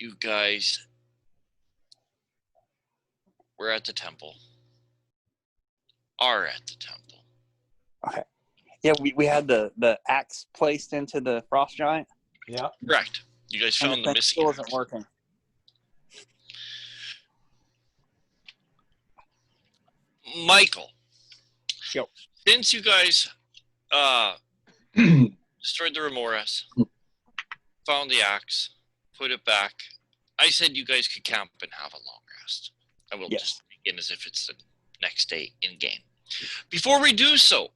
you guys were at the temple. Are at the temple. Okay. Yeah, we had the axe placed into the frost giant. Yeah. Correct. You guys found the missing still axe. wasn't working. Michael. Yo. Since you guys destroyed the remoras, found the axe, put it back, I said you guys could camp and have a long rest. I will just begin as if it's the next day in game. Before we do so,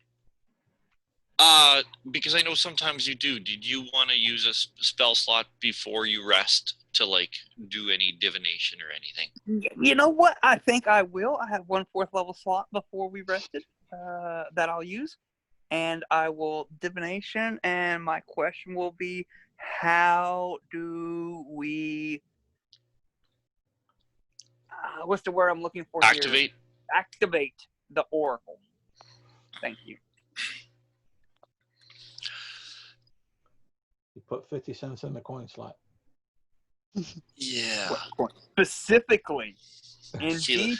because I know sometimes you do, did you want to use a spell slot before you rest to like do any divination or anything? You know what? I think I will. I have 1 4th level slot before we rested that I'll use. And I will divination, and my question will be, how do we what's the word I'm looking for Activate? Here? Activate the oracle. Thank you. You put 50 cents in the coin slot. Yeah. Specifically, in detail,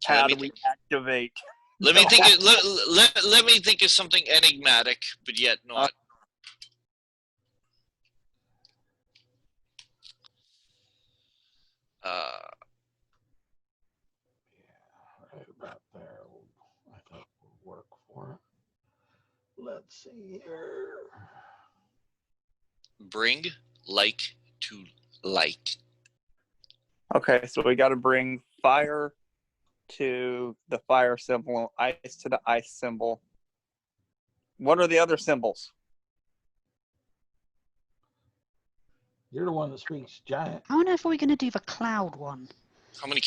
how do we activate? Let me think. Let me think of something enigmatic, but yet not. Yeah, right about there. I thought would work for it. Let's see here. Bring like to like. Okay, so we got to bring fire to the fire symbol, ice to the ice symbol. What are the other symbols? You're the one that speaks giant. How on earth are we going to do the cloud one? How many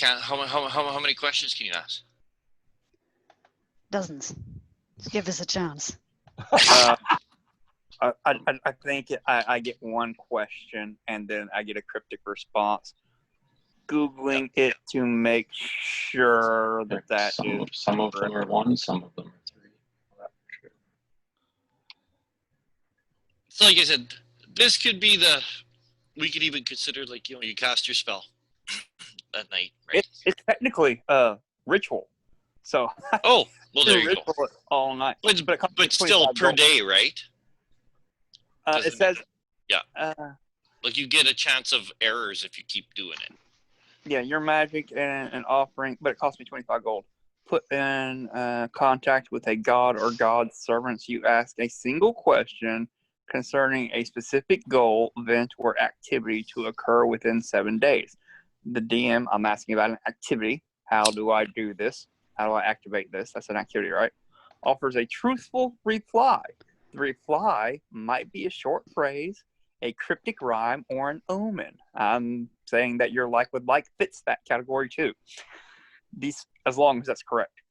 questions can you ask? Dozens. Just give us a chance. I think I get one question and then I get a cryptic response. Googling it to make sure that some of them are 1, some of them are 3. So like I said, this could be we could even consider like, you cast your spell at night, right? It's technically ritual. So well there you go. All night. But still per day, right? It says like you get a chance of errors if you keep doing it. Yeah, your magic and an offering, but it costs me 25 gold. Put in contact with a god or god's servants. You ask a single question concerning a specific goal, event, or activity to occur within 7 days. The DM, I'm asking about an activity. How do I do this? How do I activate this? That's an activity, right? Offers a truthful reply. The reply might be a short phrase, a cryptic rhyme, or an omen. I'm saying that your like with like fits that category too. As long as that's correct.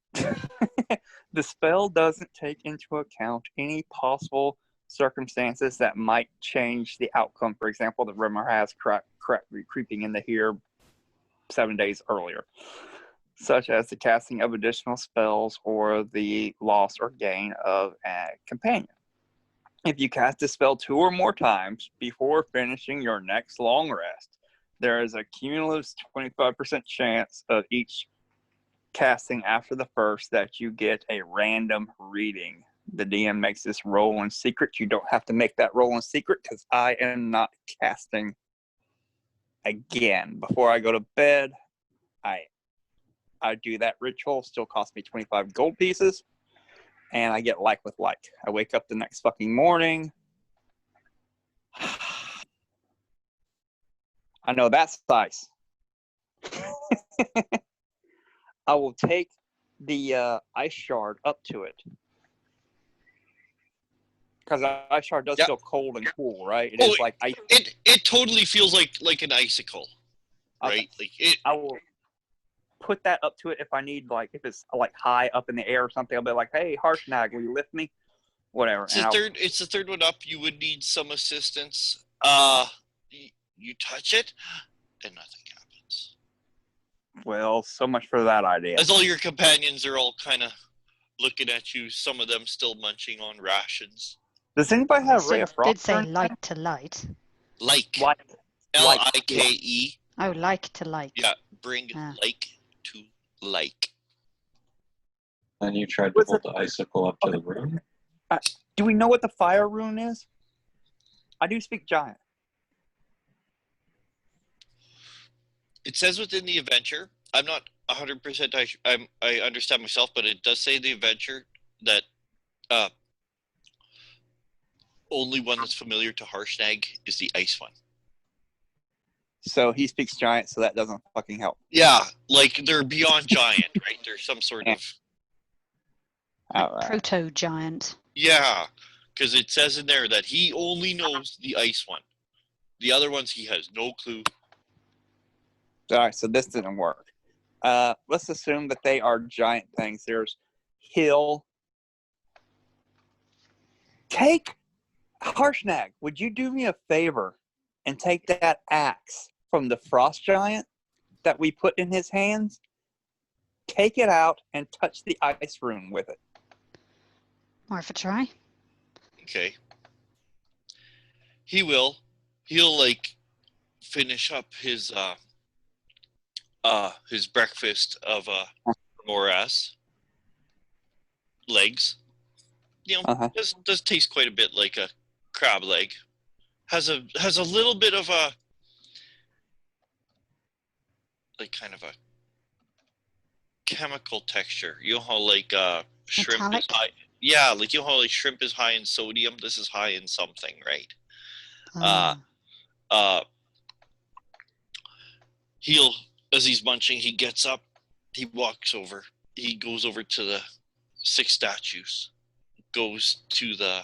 The spell doesn't take into account any possible circumstances that might change the outcome. For example, the rumor has creeping into here 7 days earlier, such as the casting of additional spells or the loss or gain of a companion. If you cast a spell 2 or more times before finishing your next long rest, there is a cumulative 25% chance of each casting after the first that you get a random reading. The DM makes this roll in secret. You don't have to make that roll in secret because I am not casting again. Before I go to bed, I do that ritual. Still costs me 25 gold pieces. And I get like with like. I wake up the next fucking morning. I know that's nice. I will take the ice shard up to it. Because the ice shard does feel cold and cool, right? It is like ice. It totally feels like an icicle, right? Okay. I will put that up to it if I need, like, if it's like high up in the air or something. I'll be like, hey, Harshnag, will you lift me? Whatever. It's the third one up. You would need some assistance. You touch it, and nothing happens. Well, so much for that idea. As all your companions are all kind of looking at you, some of them still munching on rations. Does anybody have Ray of Frost? Did say light to light. Like. Like. Oh, like to like. Yeah, bring Ah. like to like. Then you tried to What's hold the icicle up to the room. Do we know what the fire rune is? I do speak giant. It says within the adventure. I'm not 100%. I understand myself, but it does say the adventure that only one that's familiar to Harshnag is the ice one. So he speaks giant, so that doesn't fucking help. Yeah, like they're beyond giant, right? There's some sort of All right. Proto giant. yeah, because it says in there that he only knows the ice one. The other ones he has no clue. All right, so this didn't work. Let's assume that they are giant things. There's hill. Take Harshnag. Would you do me a favor and take that axe from the frost giant that we put in his hands? Take it out and touch the ice rune with it. Worth a try. Okay. He'll like finish up his breakfast of morass legs. You know, does taste quite a bit like a crab leg. Has a little bit of a like kind of a chemical texture. You know how like shrimp Metallic? is high. Yeah, like you know how like shrimp is high in sodium. This is high in something, right? He'll, as he's munching, he gets up, he walks over, he goes over to the 6 statues, goes to the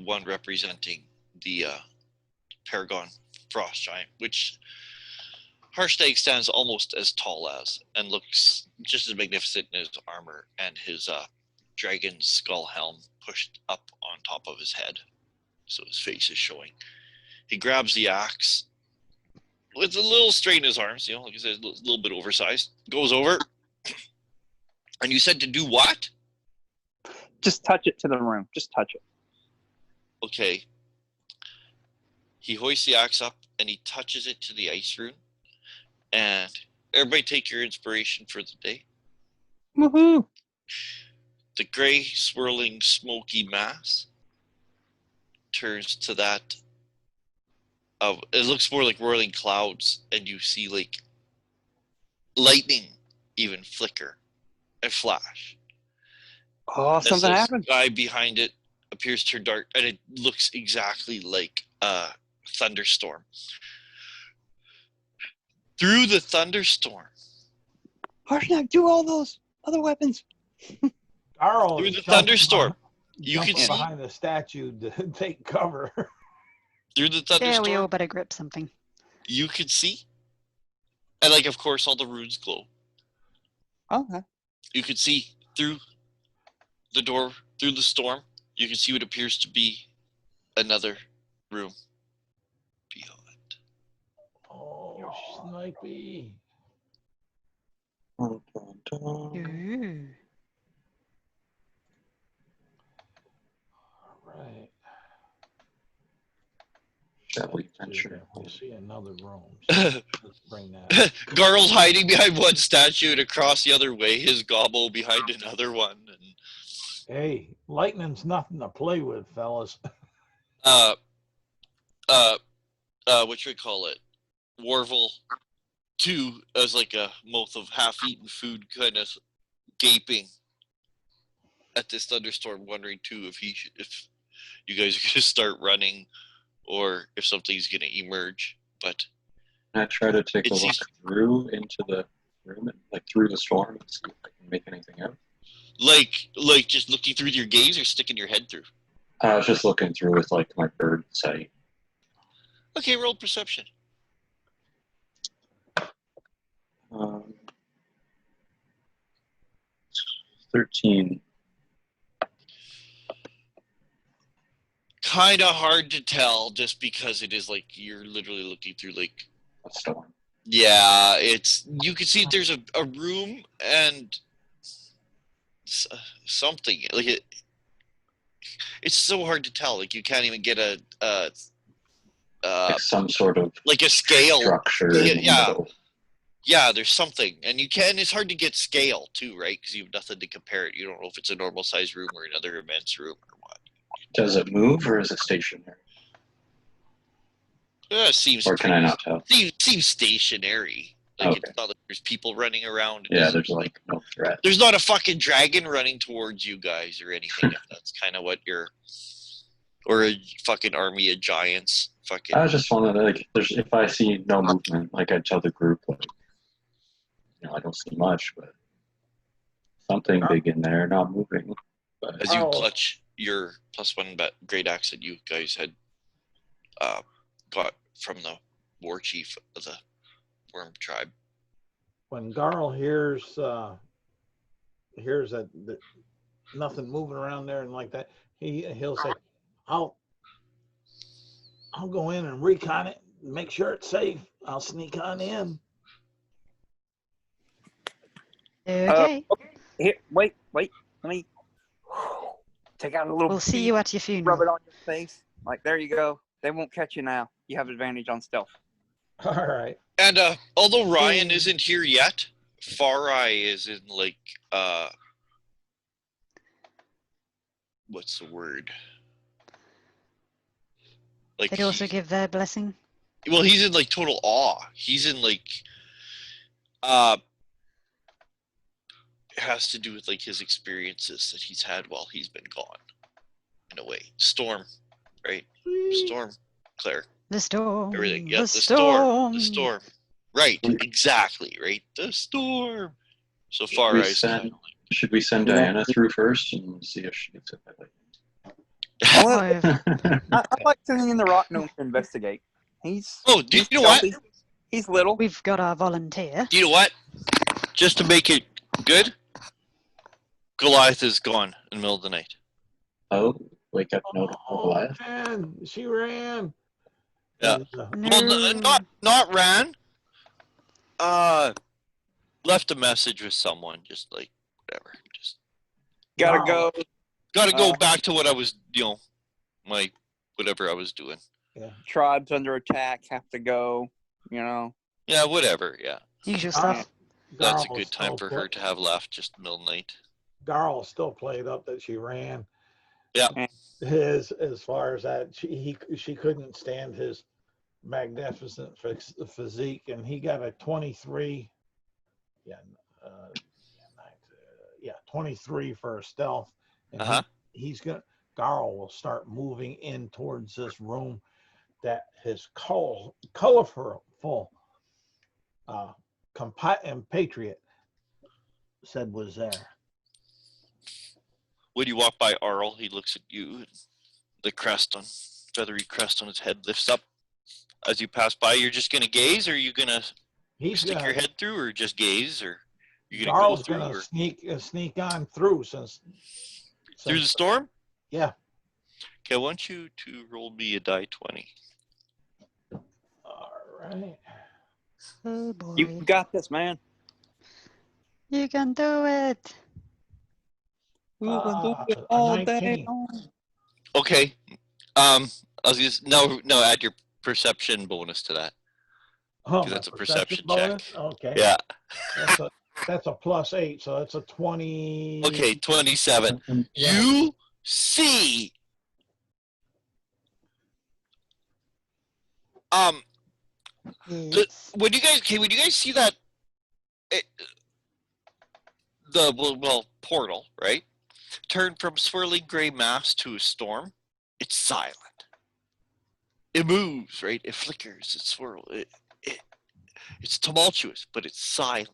one representing the Paragon Frost Giant, which Harshnag stands almost as tall as, and looks just as magnificent in his armor and his dragon skull helm pushed up on top of his head, so his face is showing. He grabs the axe with a little strain in his arms, you know, like I said, a little bit oversized. Goes over, and you said to do what? Just touch it to the room. Just touch it. Okay. He hoists the axe up, and he touches it to the ice rune. And everybody take your inspiration for the day. Woohoo! The gray, swirling, smoky mass turns to that of, it looks more like whirling clouds, and you see like lightning even flicker and flash. Oh, As something the happened. sky behind it appears to dark, and it looks exactly like a thunderstorm. Through the thunderstorm, Harshnag, do all those other weapons. Carl through is the jumping thunderstorm, you jumping can see behind the statue to take cover. through the There, we all thunderstorm. better grip something. You can see, and like of course all the runes glow. Okay. You can see through the door, through the storm. You can see what appears to be another room beyond. Oh, snipey. Dun, dun, dun. Ooh. All right. Shall we See venture? if we see another room. So let's bring that. Garl's hiding behind one statue and across the other way, his gobble behind another one. And Hey, lightning's nothing to play with, fellas. what should we call it? Warvel 2 as like a mouth of half-eaten food, kind of gaping at this thunderstorm, wondering too if if you guys are gonna start running or if something's gonna emerge. But I try to take a It's look these- through into the room, like through the storm, and see if I can make anything out. like just looking through your gaze or sticking your head through. I was just looking through with like my bird sight. Okay, roll perception. 13. Kind of hard to tell just because it is like you're literally looking through like A storm. yeah, it's you can see there's a room and something like it's so hard to tell, like you can't even get a like some sort of like a scale structure in the middle. Yeah, there's something, and it's hard to get scale too, right? Because you have nothing to compare it. You don't know if it's a normal size room or another immense room or what. Does it move or is it stationary? Seems Or can I not tell? Seems stationary. Like Okay. it's not like there's people running around. Yeah, there's like no threat. There's not a fucking dragon running towards you guys or anything. If that's kind of what you're, or a fucking army of giants. Fucking. I just wanted to, like, if I see no movement, like I tell the group, like, I don't see much, but something big in there, not moving. But As you clutch your +1 great axe that you guys had got from the war chief of the worm tribe. When Garl hears that nothing moving around there and like that, he'll say, I'll go in and recon it, make sure it's safe. I'll sneak on in. Okay. Here, wait. Let me take out a little. We'll see bead, you at your Rub funeral. it on your face. Like, there you go. They won't catch you now. You have advantage on stealth. All right. And although Ryan isn't here yet, Farai is in like what's the word? Like They'd also give their blessing. well, he's in like total awe. He's in like it has to do with like his experiences that he's had while he's been gone. In a way. Storm, right? Storm, Claire. The storm. Everything. Yeah, the storm. The storm. Right, exactly, right? The storm. So far, should we send Diana through first and see if she gets it? I like sending in the rock gnome to investigate. Do you know what? He's little. We've got our volunteer. Do you know what? Just to make it good, Goliath is gone in the middle of the night. Oh, wake up, no Goliath. Man, she ran. Yeah. No. Well, not ran. Left a message with someone, just like whatever. Just Gotta go. go back to what I was, my whatever I was doing. Yeah. Tribes under attack, have to go. Yeah, whatever. Yeah. Usual stuff. That's a good time for her to have left, just middle of the night. Garl still played up that she ran. Yeah. As far as that, she couldn't stand his magnificent physique, and he got a 23. 23 for a stealth. And Garl will start moving in towards this room that his colorful compatriot said was there. When you walk by Arl, he looks at you, and the feathery crest on his head lifts up. As you pass by, you're just gonna gaze, or are you gonna stick your head through, or just gaze, or you gonna go through? Gonna sneak on through since through the storm. Yeah. Okay, I want you to roll me a die 20. All right. Oh boy. You got this, man. You can do it. We can do it a all 19. day long. Okay. I was just no. Add your perception bonus to that. Oh, That's a perception bonus? check. Okay. Yeah. That's a +8, so that's a 20. Okay, 27. Yeah. You see. Yes. When you guys see that, the portal, right? Turn from swirling gray mass to a storm. It's silent. It moves, right? It flickers. It swirls. It's tumultuous, but it's silent.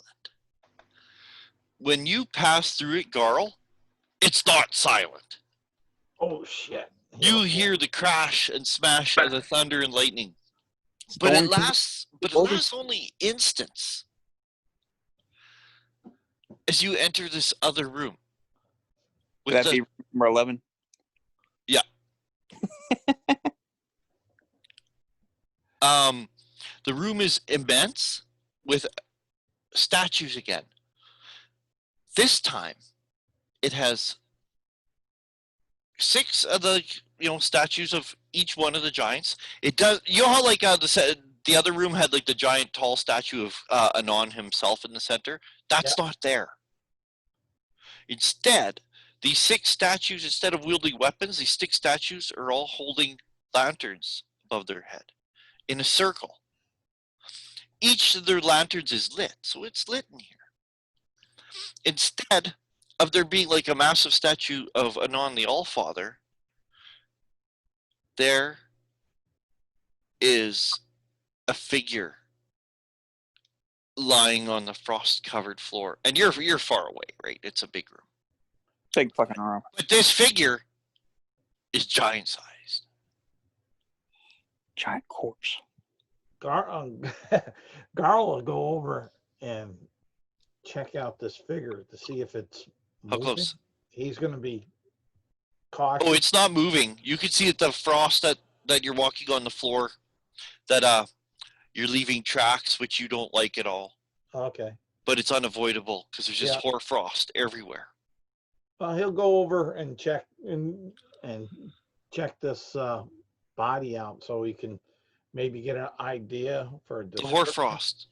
When you pass through it, Garl, it's not silent. Oh shit! You hear the crash and smash of the thunder and lightning, but it lasts only instants. As you enter this other room, Would that be number 11? Yeah. The room is immense with statues again. This time, it has 6 of the statues of each one of the giants. It does. You know how like the other room had like the giant tall statue of Anon himself in the center. That's not there. Instead, these 6 statues, instead of wielding weapons, these 6 statues are all holding lanterns above their head in a circle. Each of their lanterns is lit, so it's lit in here. Instead of there being like a massive statue of Anon the Allfather, there is a figure lying on the frost-covered floor. And you're far away, right? It's a big room. Big fucking room. But this figure is giant-sized. Giant corpse. Garl will go over and check out this figure to see if it's How moving. close? He's going to be cautious. Oh, it's not moving. You can see that the frost that you're walking on the floor, that you're leaving tracks which you don't like at all. Okay. But it's unavoidable because there's just Yeah. hoarfrost everywhere. Well, he'll go over and check check this body out so he can maybe get an idea for The hoarfrost.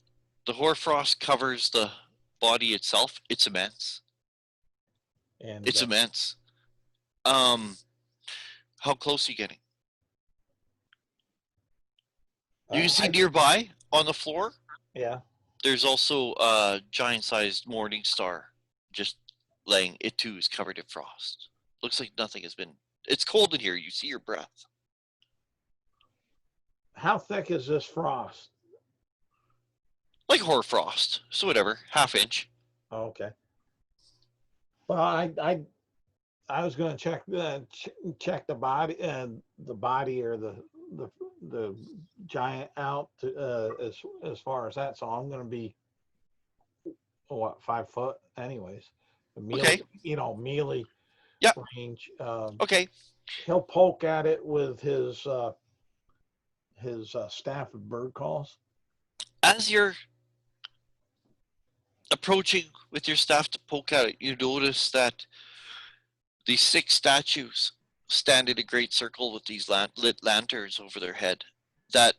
The hoarfrost covers the body itself. It's immense. And It's immense. How close are you getting? You can see nearby on the floor. Yeah. There's also a giant-sized morning star just laying. It too is covered in frost. Looks like nothing has been. It's cold in here. You see your breath. How thick is this frost? Like hoarfrost. So whatever, half inch. Oh, okay. Well, I was going to check the body or the giant out to, as far as that. So I'm going to be 5 foot anyways. Okay. Melee Yep. range. Okay. He'll poke at it with his staff of bird calls. As you're approaching with your staff to poke at it, you notice that the 6 statues stand in a great circle with these lit lanterns over their head. That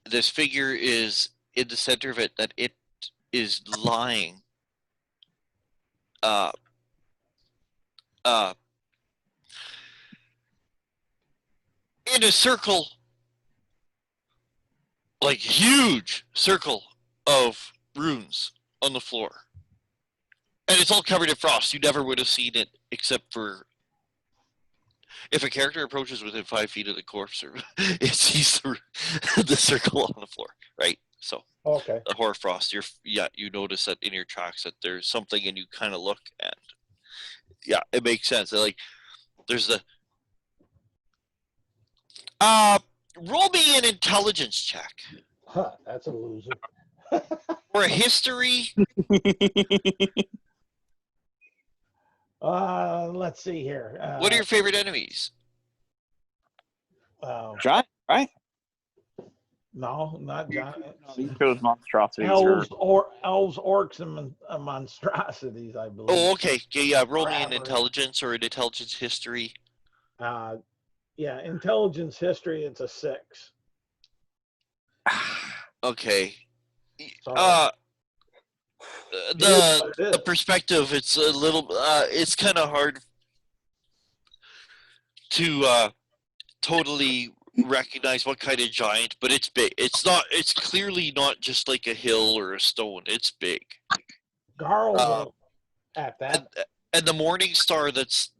this figure is in the center of it, that it is lying in a circle, like huge circle of runes on the floor. And it's all covered in frost. You never would have seen it except for if a character approaches within 5 feet of the corpse, or it sees the circle on the floor, right? So Okay. the hoarfrost, you notice that in your tracks that there's something, and you kind of look, and yeah, it makes sense. Like there's the roll me an intelligence check Huh, that's a loser. or a history. Let's see here. What are your favorite enemies? Giant, right? No, not giants. You chose monstrosities. Elves, orcs, and monstrosities, I believe. Oh, okay. Yeah. Roll me an Average. intelligence or an intelligence history. Yeah, intelligence history, it's a 6. Okay. So, The perspective, it's a little it's kind of hard to totally recognize what kind of giant, but it's big. It's clearly not just like a hill or a stone. It's big. Garl at that. And the morning star that's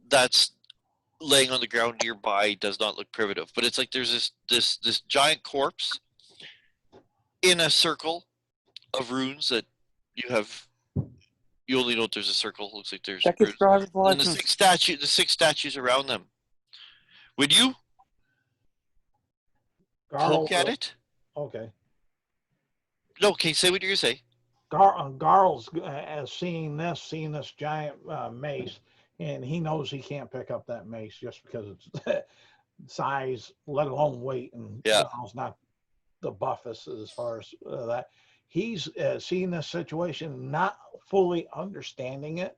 laying on the ground nearby does not look primitive, but it's like there's this giant corpse in a circle of runes that you only know there's a circle. Looks like there's Check his driver's runes. And license. the six statues around them. Would you poke at it? Okay. No, okay, say what you're gonna say. Garl's seeing this giant mace, and he knows he can't pick up that mace just because it's size, let alone weight, and Yeah. Garl's not the buffest as far as that. He's seeing this situation, not fully understanding it.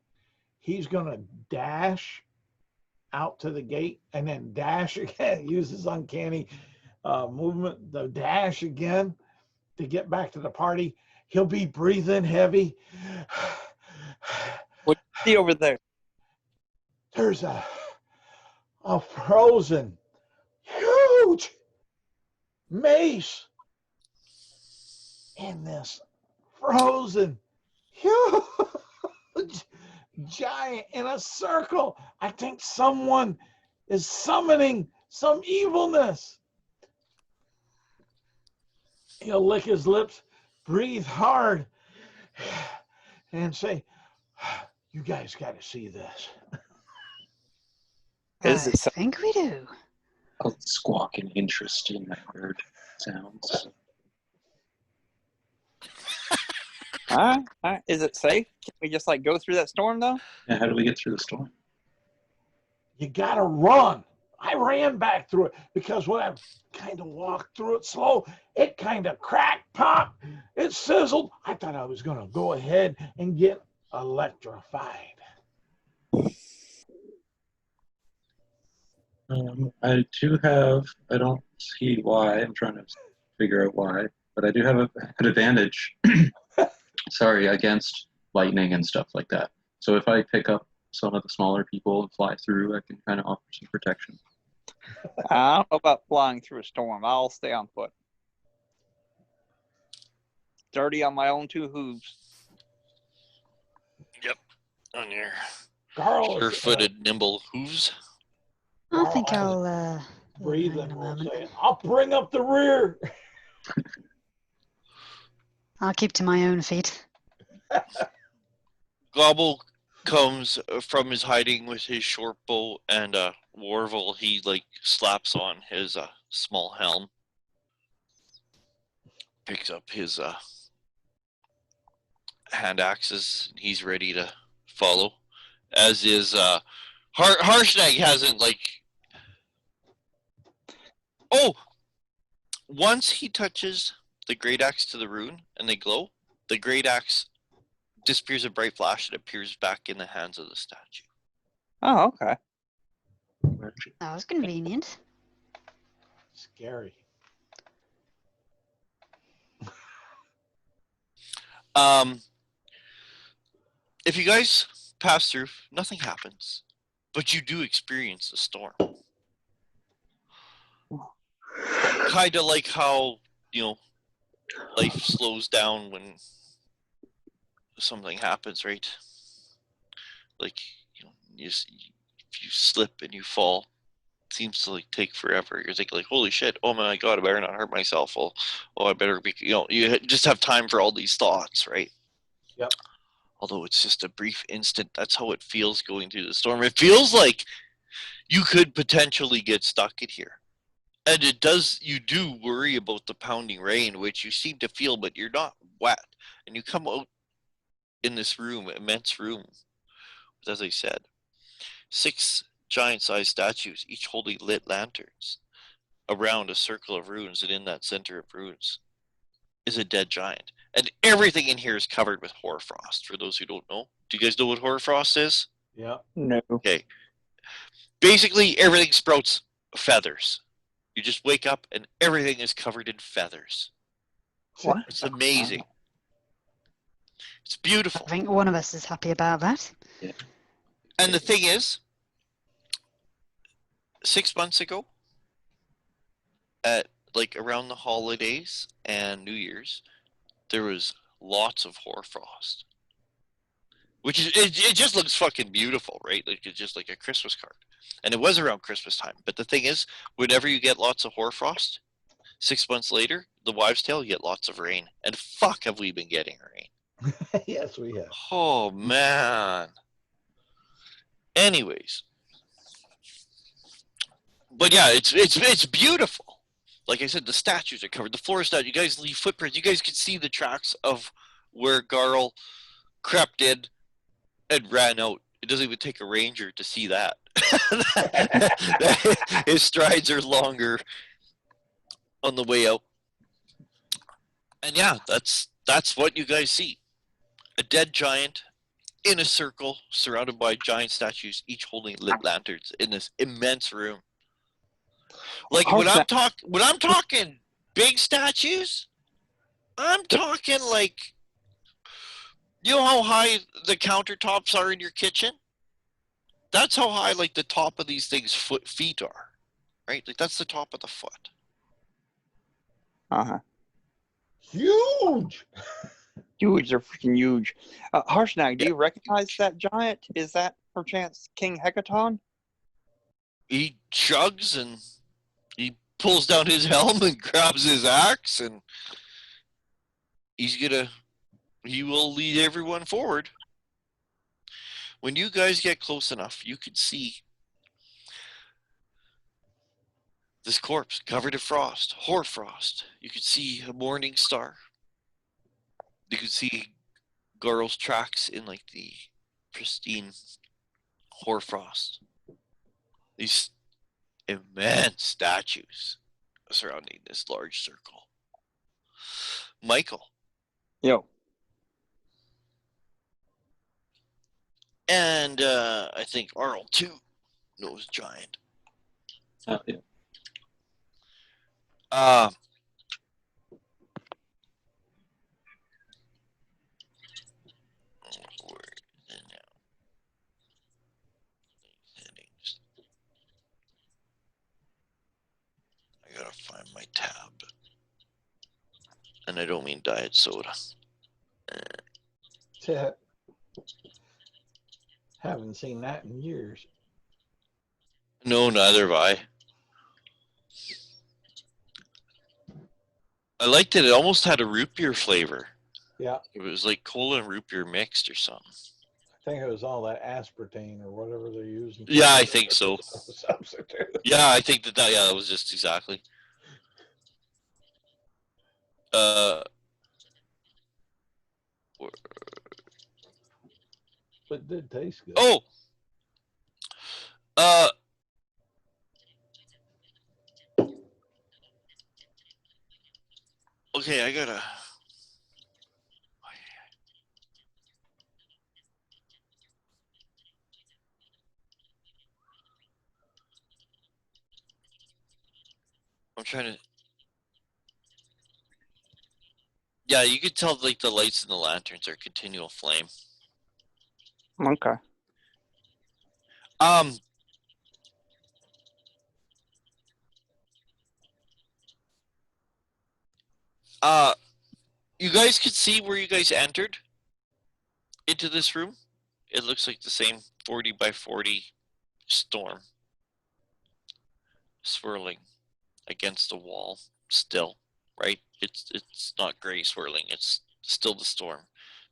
He's going to dash out to the gate and then dash again. Uses uncanny movement, the dash again to get back to the party. He'll be breathing heavy. What do you see over there? There's a frozen, huge mace in this frozen, huge giant in a circle. I think someone is summoning some evilness. He'll lick his lips, breathe hard, and say, "You guys got to see this." I Is it so- think we do. A squawking interesting bird sounds. Is it safe? Can we just like go through that storm though? Yeah, how do we get through the storm? You got to run. I ran back through it because when I kind of walked through it slow, it kind of cracked, popped, it sizzled. I thought I was going to go ahead and get electrified. I do have, I don't see why, I'm trying to figure out why, but I do have an advantage, sorry, against lightning and stuff like that. So if I pick up some of the smaller people and fly through, I can kind of offer some protection. I don't know about flying through a storm. I'll stay on foot. Dirty on my own two hooves. On your Carl, sure-footed, nimble hooves. I think Carl I'll breathe hang on in a while moment. saying, "I'll bring up the rear." I'll keep to my own feet. Gobble comes from his hiding with his short bow and Warvel. He like slaps on his small helm, picks up his hand axes. And he's ready to follow. As is Harshnag hasn't like. Oh, once he touches the great axe to the rune and they glow, the great axe disappears a bright flash and appears back in the hands of the statue. Oh, okay. That was convenient. Scary. If you guys pass through, nothing happens, but you do experience a storm. Kind of like how, life slows down when something happens, right? Like, if you slip and you fall, it seems to like take forever. You're thinking like, holy shit, oh my god, I better not hurt myself. Oh, I better be, you just have time for all these thoughts, right? Yep. Although it's just a brief instant, that's how it feels going through the storm. It feels like you could potentially get stuck in here. And you do worry about the pounding rain, which you seem to feel, but you're not wet. And you come out in this room, immense room, with, as I said, 6 giant-sized statues, each holding lit lanterns, around a circle of runes, and in that center of runes is a dead giant. And everything in here is covered with hoarfrost, for those who don't know. Do you guys know what hoarfrost is? Yeah. No. Okay. Basically, everything sprouts feathers. You just wake up and everything is covered in feathers. What? It's amazing. It's beautiful. I think one of us is happy about that. And the thing is, 6 months ago, at like around the holidays and New Year's, there was lots of hoarfrost. Which is, it just looks fucking beautiful, right? Like it's just like a Christmas card. And it was around Christmas time. But the thing is, whenever you get lots of hoarfrost, 6 months later, the wives' tale, you get lots of rain. And fuck have we been getting rain. Yes, we have. Oh man. Anyways. But yeah, it's beautiful. Like I said, the statues are covered. The floor is down. You guys leave footprints. You guys can see the tracks of where Garl crept in and ran out. It doesn't even take a ranger to see that. His strides are longer on the way out. And yeah, that's what you guys see. A dead giant in a circle, surrounded by giant statues, each holding lit lanterns in this immense room. Like when I'm talking big statues, I'm talking like, you know how high the countertops are in your kitchen? That's how high like the top of these things feet are, right? Like that's the top of the foot. Uh-huh. Huge. Huge, they're freaking huge. Harshnag, do you recognize that giant? Is that perchance King Hecaton? He chugs and he pulls down his helm and grabs his axe, and he will lead everyone forward. When you guys get close enough, you can see this corpse covered in frost, hoarfrost. You can see a morning star. You can see Garl's tracks in like the pristine hoarfrost. These immense statues surrounding this large circle. Michael. Yo. And I think Arnold too knows giant. Oh, yeah. Where is it now? Settings. I gotta find my tab. And I don't mean diet soda. Haven't seen that in years. No, neither have I. I liked it. It almost had a root beer flavor. Yeah, It was like cola and root beer mixed or something. I think it was all that aspartame or whatever they're using. Yeah, I think so. Substitute. Yeah, I think that was just exactly. But it did taste good. Oh. Okay, I gotta. I'm trying to. Yeah, you could tell like the lights in the lanterns are continual flame. Okay. You guys could see where you guys entered into this room. It looks like the same 40 by 40 storm swirling against the wall still, right? It's not gray swirling, it's still the storm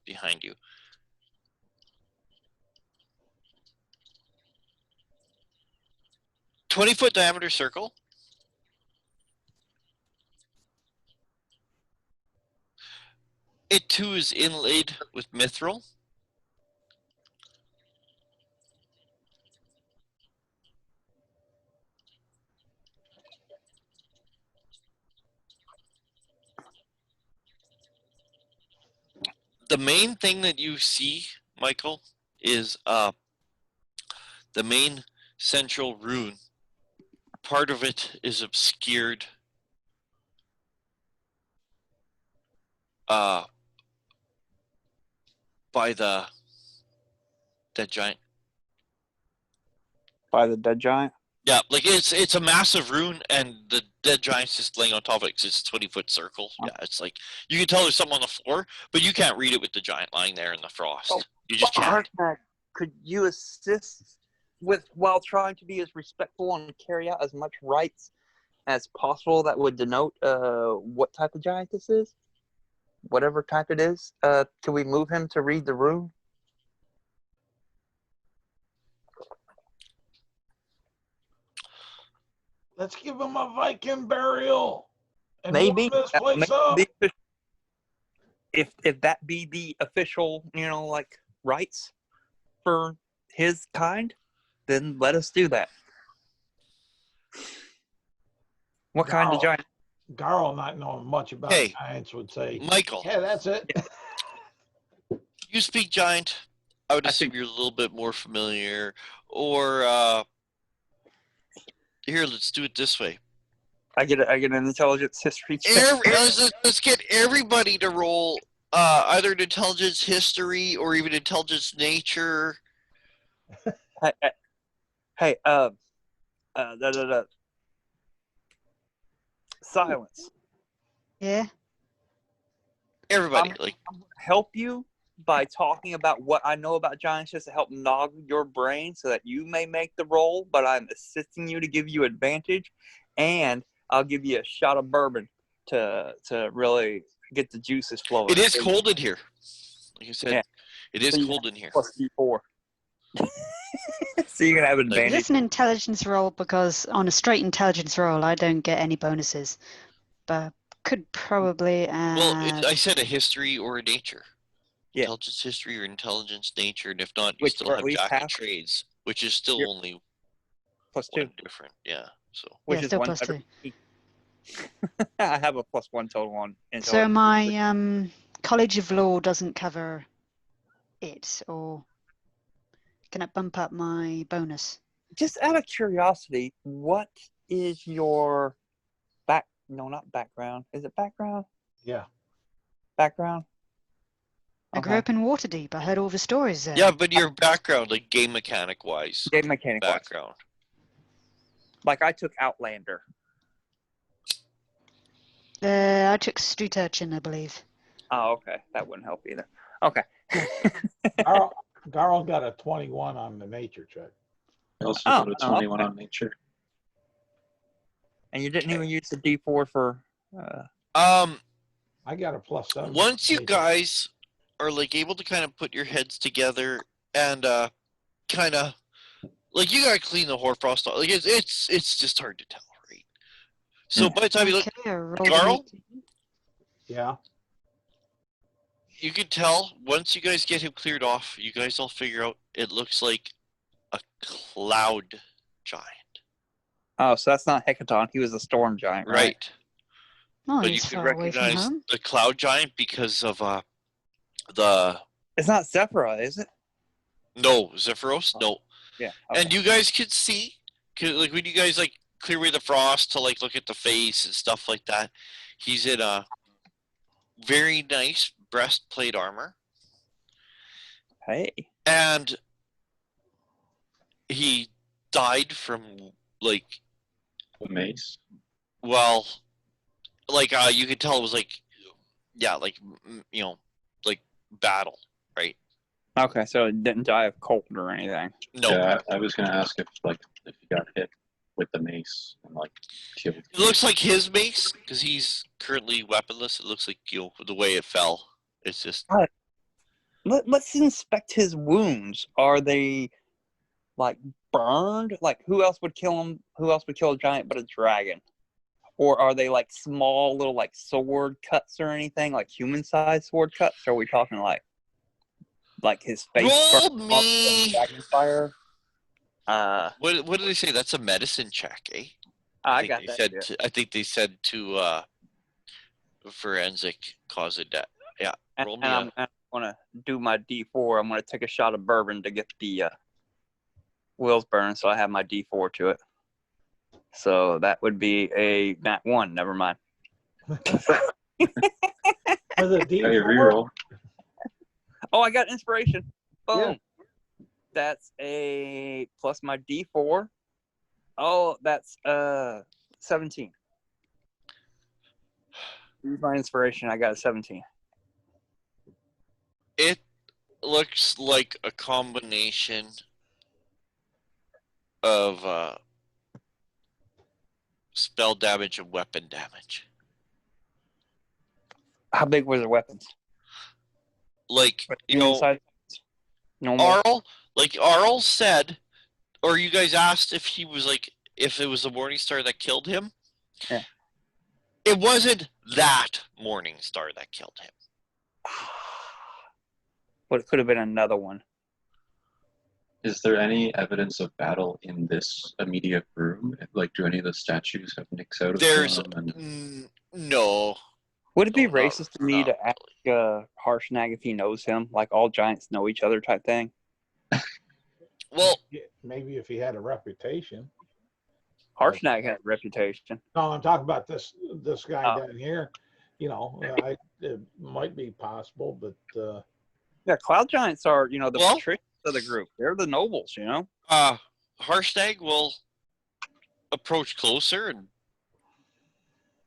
behind you. A 20-foot diameter circle. It too is inlaid with mithril. The main thing that you see, Michael, is the main central rune. Part of it is obscured by the dead giant. By the dead giant? Yeah, like it's a massive rune, and the dead giant's just laying on top of it because it's a 20-foot circle. Yeah, it's like you can tell there's something on the floor, but you can't read it with the giant lying there in the frost. You just can't. Harshnag, could you assist with while trying to be as respectful and carry out as much rites as possible that would denote what type of giant this is? Whatever type it is. Can we move him to read the rune? Let's give him a Viking burial and Maybe. warm this place up. If that be the official, like rites for his kind, then let us do that. What kind of giant? Garl, not knowing much about giants, would say, Michael. yeah, that's it. You speak giant. I would I assume think- you're a little bit more familiar. Or here, let's do it this way. I get an intelligence history check. Let's get everybody to roll either an intelligence history or even intelligence nature. Hey, silence. Yeah. Everybody, Help you by talking about what I know about giants just to help nog your brain so that you may make the roll, but I'm assisting you to give you advantage, and I'll give you a shot of bourbon to really get the juices flowing. it is cold in here. Like I said, Yeah. it is So you cold in here. Plus D4. So you're going to have Is advantage. this an intelligence roll? Because on a straight intelligence roll, I don't get any bonuses. But could probably Well, add... I said a history or a nature. Yeah. Intelligence history or intelligence nature, and if not, you Which still are at have least jack of half. trades, which is still Yep. only Plus 2. one different. Yeah. So Which yeah, is still one plus better. 2. I have a +1 total on intelligence. So my College of Law doesn't cover it, or can it bump up my bonus? Just out of curiosity, what is your no, not background. Is it background? Yeah. Background? I grew up in Waterdeep. I heard all the stories there. yeah, but your background, like game mechanic wise, Game mechanic wise. background. Like I took Outlander. I took Street Urchin, I believe. Oh, okay. That wouldn't help either. Okay. Garl got a 21 on the nature check. I also Oh, got a oh, 21 okay. on nature. And you didn't even use the D4 for. I got a +7. Once you nature. guys are like able to kind of put your heads together and kind of like you gotta clean the hoarfrost off. Like it's just hard to tell, right? So by the time you look, Okay, I rolled an Garl, 18. Yeah. you can tell once you guys get him cleared off, you guys all figure out it looks like a cloud giant. Oh, so that's not Hecaton. He was a storm giant, right? Right. Oh, But you he's can far away from recognize home. the cloud giant because of the It's not Zephyra, is it? no Zephyros, no. Yeah. Okay. And you guys could see, like when you guys like clear away the frost to like look at the face and stuff like that, he's in a very nice breastplate armor, Hey. and he died from like The mace. well, like you could tell it was like yeah, like you know, like battle, right? Okay, so it didn't die of cold or anything. No, Yeah, I was gonna ask if he got hit with the mace and like killed. it looks like his mace because he's currently weaponless. It looks like the way it fell. It's just Let's inspect his wounds. Are they like burned? Like who else would kill him? Who else would kill a giant but a dragon? Or are they like small little like sword cuts or anything, like human-sized sword cuts? Or are we talking like his face? roll burned off me. from dragon fire? What did they say? That's a medicine check, eh? I think got they that. said shit. I think they said to forensic cause of death. Yeah, roll me And I'm going to do my D4. I'm going to take a shot of bourbon to get the wheels burned, so I have my D4 to it. So that would be a nat 1. Never mind. Was it Hey, D4? reroll. Oh, I got inspiration. Boom. Yeah. That's a plus my D4. Oh, that's 17. Use my inspiration. I got a 17. It looks like a combination of spell damage and weapon damage. How big were the weapons? Like Human size? Normal. Arl said, or you guys asked if he was like if it was the Morning Star that killed him. Yeah. It wasn't that Morning Star that killed him. But it could have been another one. Is there any evidence of battle in this immediate room? Like, do any of the statues have nicks out of There's them? And no. Would it be No, not- racist to me not to ask Harshnag if he knows him? Like all giants know each other type thing? Well, Maybe if he had a reputation. Harshnag has a reputation. No, I'm talking about this guy Oh. down here. It might be possible, but Yeah, Cloud Giants are, the Well- patricians of the group. They're the nobles, Harshnag will approach closer and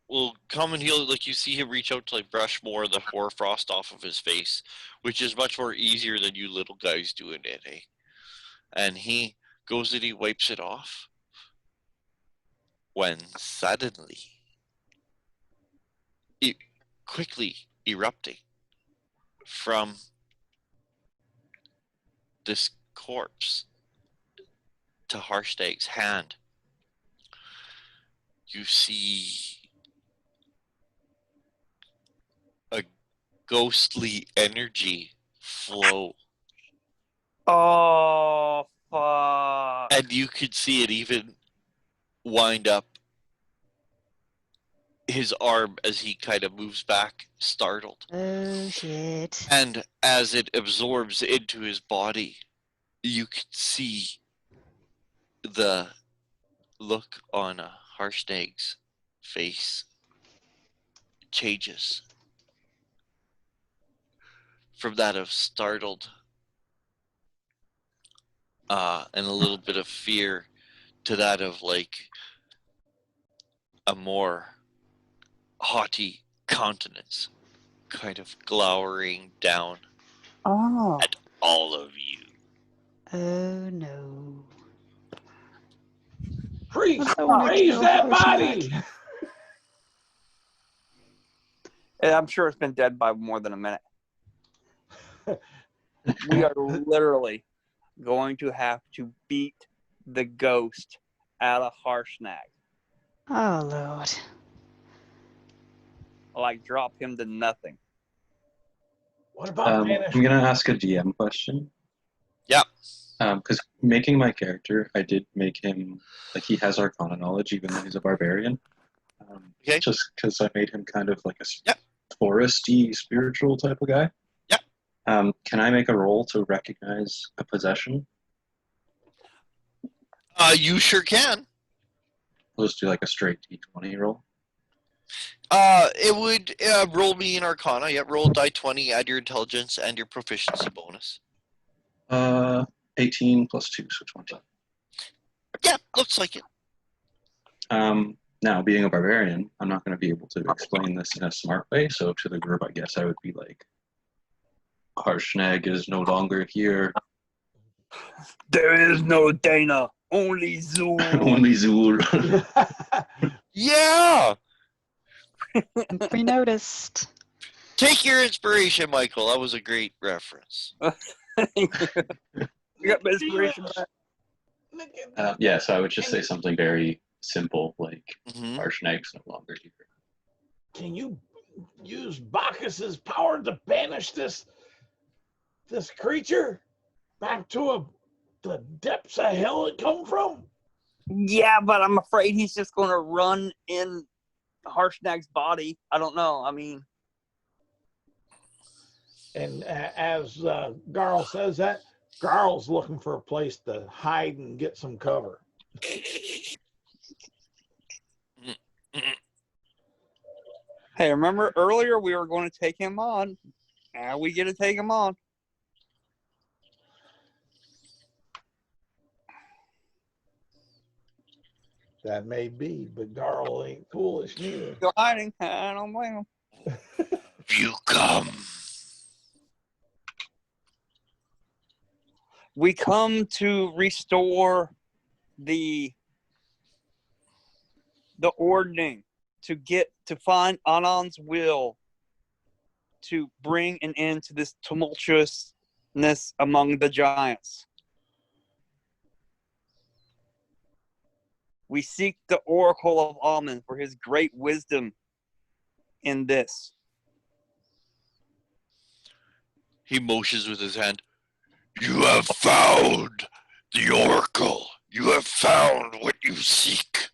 will come and he'll, like, you see him reach out to, like, brush more of the hoarfrost off of his face, which is much more easier than you little guys doing it, eh? And he goes and he wipes it off when suddenly, quickly erupting from this corpse to Harshnag's hand, you see a ghostly energy flow. Oh, fuck. And you could see it even wind up his arm as he kind of moves back, startled. Oh, shit. And as it absorbs into his body, you could see the look on Harshnag's face changes from that of startled and a little bit of fear to that of, like, a more haughty countenance, kind of glowering down Oh. at all of you. Oh, no. freeze! I wanna Raise kill that Harshnag. body! And I'm sure it's been dead by more than a minute. We are literally going to have to beat the ghost out of Harshnag. Oh, Lord. Like, drop him to nothing. What about I'm banishment? gonna ask a DM question. Yeah. Because making my character, I did make him like he has Arcana knowledge, even though he's a barbarian. Okay. Just because I made him kind of like a Yep. foresty, spiritual type of guy. Yep. Can I make a roll to recognize a possession? You sure can. I'll just do like a straight D20 roll. It would roll me in Arcana. Yep, roll die 20, add your intelligence and your proficiency bonus. 18 plus 2, so 20. Yeah, looks like it. Now, being a barbarian, I'm not going to be able to explain this in a smart way, so to the group, I guess I would be like, Harshnag is no longer here. There is no Dana, only Zool. Only Zool. Yeah! We noticed. Take your inspiration, Michael. That was a great reference. You got my inspiration back. Yeah, so I would just say something very simple, like, Mm-hmm. Harshnag's no longer here. Can you use Bacchus's power to banish this creature back to the depths of hell it come from? Yeah, but I'm afraid he's just going to run in Harshnag's body. I don't know. I mean, And as Garl says that, Garl's looking for a place to hide and get some cover. hey, remember earlier we were going to take him on? Now we get to take him on. That may be, but Garl ain't foolish neither. Still hiding. I don't blame him. You come. We come to restore the ordning, to find Anan's will, to bring an end to this tumultuousness among the giants. We seek the Oracle of Amen for his great wisdom in this. He motions with his hand. You have found the Oracle. You have found what you seek.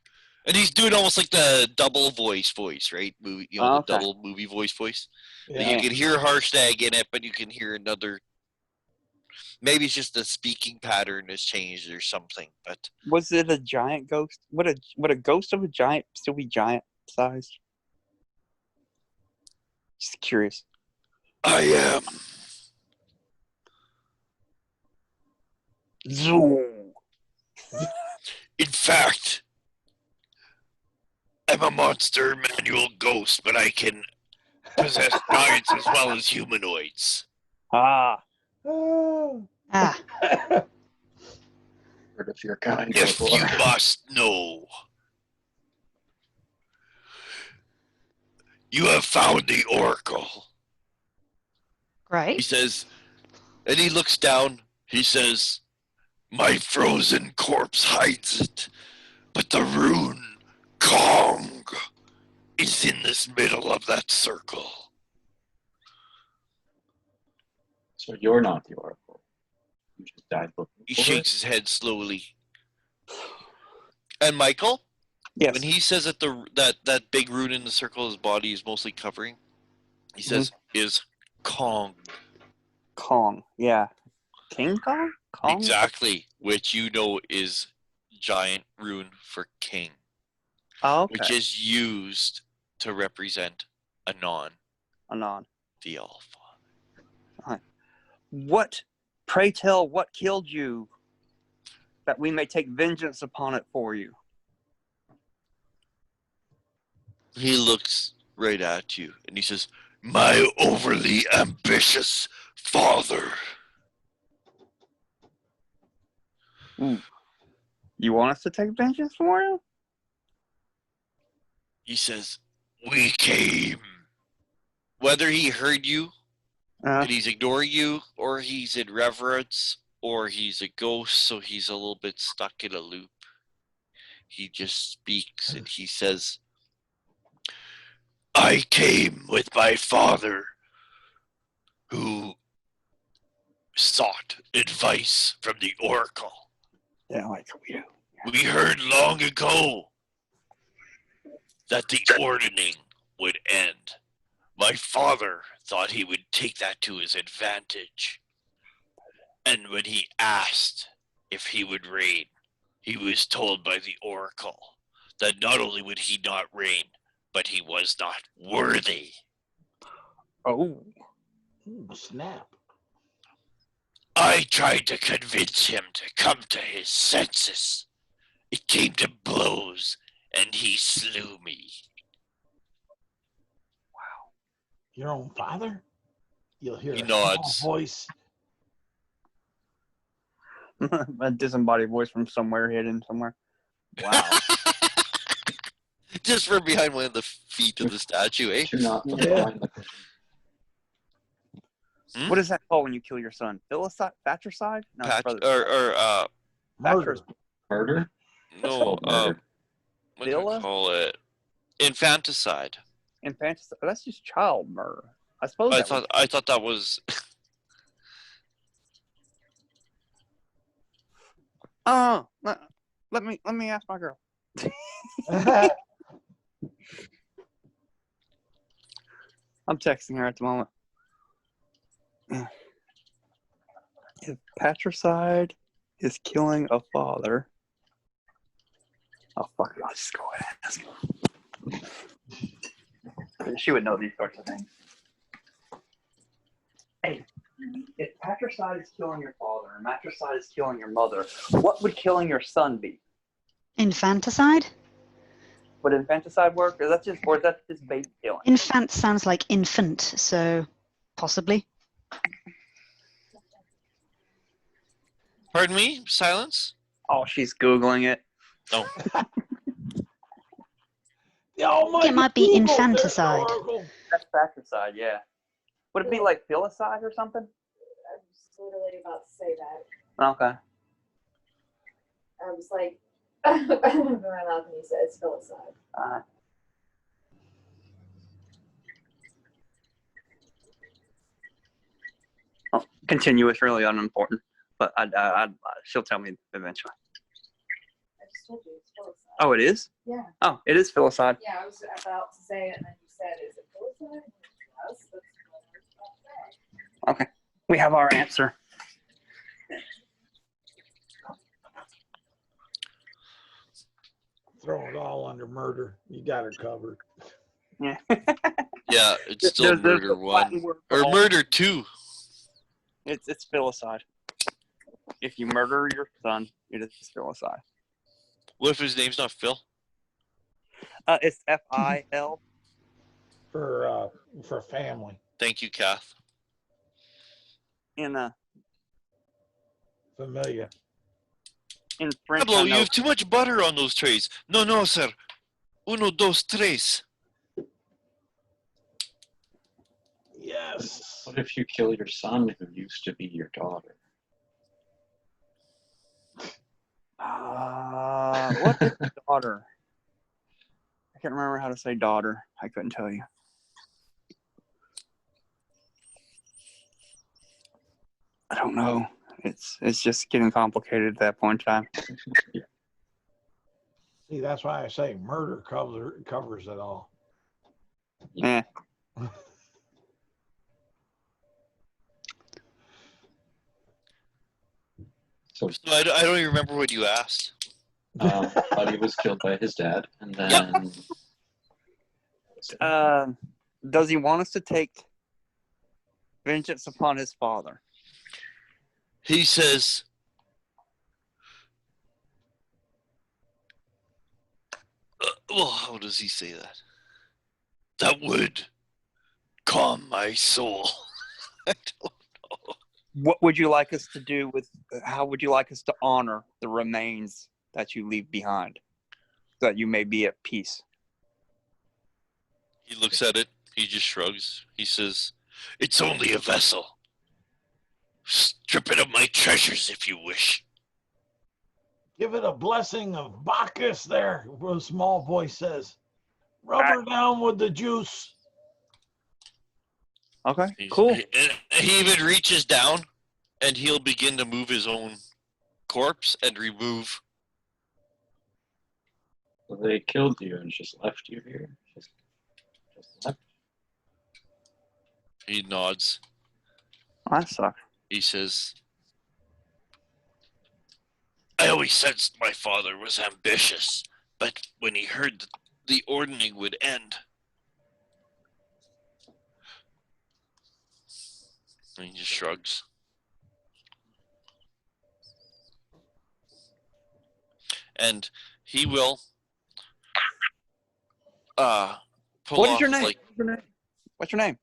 And he's doing almost like the double voice, right? Movie, the Okay. double movie voice. Yeah. You can hear Harshnag in it, but you can hear another Maybe it's just the speaking pattern has changed or something. But Was it a giant ghost? Would a ghost of a giant still be giant sized? Just curious. I am. Zoom. In fact, I'm a monster manual ghost, but I can possess giants as well as humanoids. Ah. Ah, Heard of your kind If before. you must know, you have found the oracle. He great. says, and he looks down. He says, my frozen corpse hides it, but the rune Kong is in this middle of that circle. So you're not the oracle. You just died looking He for shakes his head slowly. And Michael, Yes. when he says that that big rune in the circle his body is mostly covering, he says is Kong. Kong. Yeah. King Kong? Kong? Exactly, which you know is giant rune for king, Oh, okay. which is used to represent Anon, Anon. the All-Father. What, pray tell, what killed you, that we may take vengeance upon it for you? He looks right at you and he says, my overly ambitious father. You want us to take vengeance for you? He says, we came. Whether he heard you and he's ignoring you, or he's in reverence, or he's a ghost, so he's a little bit stuck in a loop. He just speaks and he says, I came with my father who sought advice from the oracle. Yeah, like we do. We heard long ago that the ordaining would end. My father thought he would take that to his advantage. And when he asked if he would reign, he was told by the oracle that not only would he not reign, but he was not worthy. Oh. Ooh, snap. I tried to convince him to come to his senses. It came to blows, and he slew me. Your own father? You'll hear He a small nods. voice. A disembodied voice from somewhere hidden somewhere. Wow. Just from behind one of the feet of the statue, eh? Do not Yeah. define the Hmm? What is that called when you kill your son? Filicide? Fratricide? No, it's brother. Murder. murder. That's no, called murder. what do I call it? Infanticide. Infanticide. That's just child murder. I suppose I that thought that was. Oh, let me ask my girl. I'm texting her at the moment. If patricide is killing a father, oh fuck it, I'll just go ahead and ask her. She would know these sorts of things. Hey, if patricide is killing your father and matricide is killing your mother, what would killing your son be? Infanticide? Would infanticide work? Or is that just baby killing? Infant sounds like infant, so possibly. Pardon me? Silence? Oh, she's Googling it. No. It might be infanticide. That's patricide, yeah. Would it be like filicide or something? I was literally about to say that. Okay. I was like, I opened my mouth and he said it's filicide. Continuous, really unimportant, but she'll tell me eventually. I just told you it's filicide. Oh, it is? Yeah. Oh, it is filicide. Yeah, I was about to say it and then you said, is it filicide? Yes, that's what I was about to say. Okay. We have our answer. throw it all under murder. You got her covered. Yeah. Yeah, it's still There's murder a Latin 1. word for Or all. murder 2. It's filicide. If you murder your son, it is filicide. What if his name's not Phil? It's FIL. For family. Thank you, Kath. In Familiar. French, Pablo, I you know. have too much butter on those trays. No, sir. Uno, dos, tres. Yes. What if you kill your son who used to be your daughter? What is daughter? I can't remember how to say daughter. I couldn't tell you. I don't know. It's just getting complicated at that point in time. See, that's why I say murder covers it all. Yeah. So So I don't even remember what you asked. Buddy was killed by his dad, and then Does he want us to take vengeance upon his father? He says, well, how does he say that? That would calm my soul. I don't know. What would you like us to do with? How would you like us to honor the remains that you leave behind, so that you may be at peace? He looks at it. He just shrugs. He says, it's only a vessel. Strip it of my treasures if you wish. Give it a blessing of Bacchus there, a small voice says. Rub her down with the juice. Okay, cool. He even reaches down, and he'll begin to move his own corpse and remove. so they killed you and just left you here. Just left. He nods. That sucks. He says, I always sensed my father was ambitious, but when he heard that the ordering would end, and he just shrugs. And he will pull What is off your name? like What's your name?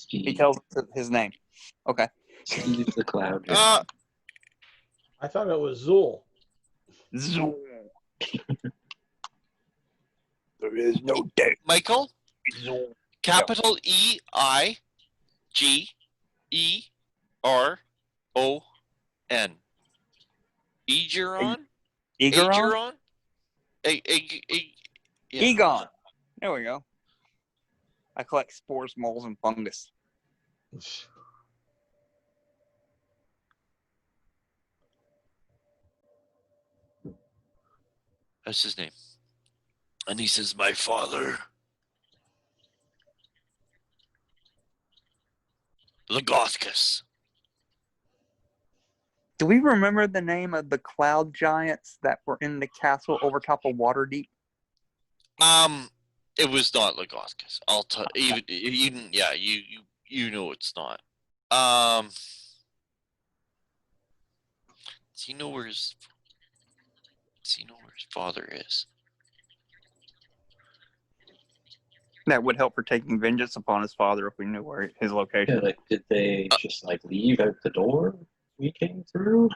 He tells us his name. Okay. Steve the Cloud. uh I thought it was Zool. Zoom. There is no day. Michael, Zoom. capital EIGERON. Egeron? Egeron? Yeah. Egon. There we go. I collect spores, moles, and fungus. That's his name. And he says, my father, Lagothcus. Do we remember the name of the cloud giants that were in the castle over top of Waterdeep? It was not Lagothcus. I'll tell even yeah, you know it's not. Does he know where his father is? That would help for taking vengeance upon his father if we knew where his Yeah, location. like, did they just like leave out the door we came through?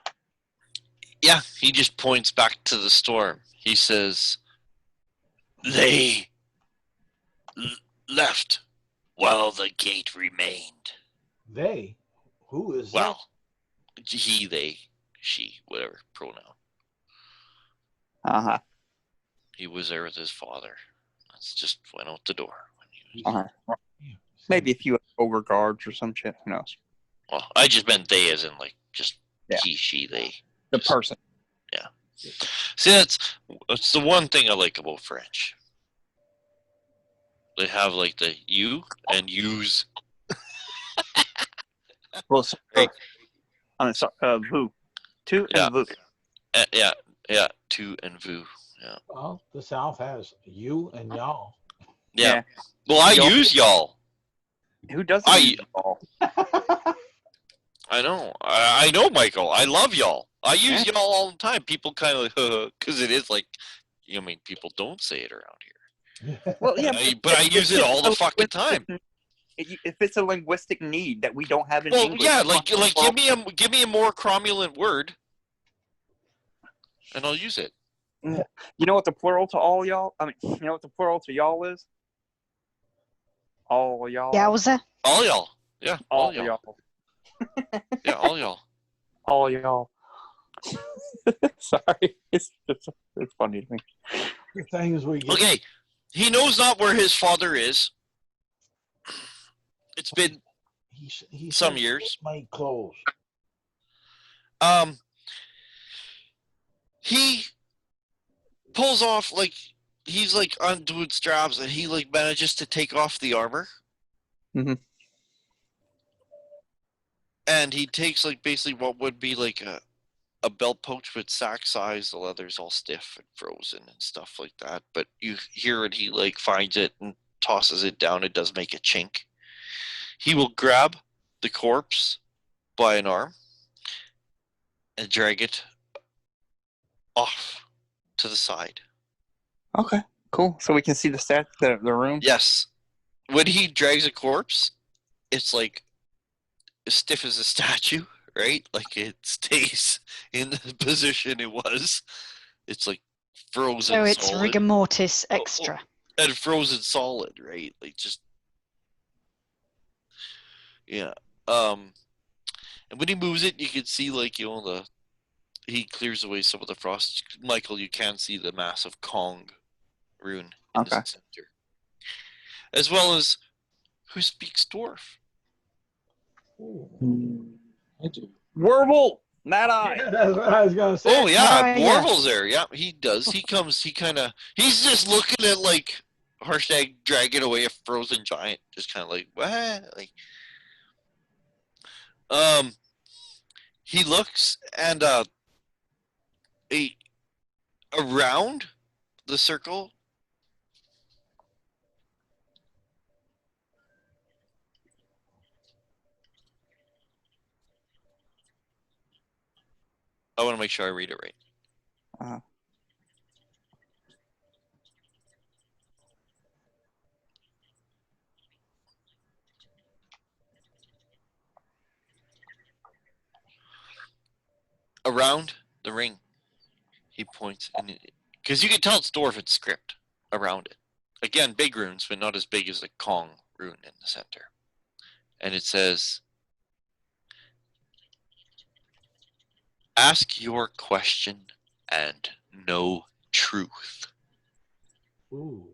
Yeah, he just points back to the storm. He says, they left while the gate remained. They? Who is Well, he, they, she, whatever pronoun. Uh-huh. He was there with his father. That's just went out the door. When he was, Uh-huh. Maybe a few ogre guards or some shit. Who knows? well, I just meant they as in like just Yeah. he, she, they. The Just- person. See, that's the one thing I like about French. They have like the you and use. Well, so Right. I mean, sorry, Vu. Two Yeah. and Vu. Yeah. Tu and Vu. Yeah. Well, the South has you and y'all. Yeah. Well, I Y'all. use y'all. Who doesn't I- use y'all? I know. I know, Michael. I love y'all. I use y'all all the time. People kind of because it is like, I mean, people don't say it around here. Well, yeah, But I use it all the fucking time. If it's a linguistic need that we don't have in Well, English, yeah, like give me a more cromulent word, and I'll use it. You know what the plural to all y'all? I mean, you know what the plural to y'all is? All y'all. Yowza. All y'all. Yeah. All y'all. Yeah. All y'all. All y'all. Sorry, it's funny to me. The things we get. Okay. He knows not where his father is. It's been He some said years. made clothes. He pulls off like he's like undoing straps, and he like manages to take off the armor. Mhm. And he takes like basically what would be like a belt pouch with sack size. The leather's all stiff and frozen and stuff like that. But you hear it, he like finds it and tosses it down. It does make a chink. He will grab the corpse by an arm and drag it off to the side. Okay, cool. So we can see the room. Yes. When he drags a corpse, it's like as stiff as a statue, right? Like it stays in the position it was. It's like frozen So it's solid. rigor mortis extra. And frozen solid, right? Like just yeah. And when he moves it, you can see like he clears away some of the frost. Michael, you can see the massive Kong rune in the center, as well as who speaks dwarf. I do. Werble, Mad Eye. Yeah, that's what I was gonna say. Oh yeah, yes. Warvel's there. Yeah, he does. He comes. He's just looking at like Harshnag dragging away a frozen giant, just kind of like what? Like, he looks and around the circle. I want to make sure I read it right. Around the ring, he points, and because you can tell it's dwarf, it's script around it. Again, big runes, but not as big as the Kong rune in the center. And it says, "Ask your question and know truth." Ooh.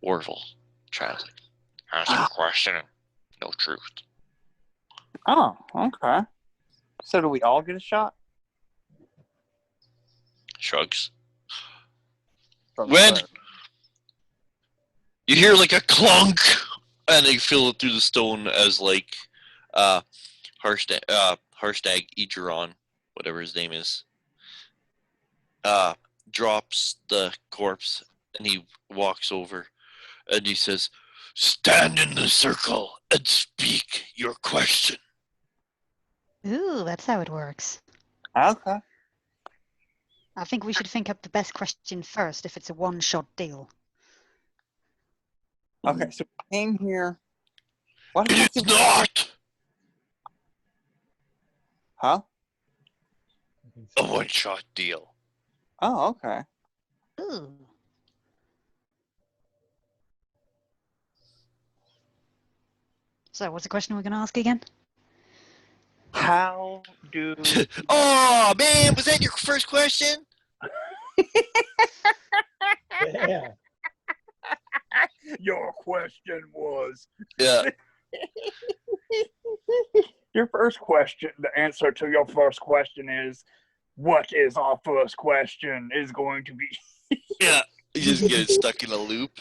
Orville translate. Ask your question and know truth. Oh, okay. So do we all get a shot? Shrugs. From When where? you hear like a clunk, and they feel it through the stone as like Harshnag Egeron, whatever his name is, drops the corpse, and he walks over, and he says, "Stand in the circle and speak your question." Ooh, that's how it works. Okay. I think we should think up the best question first if it's a one-shot deal. Okay, so we came here. What the It's fuck did- not Huh? a one-shot deal. Oh, okay. Ooh. So what's the question we're going to ask again? How do Oh man, was that your first question? Yeah. your question was? Yeah. Your first question, the answer to your first question is, what is our first question is going to be. Yeah. You just get stuck in a loop.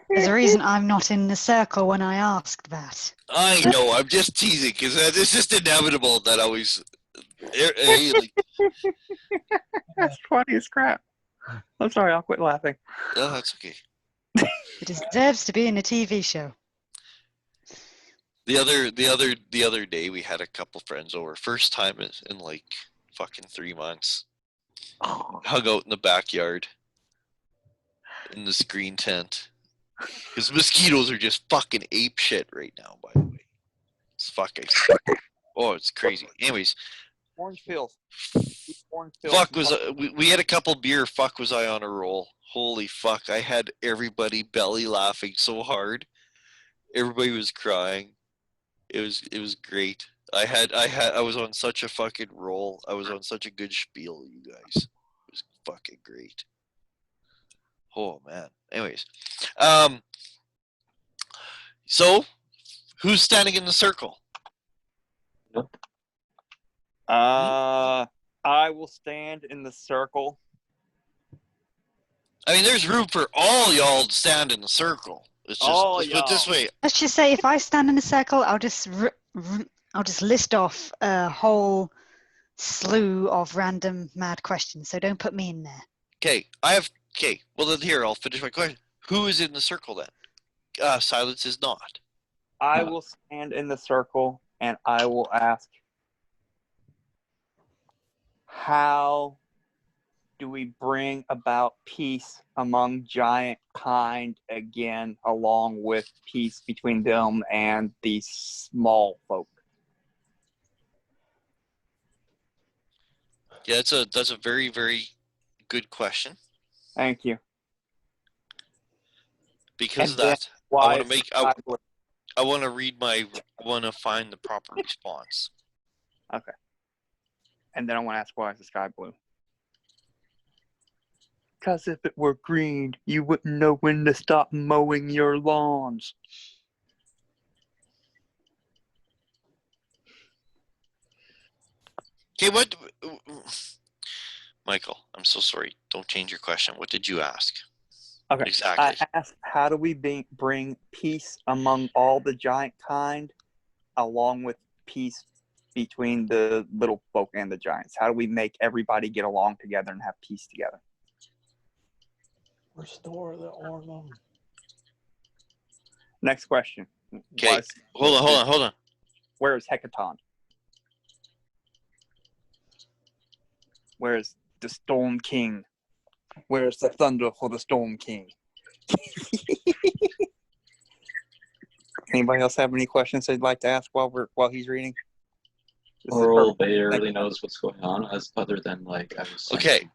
There's a reason I'm not in the circle when I asked that. I know. I'm just teasing because it's just inevitable that always Hey, like, That's funny as crap. I'm sorry, I'll quit laughing. oh, that's okay. It deserves to be in a TV show. The other day, we had a couple friends over. First time in like fucking 3 months. Hung out in the backyard in the screen tent. Because mosquitoes are just fucking ape shit right now, by the way. It's fucking. Oh, it's crazy. Anyways, Orange pills. Orange pills. fuck was we had a couple beer. Fuck was I on a roll. Holy fuck! I had everybody belly laughing so hard. Everybody was crying. It was great. I was on such a fucking roll. I was on such a good spiel, you guys. It was fucking great. Oh man. Anyways, so who's standing in the circle? I will stand in the circle. I mean, there's room for all y'all to stand in the circle. It's just All let's put it this y'all. way. Let's just say if I stand in a circle, I'll just list off a whole slew of random mad questions. So don't put me in there. Okay. Well then here, I'll finish my question. Who is in the circle then? Silence is not. I will stand in the circle and I will ask, how do we bring about peace among giant kind again, along with peace between them and the small folk? Yeah, that's a very, very good question. Thank you. Because And of that, Why I want to find the proper response. Okay. And then I want to ask, why is the sky blue? Because if it were green, you wouldn't know when to stop mowing your lawns. Okay, what? Michael, I'm so sorry. Don't change your question. What did you ask? Okay. Exactly. I asked, how do we bring peace among all the giant kind, along with peace between the little folk and the giants? How do we make everybody get along together and have peace together? Restore the Ornum. Next question. Okay. Hold on. Where is Hecaton? Where is the Storm King? Where is the thunder for the Storm King? Anybody else have any questions they'd like to ask while he's reading? Oral barely knows what's going on, as other than like I was saying. Okay.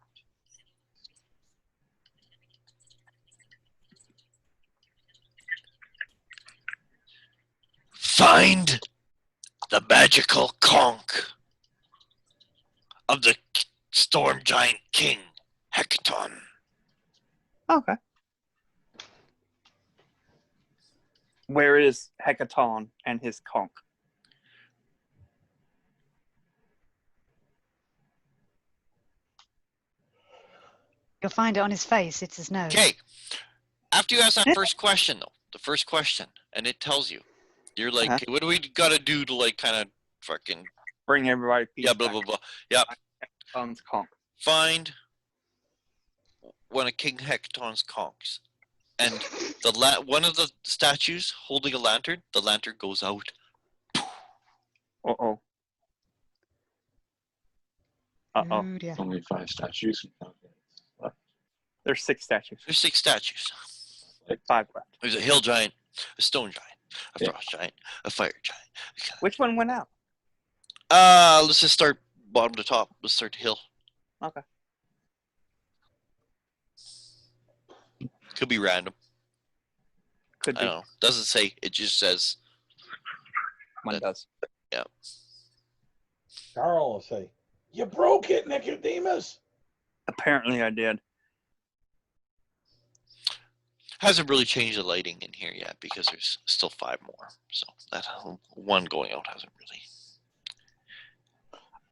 Find the magical conch of the storm giant king, Hecaton. Okay. Where is Hecaton and his conch? You'll find it on his face. It's his nose. Okay. After you ask that first question, though, the first question, and it tells you, you're like, Uh-huh. okay, what do we got to do to like kind of fucking Bring everybody peace. yeah, blah blah blah. Yeah. Hecaton's conch. Find one of King Hecaton's conchs, and one of the statues holding a lantern. The lantern goes out. Uh-oh. Uh-oh. Ooh, dear. Only 5 statues. There's 6 statues. There's 6 statues. 5 left. There's a hill giant, a stone giant, a Yeah. frost giant, a fire giant. Which one went out? Let's just start bottom to top. Let's start the hill. Okay. Could be random. Could I be. don't know. Doesn't say. It just says. One does. Yeah. Carl will say, "You broke it, Nicodemus." Apparently I did. Hasn't really changed the lighting in here yet because there's still 5 more. So that one going out hasn't really.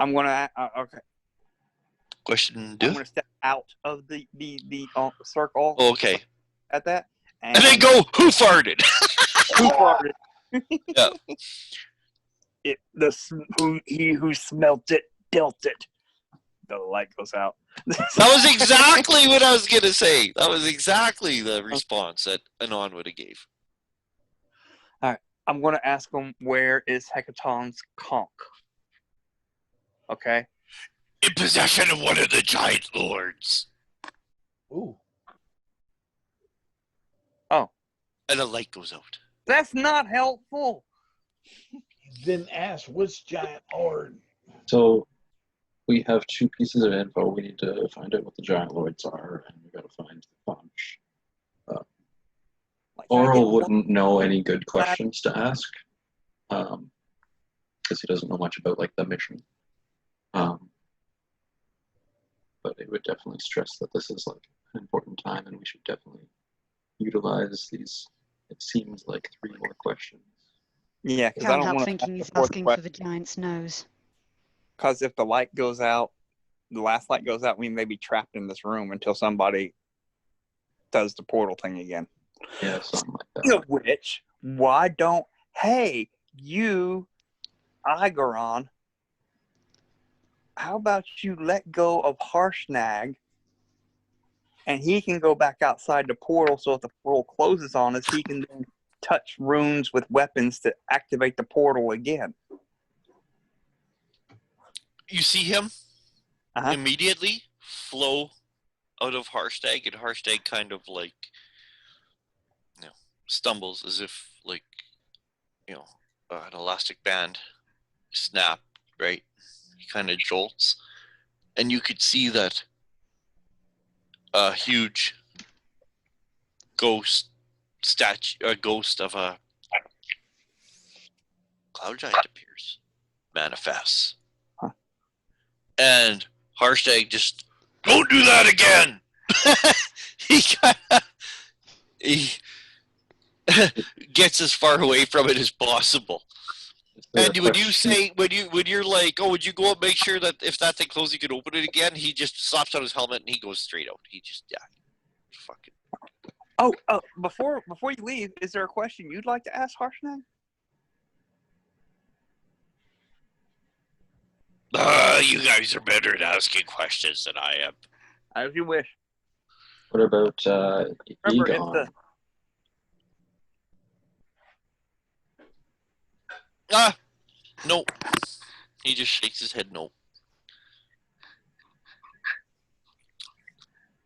I'm gonna okay. Question I'm do. gonna step out of the circle. Oh, okay. At that. And then go. Who farted? Who farted? Yeah. He who smelt it dealt it. The light goes out. That was exactly what I was gonna say. That was exactly the response that Anon would have gave. I'm going to ask him, where is Hecaton's conch? Okay. In possession of one of the giant lords. Ooh. Oh. And the light goes out. That's not helpful. Then ask which giant lord. So we have 2 pieces of info. We need to find out what the giant lords are, and we got to find the conch. Oral wouldn't know any good questions to ask, because he doesn't know much about like the mission. But it would definitely stress that this is like an important time, and we should definitely utilize these. It seems like 3 more questions. Yeah, because I Can't don't help want thinking to. he's asking for the giant's nose. Because if the light goes out, the last light goes out, we may be trapped in this room until somebody does the portal thing again. Yeah, something like that. Speaking of which, why don't, hey, you, Igaron, how about you let go of Harshnag, and he can go back outside the portal, so if the portal closes on us, he can then touch runes with weapons to activate the portal again. You see him Uh-huh. immediately flow out of Harstag, and Harstag kind of like, stumbles as if like, an elastic band snap, right? He kind of jolts, and you could see that a huge ghost of a cloud giant appears, manifests. Huh. And Harstag just, don't do that again. He gets as far away from it as possible. And when you're like, oh, would you go and make sure that if that thing closes, you can open it again? He just slaps on his helmet and he goes straight out. He just, fucking. Oh, before you leave, is there a question you'd like to ask Harshnag? You guys are better at asking questions than I am. As you wish. What about Remember, it's Egon? No. He just shakes his head no.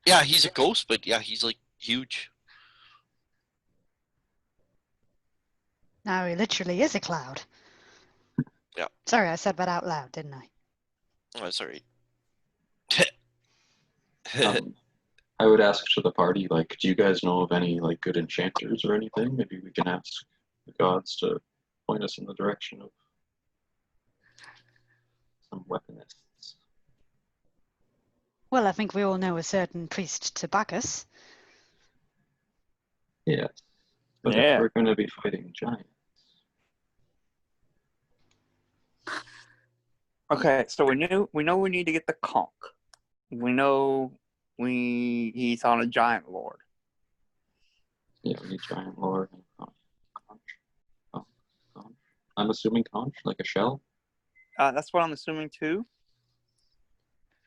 Yeah, he's a ghost, but yeah, he's like huge. Now he literally is a cloud. Yeah. Sorry, I said that out loud, didn't I? Oh, that's alright. I would ask to the party, like, do you guys know of any like good enchanters or anything? Maybe we can ask the gods to point us in the direction of some weaponists. Well, I think we all know a certain priest to back us. Yes. But Yeah. if we're going to be fighting giants. Okay, so we know we need to get the conch. We know he's on a giant lord. Yeah, we need giant lord and conch. Conch. I'm assuming conch, like a shell. That's what I'm assuming too.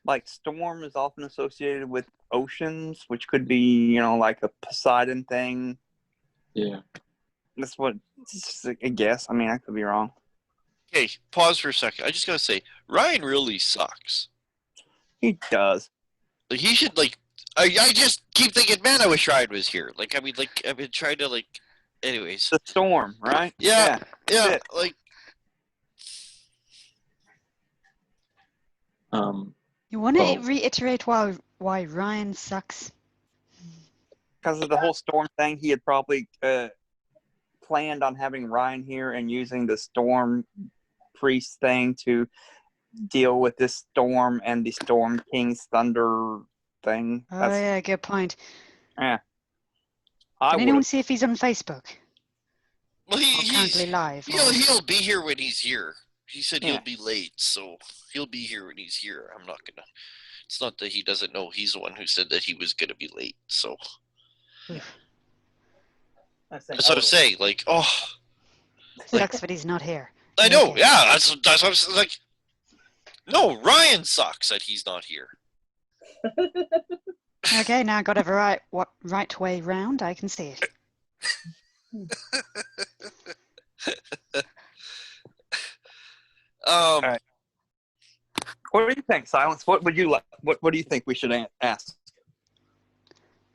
Like storm is often associated with oceans, which could be, like a Poseidon thing. Yeah. That's what it's just a guess. I mean, I could be wrong. Okay, pause for a second. I just gotta say, Ryan really sucks. He does. Like, he should, like, I just keep thinking, man, I wish Ryan was here. Like, I mean, like, I've been trying to, like, anyways. The storm, right? Yeah, it. like. You want to reiterate why Ryan sucks? Because of the whole storm thing, he had probably planned on having Ryan here and using the storm priest thing to deal with this storm and the Storm King's thunder thing. Oh, yeah, good point. Yeah. Can anyone see if he's on Facebook? Well, he's currently live. He'll be here when he's here. He said Yeah. he'll be late, so he'll be here when he's here. I'm not gonna. It's not that he doesn't know. He's the one who said that he was gonna be late. So that's what I'm saying. Like, oh, Sucks that he's not here. I know. Okay. Yeah, that's what I'm like. No, Ryan sucks that he's not here. Okay, now I got it right way round. I can see it. right. What do you think, Silence? What would you like? What do you think we should ask?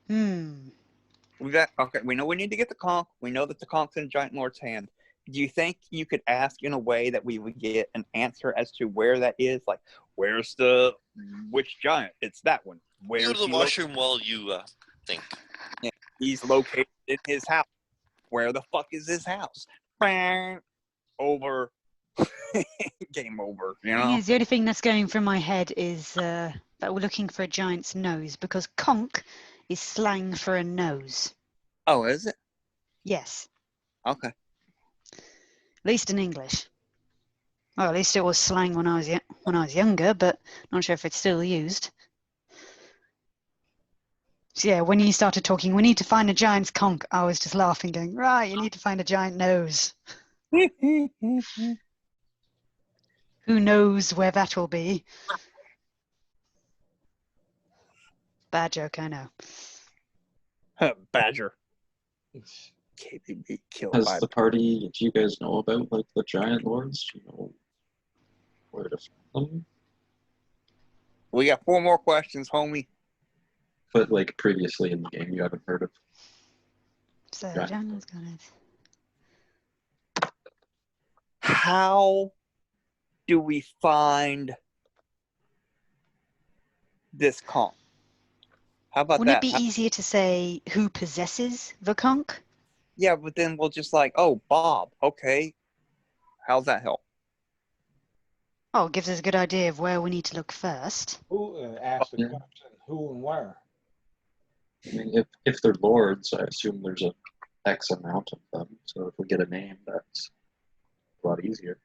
We got okay. We know we need to get the conch. We know that the conch's in Giant Lord's hand. Do you think you could ask in a way that we would get an answer as to where that is? Like, where's which giant? It's that one. Where's Go to the he washroom while you think. Yeah, he's located in his house. Where the fuck is his house? Bang. Over. Game over. You know. The only thing that's going through my head is that we're looking for a giant's nose, because conch is slang for a nose. Oh, is it? Yes. Okay. At least in English. Well, at least it was slang when I was younger, but not sure if it's still used. So yeah, when you started talking, we need to find a giant's conch, I was just laughing, going, right, you need to find a giant nose. Who knows where that will be? Bad joke, I know. Badger. It's, KBB killed Has by the party, do you guys know about like the giant lords? Do you know where to find them? We got 4 more questions, homie. But like previously in the game, you haven't heard of. So Right. Janna's got it. How do we find this conch? How about Wouldn't that? it be easier to say who possesses the conch? Yeah, but then we'll just like, oh, Bob. Okay. How's that help? Oh, it gives us a good idea of where we need to look first. who asked the Yeah. question? Who and where? I mean, if they're lords, I assume there's a X amount of them. So if we get a name, that's a lot easier.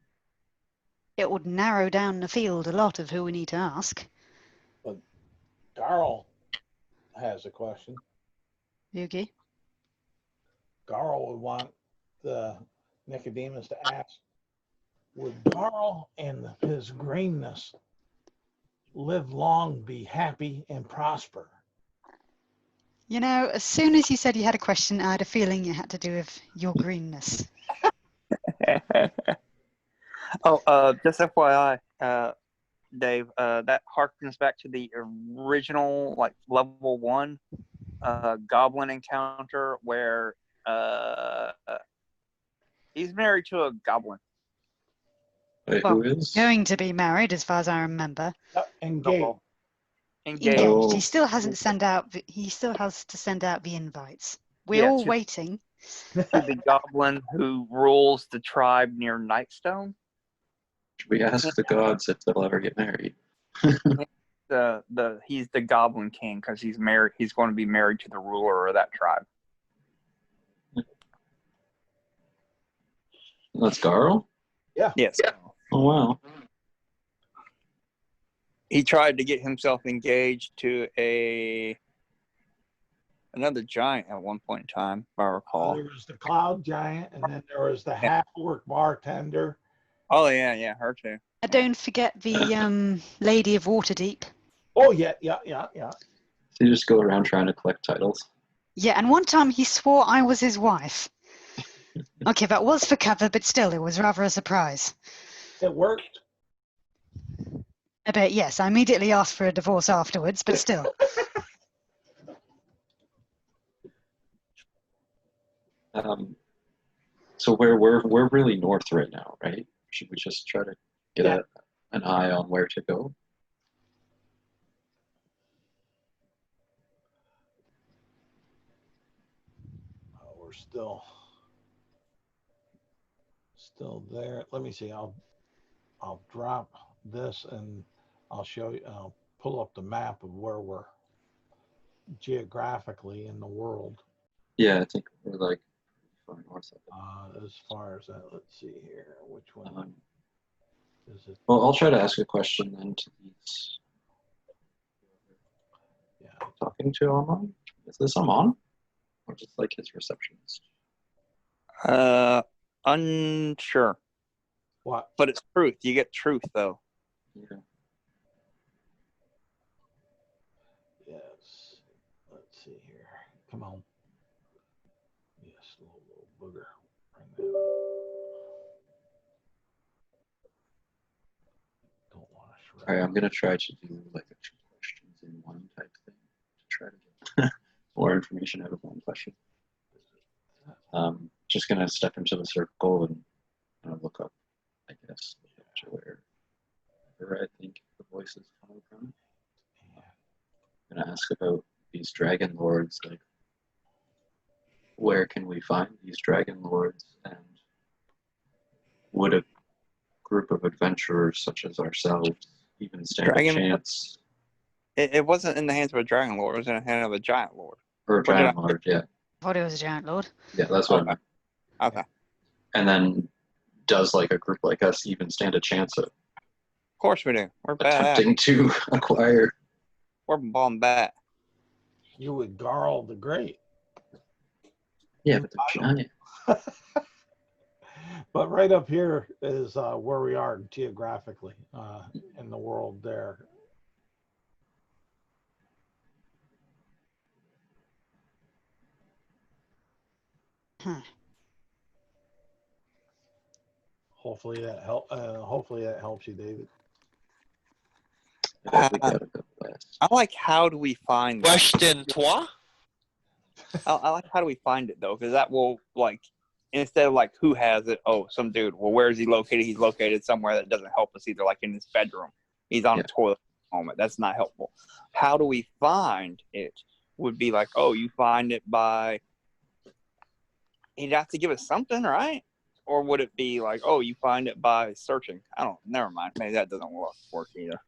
It would narrow down the field a lot of who we need to ask. Garl has a question. Yugi? Garl would want the Nicodemus to ask, would Garl and his greenness live long, be happy, and prosper? You know, as soon as you said you had a question, I had a feeling it had to do with your greenness. Just FYI, Dave, that harkens back to the original, like, level 1 goblin encounter where he's married to a goblin. Wait, Well, who is? going to be married, as far as I remember. Engage. Engaged. Oh. He still hasn't sent out. He still has to send out the invites. We're Yeah, all to- waiting. To the goblin who rules the tribe near Nightstone. Should we ask the gods if they'll ever get married? He's the Goblin King because he's married. He's going to be married to the ruler of that tribe. That's Garl? Yes. Oh, wow. He tried to get himself engaged to another giant at one point in time, if I recall. There was the cloud giant, and then there was the half-orc bartender. Oh yeah, her too. Don't forget the Lady of Waterdeep. Oh, yeah. So you just go around trying to collect titles. Yeah, and one time he swore I was his wife. Okay, that was for cover, but still, it was rather a surprise. It worked. I bet, yes, I immediately asked for a divorce afterwards, but still. So we're really north right now, right? Should we just try to get an eye on where to go? We're still there. Let me see. I'll drop this and I'll show you. I'll pull up the map of where we're geographically in the world. Yeah, I think we're like far north of it. As far as that, let's see here. Which one is it? Well, I'll try to ask a question then to these. Yeah. Talking to Amon? Is this Amon? Or just like his receptionist? Unsure. What? But it's truth. You get truth though. Yeah. Yes. Let's see here. Come on. Yes, little booger. Bring that up. Don't want to shred. All right, I'm gonna try to do like a 2 questions in one type thing to try to get more information out of one question. Just gonna step into the circle and look up, I guess, to where I think the voice is coming from. I'm gonna ask about these dragon lords, like where can we find these dragon lords, and would a group of adventurers such as ourselves even stand a chance? It wasn't in the hands of a dragon lord. It was in the hand of a giant lord. Or a giant lord, yeah. I thought it was a giant lord. Yeah, that's what I meant. Okay. And then does like a group like us even stand a chance at Of course we do. We're bad. attempting to acquire? We're bomb bat. You would Garl the Great. Yeah, but they're giant. But right up here is where we are geographically in the world there. Hopefully that helps you, David. Yeah, we gotta go west. I like how do we find that? Question trois? I like how do we find it though, because that will like instead of like who has it, oh some dude. Well, where is he located? He's located somewhere that doesn't help us either, like in his bedroom. He's on a toilet at the moment. That's not helpful. How do we find it? Would be like, oh, you find it by. He'd have to give us something, right? Or would it be like, oh, you find it by searching? I don't. Never mind. Maybe that doesn't work either.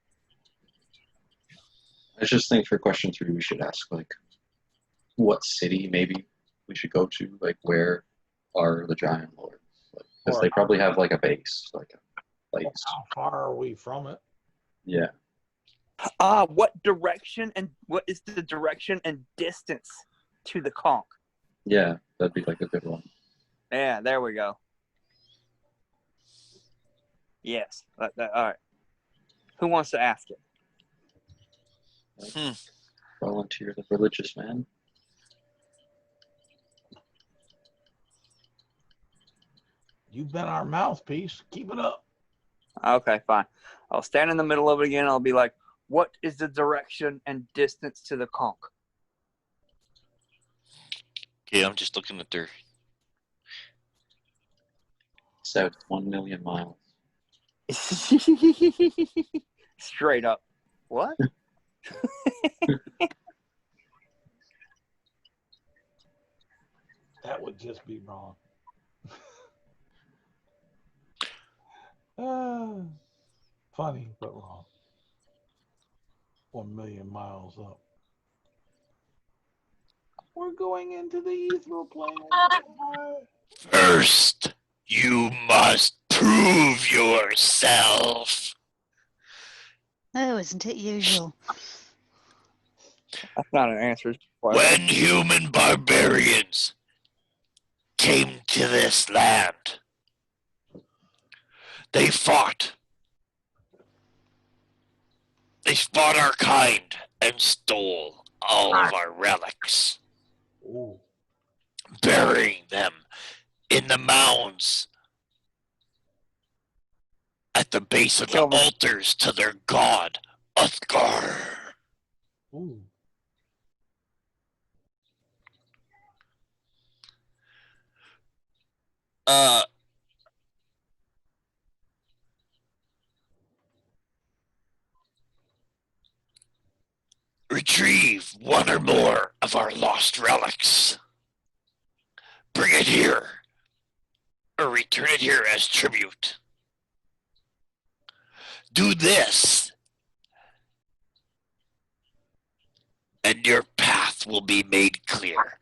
I just think for question 3 we should ask like what city maybe we should go to, like where are the giant lords? Because they probably have like a base, like a place. How far are we from it? Yeah. What direction and what is the direction and distance to the conch? Yeah, that'd be like a good one. Yeah, there we go. Yes. All right. Who wants to ask it? Volunteer the religious man. You've been our mouthpiece. Keep it up. Okay, fine. I'll stand in the middle of it again. I'll be like, what is the direction and distance to the conch? Okay, I'm just looking at their. South 1,000,000 miles. Straight up. What? That would just be wrong. Funny, but wrong. 1,000,000 miles up. We're going into the ethereal plane. First, you must prove yourself. Oh, isn't it usual? That's not an answer. When human barbarians came to this land, they fought. They fought our kind and stole all of our relics, Ooh. burying them in the mounds at the base of the altars to their god, Uthgar. Ooh. Retrieve one or more of our lost relics. Bring it here, or return it here as tribute. Do this, and your path will be made clear,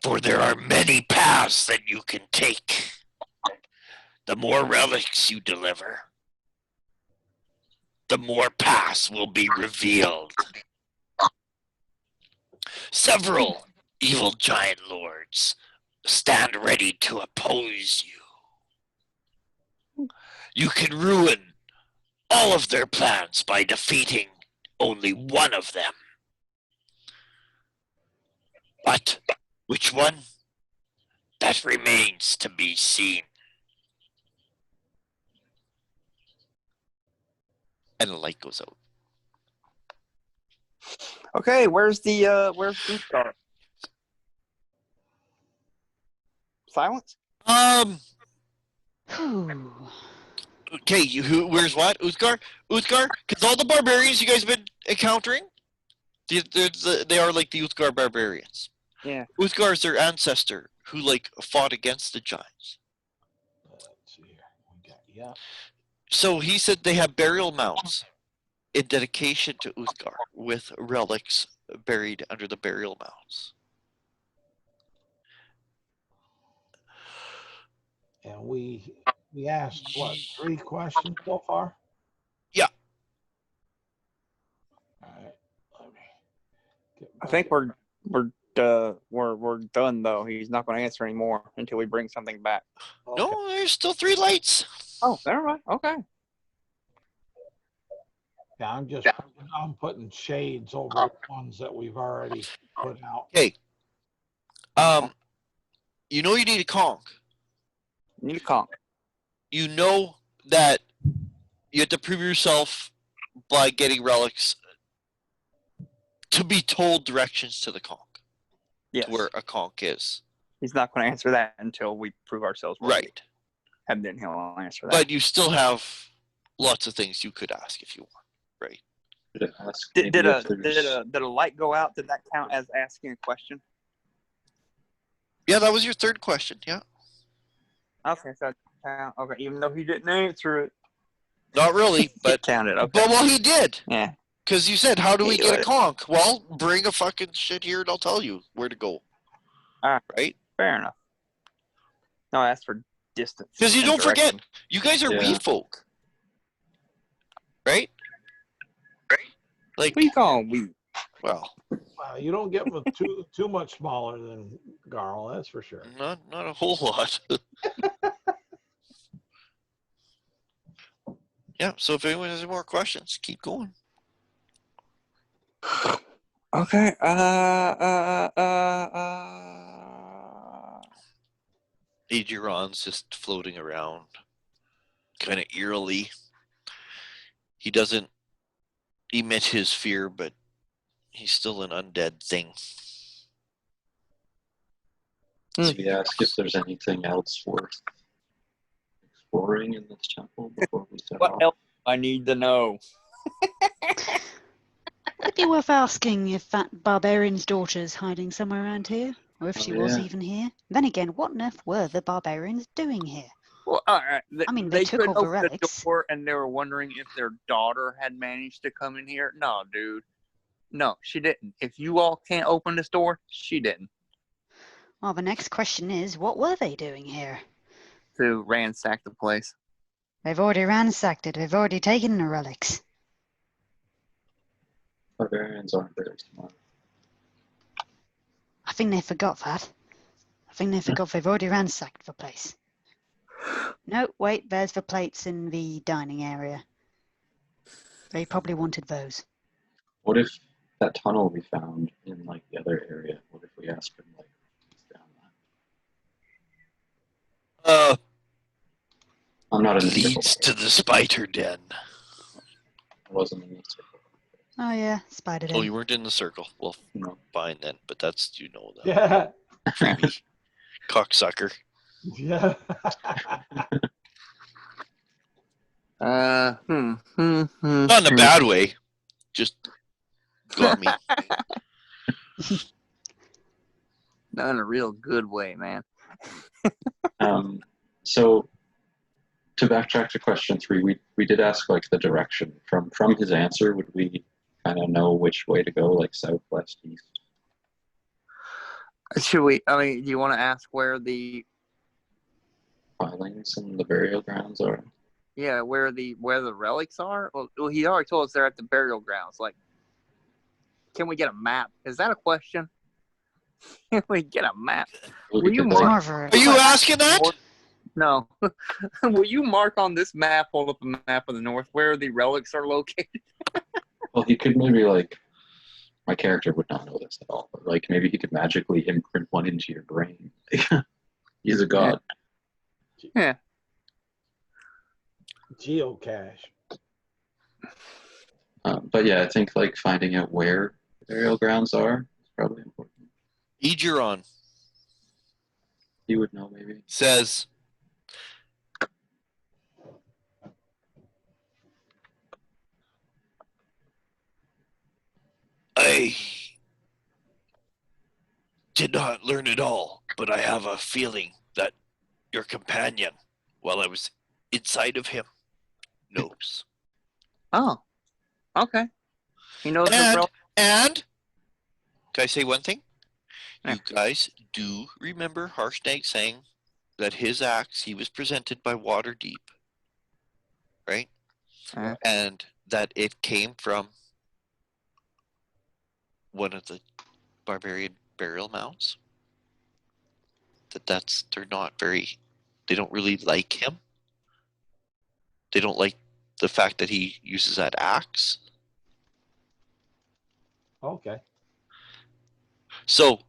for there are many paths that you can take. The more relics you deliver, the more paths will be revealed. Several evil giant lords stand ready to oppose you. You can ruin all of their plans by defeating only one of them. But which one? That remains to be seen. And the light goes out. Okay, where's Uthgar? Silence? Whew. Okay, where's what? Uthgar? Uthgar? Because all the barbarians you guys have been encountering, they are like the Uthgar barbarians. Yeah. Uthgar is their ancestor who like fought against the giants. Let's see here. We got, yeah. So he said they have burial mounds in dedication to Uthgar with relics buried under the burial mounds. And we asked, what, 3 questions so far? Yeah. All right. Let me get I back. think we're done though. He's not going to answer anymore until we bring something back. Okay. No, there's still 3 lights. Oh, never mind. Okay. Yeah, I'm putting shades over the ones that we've already put out. Okay. You know you need a conch. You need a conch. You know that you have to prove yourself by getting relics to be told directions to the conch. Yes. To where a conch is. He's not going to answer that until we prove ourselves worthy. Right. And then he'll answer that. But you still have lots of things you could ask if you want, right? Did it ask Did maybe a if there's- did a light go out? Did that count as asking a question? Yeah, that was your 3rd question, yeah. Okay, so okay, even though he didn't answer it, Not really, but it counted. Okay. but well he did. Yeah. Because you said, how do we He get a would. conch? Well, bring a fucking shit here and I'll tell you where to go. Alright. Right? Fair enough. No, I asked for distance. Because you and don't forget, direction. you guys are Yeah. wee folk. Right? Like, What do you call him? We. well, Well, you don't get them too much smaller than Garl, that's for sure. not a whole lot. Yeah, so if anyone has any more questions, keep going. Okay. Adrian's just floating around, kind of eerily. He doesn't emit his fear, but he's still an undead thing. So we ask if there's anything else worth exploring in this temple before we set What off. else I need to know? Would it be worth asking if that barbarian's daughter's hiding somewhere around here? Or if Oh, she was yeah. even here? Then again, what on earth were the barbarians doing here? Well, all right. I mean, they took couldn't all the open relics. door, and they were wondering if their daughter had managed to come in here. No, dude. No, she didn't. If you all can't open this door, she didn't. Well, the next question is, what were they doing here? To ransack the place. They've already ransacked it. They've already taken the relics. Barbarians aren't very smart. I think they forgot that. I think they forgot they've already ransacked the place. No, wait, there's the plates in the dining area. They probably wanted those. What if that tunnel we found in like the other area? What if we asked him like down that? I'm not in the Leads circle. to the spider den. I wasn't in the circle. Oh yeah, spider Oh, den. you weren't in the circle. Well, No. fine then. But that's, you know, that Yeah. freebie cocksucker. Yeah. Not in a bad way. Just got me. Not in a real good way, man. So to backtrack to question 3, we did ask like the direction from his answer. Would we kind of know which way to go, like south, west, east? Should we? I mean, do you want to ask where the Filings and the burial grounds are. where the relics are? Well, he already told us they're at the burial grounds. Like, can we get a map? Is that a question? Can we get a map? We Will you could, It's like, more of a Are you asking that? No. Will you mark on this map? Hold up a map of the north where the relics are located. well, he could maybe like my character would not know this at all. But like maybe he could magically imprint one into your brain. He's a god. Yeah. Geocache. But yeah, I think like finding out where the burial grounds are is probably important. Egeron He would know maybe. says, I did not learn it all, but I have a feeling that your companion, while I was inside of him, knows. Oh. Okay. He knows the And, rel- and, can I say one thing? Yeah. You guys do remember Harshnag saying that his axe, he was presented by Waterdeep, right? Yeah. And that it came from one of the barbarian burial mounds. They're not very, they don't really like him. They don't like the fact that he uses that axe. Okay. So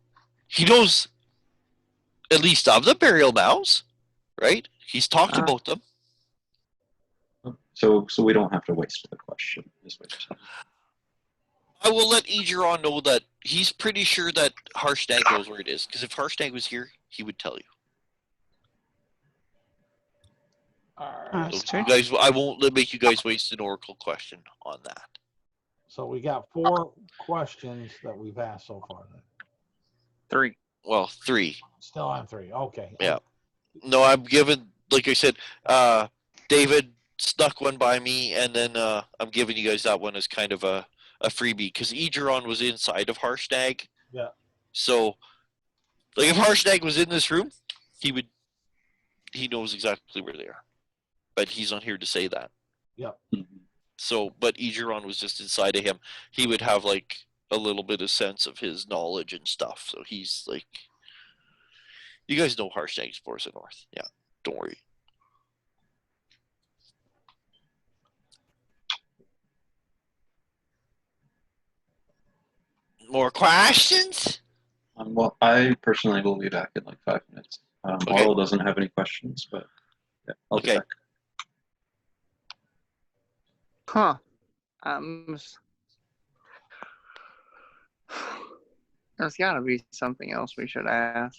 he knows at least of the burial mounds, right? He's talked about them. So we don't have to waste the question. Is what you're saying. I will let Egeron know that he's pretty sure that Harshnag knows where it is. Because if Harshnag was here, he would tell you. All Oh, right. that's So you true. guys, I won't make you guys waste an oracle question on that. So we got 4 questions that we've asked so far. Then. 3. Well, 3. Still on 3. Okay. Yeah. No, I'm giving, like I said, David snuck one by me, and then I'm giving you guys that one as kind of a freebie because Egeron was inside of Harshnag. Yeah. So, like, if Harshnag was in this room, he knows exactly where they are, but he's not here to say that. Yep. So, but Egeron was just inside of him. He would have like a little bit of sense of his knowledge and stuff. So he's like, you guys know Harshnag's Force of North. Yeah, don't worry. More questions? Well, I personally will be back in like 5 minutes. Okay. Laurel doesn't have any questions, but yeah, I'll be Okay. back. Huh. There's got to be something else we should ask.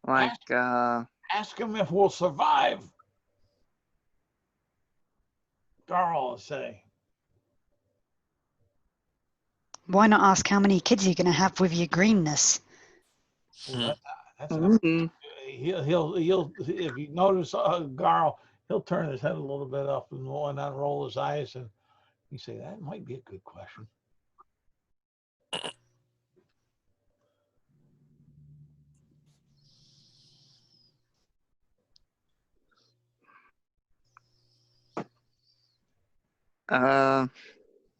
Like, Ask him if we'll survive. Darl will say. Why not ask how many kids you're going to have with your greenness? Well, that's mhm. he'll if you notice Garl, he'll turn his head a little bit up and unroll his eyes, and you say that might be a good question.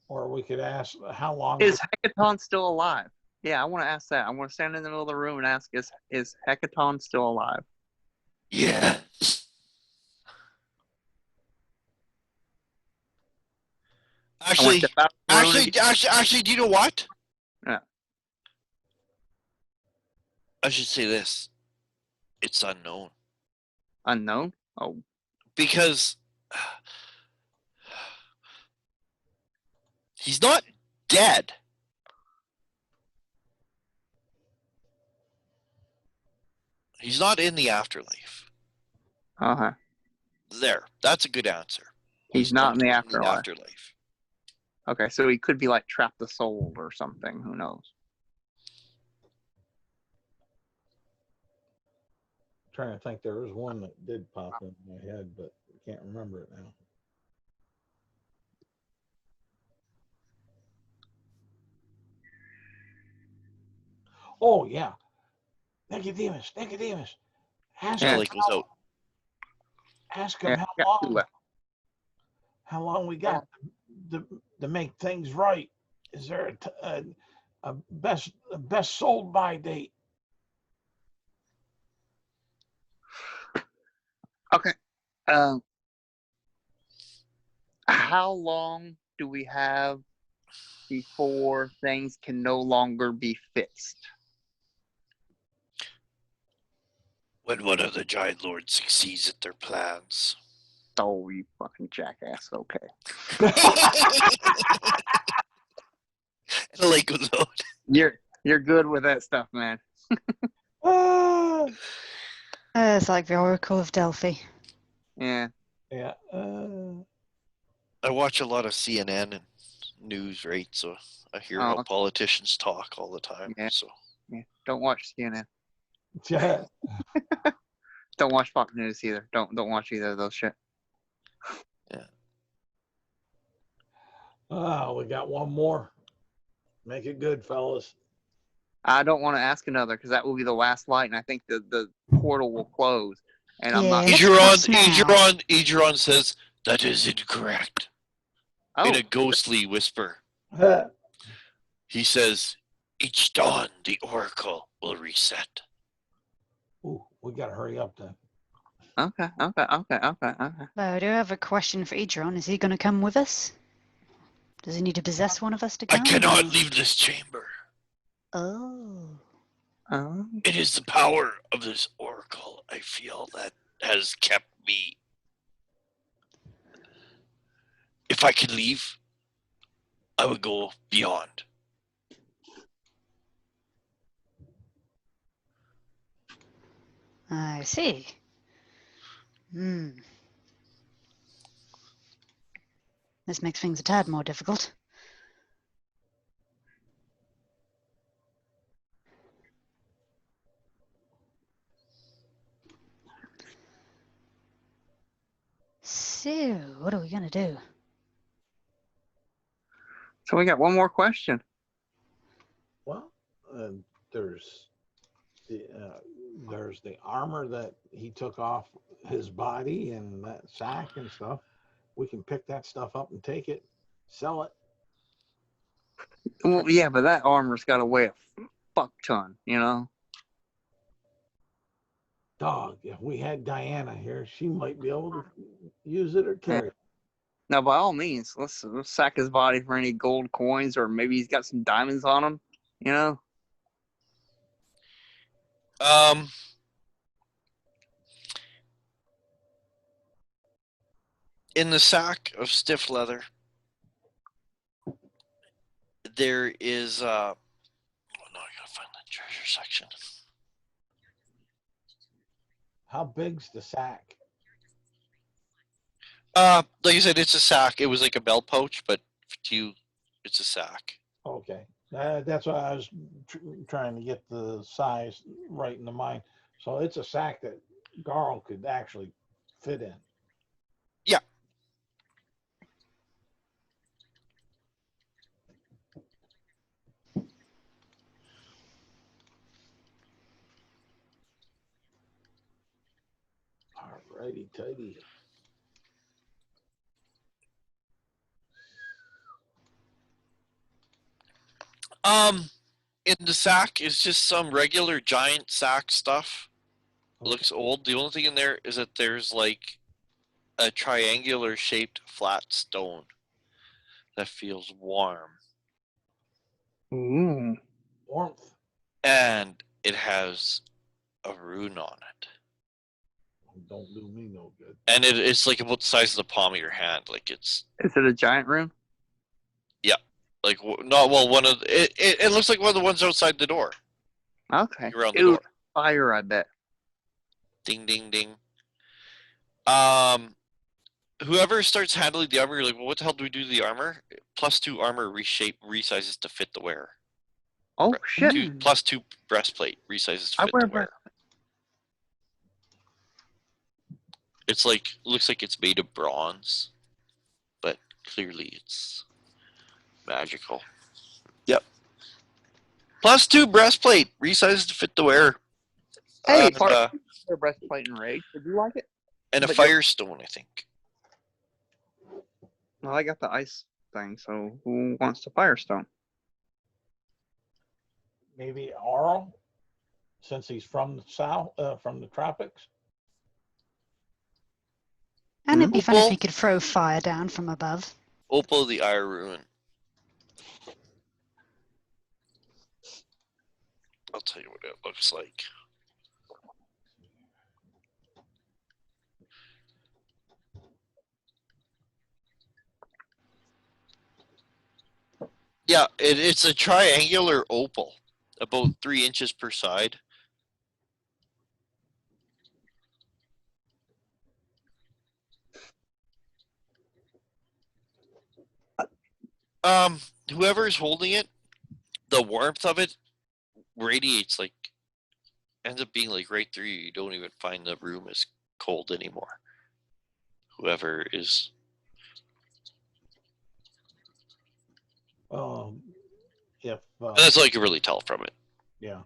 Or we could ask how long is Hecaton still alive? Yeah, I want to ask that. I want to stand in the middle of the room and ask, is Hecaton still alive? Yes. I want to step out of the room again. Actually, do you know what? Yeah. I should say this. It's unknown. Unknown? Oh. Because he's not dead. He's not in the afterlife. Okay. There. That's a good answer. He's not in the afterlife. afterlife. Okay, so he could be like trapped the soul or something. Who knows? I'm trying to think, there was one that did pop in my head, but I can't remember it now. Oh yeah, Nicodemus. Ask Yeah. him Like goes out. Ask him Yeah, how got two long. left. How long we got to make things right? Is there a best sold by date? Okay. How long do we have before things can no longer be fixed? When one of the giant lords succeeds at their plans. Oh, you fucking jackass. Okay. And Lake goes out. You're good with that stuff, man. Ah, It's like the Oracle of Delphi. Yeah. yeah. I watch a lot of CNN and news, right? So I hear how Oh. politicians talk all the time. Yeah. So Yeah. Don't watch CNN. Yeah. Don't watch Fox News either. Don't watch either of those shit. We got one more. Make it good, fellas. I don't want to ask another because that will be the last light, and I think the portal will close. And I'm not. Yeah. Let's pass now. Egeron says that is incorrect Oh, in a ghostly whisper. Ooh, He says, "Each dawn the oracle will reset." we got to hurry up then. okay. I do have a question for Idron. Is he going to come with us? Does he need to possess one of us to I come? cannot or- leave this chamber. Oh. Oh. It is the power of this oracle I feel that has kept me. If I could leave, I would go beyond. I see. This makes things a tad more difficult. So, what are we going to do? So we got one more question. Well, there's the armor that he took off his body and that sack and stuff. We can pick that stuff up and take it, sell it. Well, yeah, but that armor's got to weigh a fuck ton, you know. Dog, if we had Diana here, she might be able to use it or carry it. Now, by all means, let's sack his body for any gold coins, or maybe he's got some diamonds on him, you know. In the sack of stiff leather, there is. Oh no, I gotta find the treasure section. How big's the sack? Like I said, it's a sack. It was like a belt pouch, but to you, it's a sack. Okay, that's why I was trying to get the size right in the mind. So it's a sack that Garl could actually fit in. Yeah. Alrighty, tighty. In the sack is just some regular giant sack stuff. Looks old. The only thing in there is that there's like a triangular shaped flat stone that feels warm. Ooh. Warmth. And it has a rune on it. Don't do me no good. And it's like about the size of the palm of your hand. Like it's Is it a giant rune? like not well one of it looks like one of the ones outside the door. Okay. Around the It was door. fire, I bet. Ding ding ding. Whoever starts handling the armor, you're like, well, what the hell do we do to the armor? +2 armor resizes to fit the wearer. Oh shit! +2 breastplate resizes to I fit wear the wearer. It's like looks like it's made of bronze, but clearly it's magical. Yep. +2 breastplate resizes to fit the wearer. Hey, And, their breastplate and rage. Did you like it? and a But firestone, I think. Well, I got the ice thing. So who wants the firestone? Maybe Arl, since he's from the south, from the tropics. And it'd be fun if Opal? he could throw fire down from above. Opal the Ire Ruin. I'll tell you what it looks like. Yeah, it's a triangular opal, about 3 inches per side. Whoever's holding it, the warmth of it radiates like, ends up being like right through you. You don't even find the room is cold anymore. Whoever is. If That's all you can really tell from it. yeah.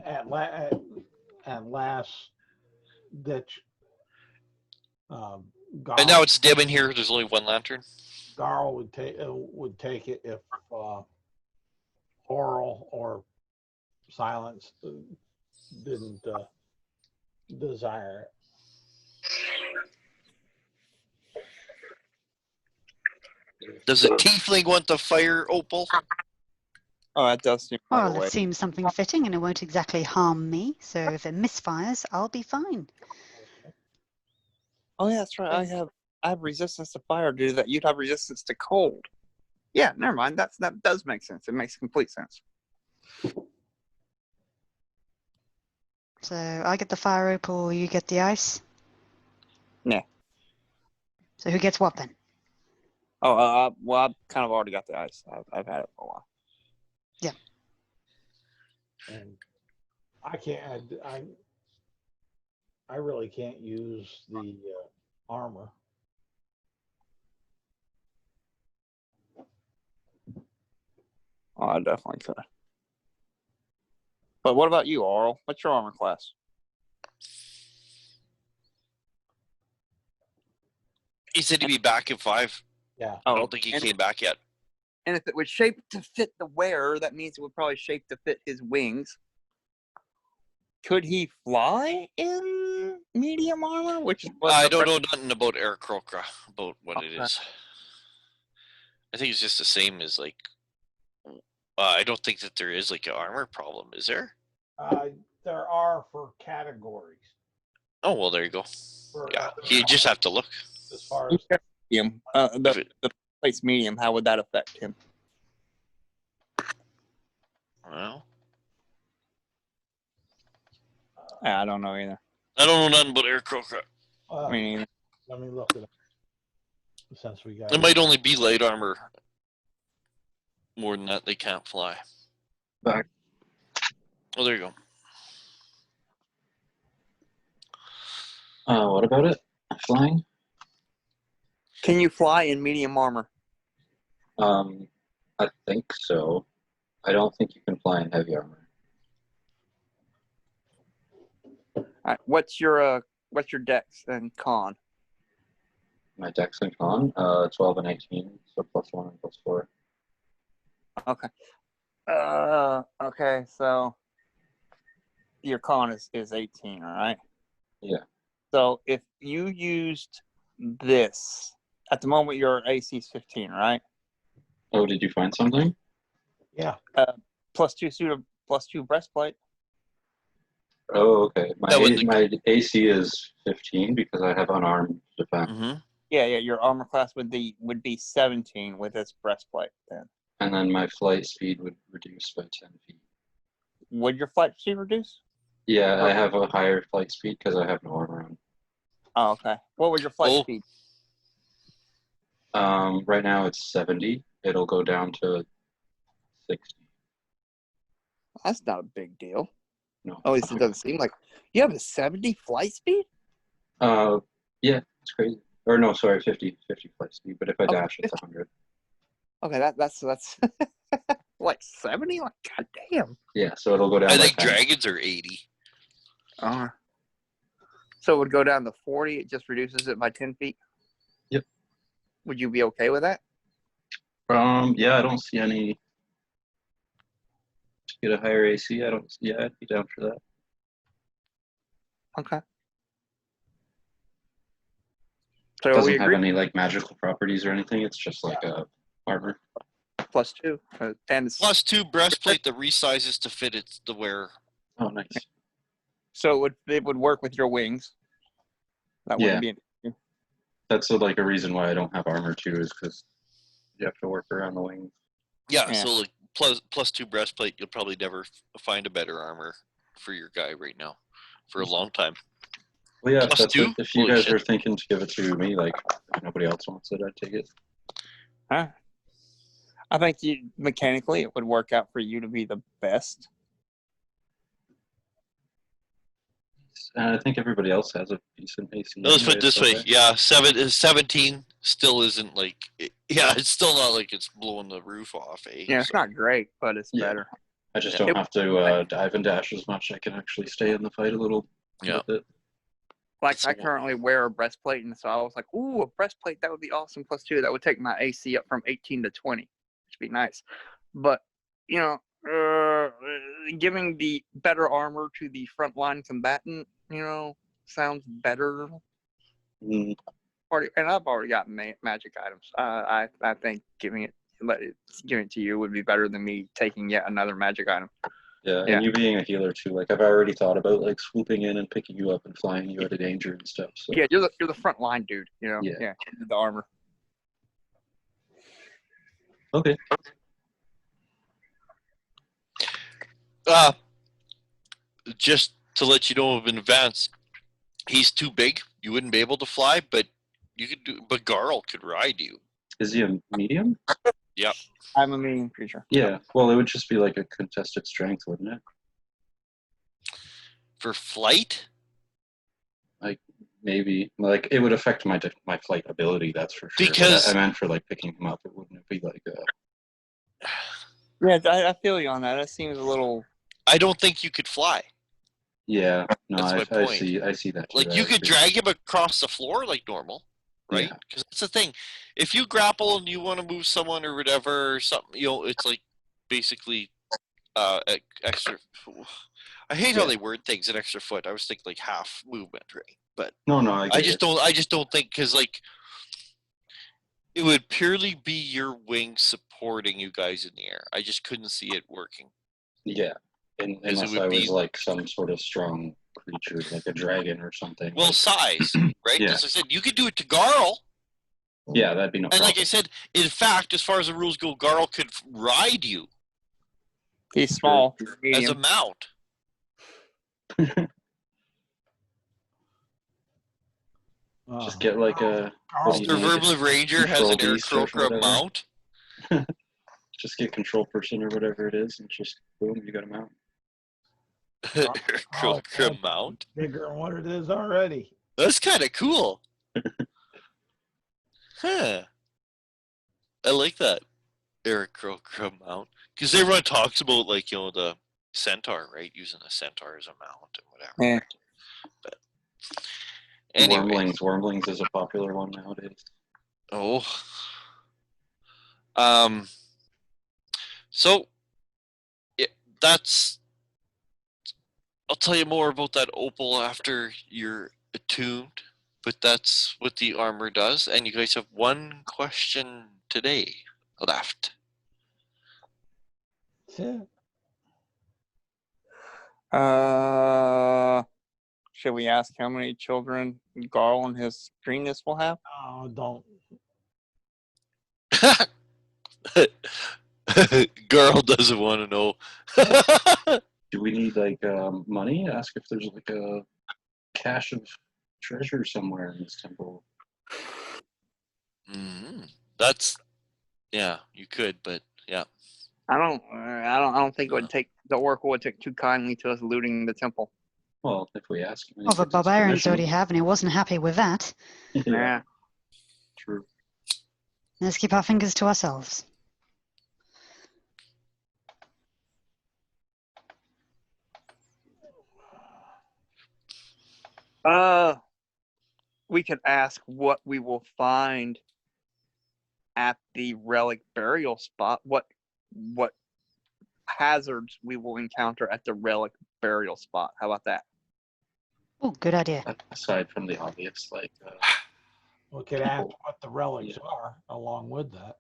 At last ditch. And now it's dim in here. There's only one lantern. Garl would take it if oral or silence didn't desire it. Does a tiefling want the fire opal? Oh, that does seem right Well, away. it seems something fitting and it won't exactly harm me. So if it misfires, I'll be fine. Oh, yeah, that's right. I have resistance to fire. Do that. You'd have resistance to cold. Yeah, never mind. That does make sense. It makes complete sense. So I get the fire opal, you get the ice? Yeah. So who gets what then? Oh, well, I've kind of already got the ice. I've had it for a while. Yeah. And I can't. I really can't use the armor. Oh, I definitely could. But what about you, Oral? What's your armor class? He said he'd be back in 5. Yeah. I don't think he came back yet. And if it was shaped to fit the wearer, that means it would probably shape to fit his wings. Could he fly in medium armor? Which is what I don't know nothing about Aarakocra, about what it Okay. is. I think it's just the same as like. I don't think that there is like an armor problem, is there? There are for categories. Oh well, there you go. For, Yeah, you just have to look. as far as medium. If it- The place medium. How would that affect him? Well, I don't know either. I don't know nothing about Aarakocra. I mean, either. let me look it up. Since we got It might only be light armor. More than that, they can't fly. Back. Oh, there you What about it? Flying? Can you fly in medium armor? I think so. I don't think you can fly in heavy armor. All right, what's your dex and con? My dex and con, 12 and 18, so +1 and +4. Okay. Okay, so your con is 18, all right? Yeah. So if you used this, at the moment your AC is 15, right? Oh, did you find something? yeah. +2 suit of +2 breastplate. Oh, okay. That wouldn't- My AC is 15 because I have unarmed defense. go. Yeah, your armor class would be 17 with its breastplate then. And then my flight speed would reduce by 10 feet. Would your flight speed reduce? Yeah, I have a higher flight speed because I have no armor on. Oh, okay. What was your flight Oh. speed? Right now it's 70. It'll go down to 60. That's not a big deal. No. At least it doesn't seem like. You have a 70 flight speed? Yeah, it's crazy. Or no, sorry, 50 flight speed. But if I dash, it's 100. Okay, that's like 70? Like, god damn. Yeah, so it'll go down. I by think 10. dragons are 80. So it would go down to 40. It just reduces it by 10 feet. Yep. Would you be okay with that? Yeah, I don't see any. To get a higher AC, I don't. Yeah, I'd be down for that. Okay. So So Doesn't we have agree. any like magical properties or anything. It's just like a armor. +2. And it's, +2 breastplate that resizes to fit the wearer. Oh, nice. so it would work with your wings. That wouldn't be an issue. That's like a reason why I don't have armor too, is because you have to work around the wings. Yeah, Yeah. so like +2 breastplate, you'll probably never find a better armor for your guy right now for a long time. Well, yeah, Plus two? if you Holy guys shit. were thinking to give it to me, like if nobody else wants it, I'd take it. Huh? I think mechanically it would work out for you to be the best. And I think everybody else has a decent AC. No, let's put it anyway, this so way. they- Yeah, 17 still isn't like. Yeah, it's still not like it's blowing the roof off. Yeah, it's So- not great, but it's Yeah. better. I just Yeah. don't have to dive and dash as much. I can actually stay in the fight a little Yeah. with it. Like I Somewhat. currently wear a breastplate, and so I was like, "Ooh, a breastplate that would be awesome." +2, that would take my AC up from 18 to 20, which would be nice. But you know, giving the better armor to the frontline combatant, sounds better. Mm, And I've already got magic items. I think giving it to you would be better than me taking yet another magic item. yeah, Yeah. and you being a healer too, like I've already thought about like swooping in and picking you up and flying you out of danger and stuff. So Yeah, you're the front line dude. Yeah. The armor. okay. Just to let you know in advance, he's too big. You wouldn't be able to fly, but you could do. But Garl could ride you. Is he a medium? I'm a medium creature. Yeah. Well, it would just be like a contested strength, wouldn't it? For flight? Maybe. Like it would affect my flight ability. That's for sure. But Because- I meant for like picking him up. It wouldn't be like Yeah, I feel you on that. That seems a little. I don't think you could fly. Yeah. No, That's my I point. see that. Too. Like I you could agree. drag him across the floor like normal, right? Yeah. Because that's the thing. If you grapple and you want to move someone or whatever, or something, it's like basically extra. I hate how Yeah. they word things an extra foot. I was thinking like half movement, right? But No, I just don't think because like it would purely be your wings supporting you guys in the air. I just couldn't see it working. Yeah. it Unless would I was be- like some sort of strong creature, like a dragon or something. Well, like, size, right? Yeah. As I said, you could do it to Garl. yeah, that'd be no And problem. like I said, in fact, as far as the rules go, Garl could ride you He's small. as a Medium. mount. Just get like a Carl, What do you Mr. need? Verbal Ranger has an Control beast or Aarakocra whatever. mount. just get control person or whatever it is, and just boom, you got him out. Aarakocra mount. bigger than what it is already. That's kind of cool. Huh. I like that. Aarakocra mount. Because everyone talks about, like, the centaur, right? Using a centaur as a mount and whatever. Yeah. But anyway. Wormlings is a popular one nowadays. Oh. So, that's... I'll tell you more about that opal after you're attuned, but that's what the armor does. And you guys have one question today left. Yeah. Should we ask how many children Garl and his greenness will have? Oh, don't. Girl doesn't want to know. Do we need like money? Ask if there's like a cache of treasure somewhere in this temple. That's, yeah, you could, but yeah. I don't think it would take the Oracle would take too kindly to us looting the temple. Well, if we ask him. and he Well, the gives us barbarians permission. already have, and he wasn't happy with that. Yeah. True. Let's keep our fingers to ourselves. We could ask what we will find at the relic burial spot. What hazards we will encounter at the relic burial spot. How about that? Oh, good idea. Aside from the obvious, like We could ask what the relics are along with that.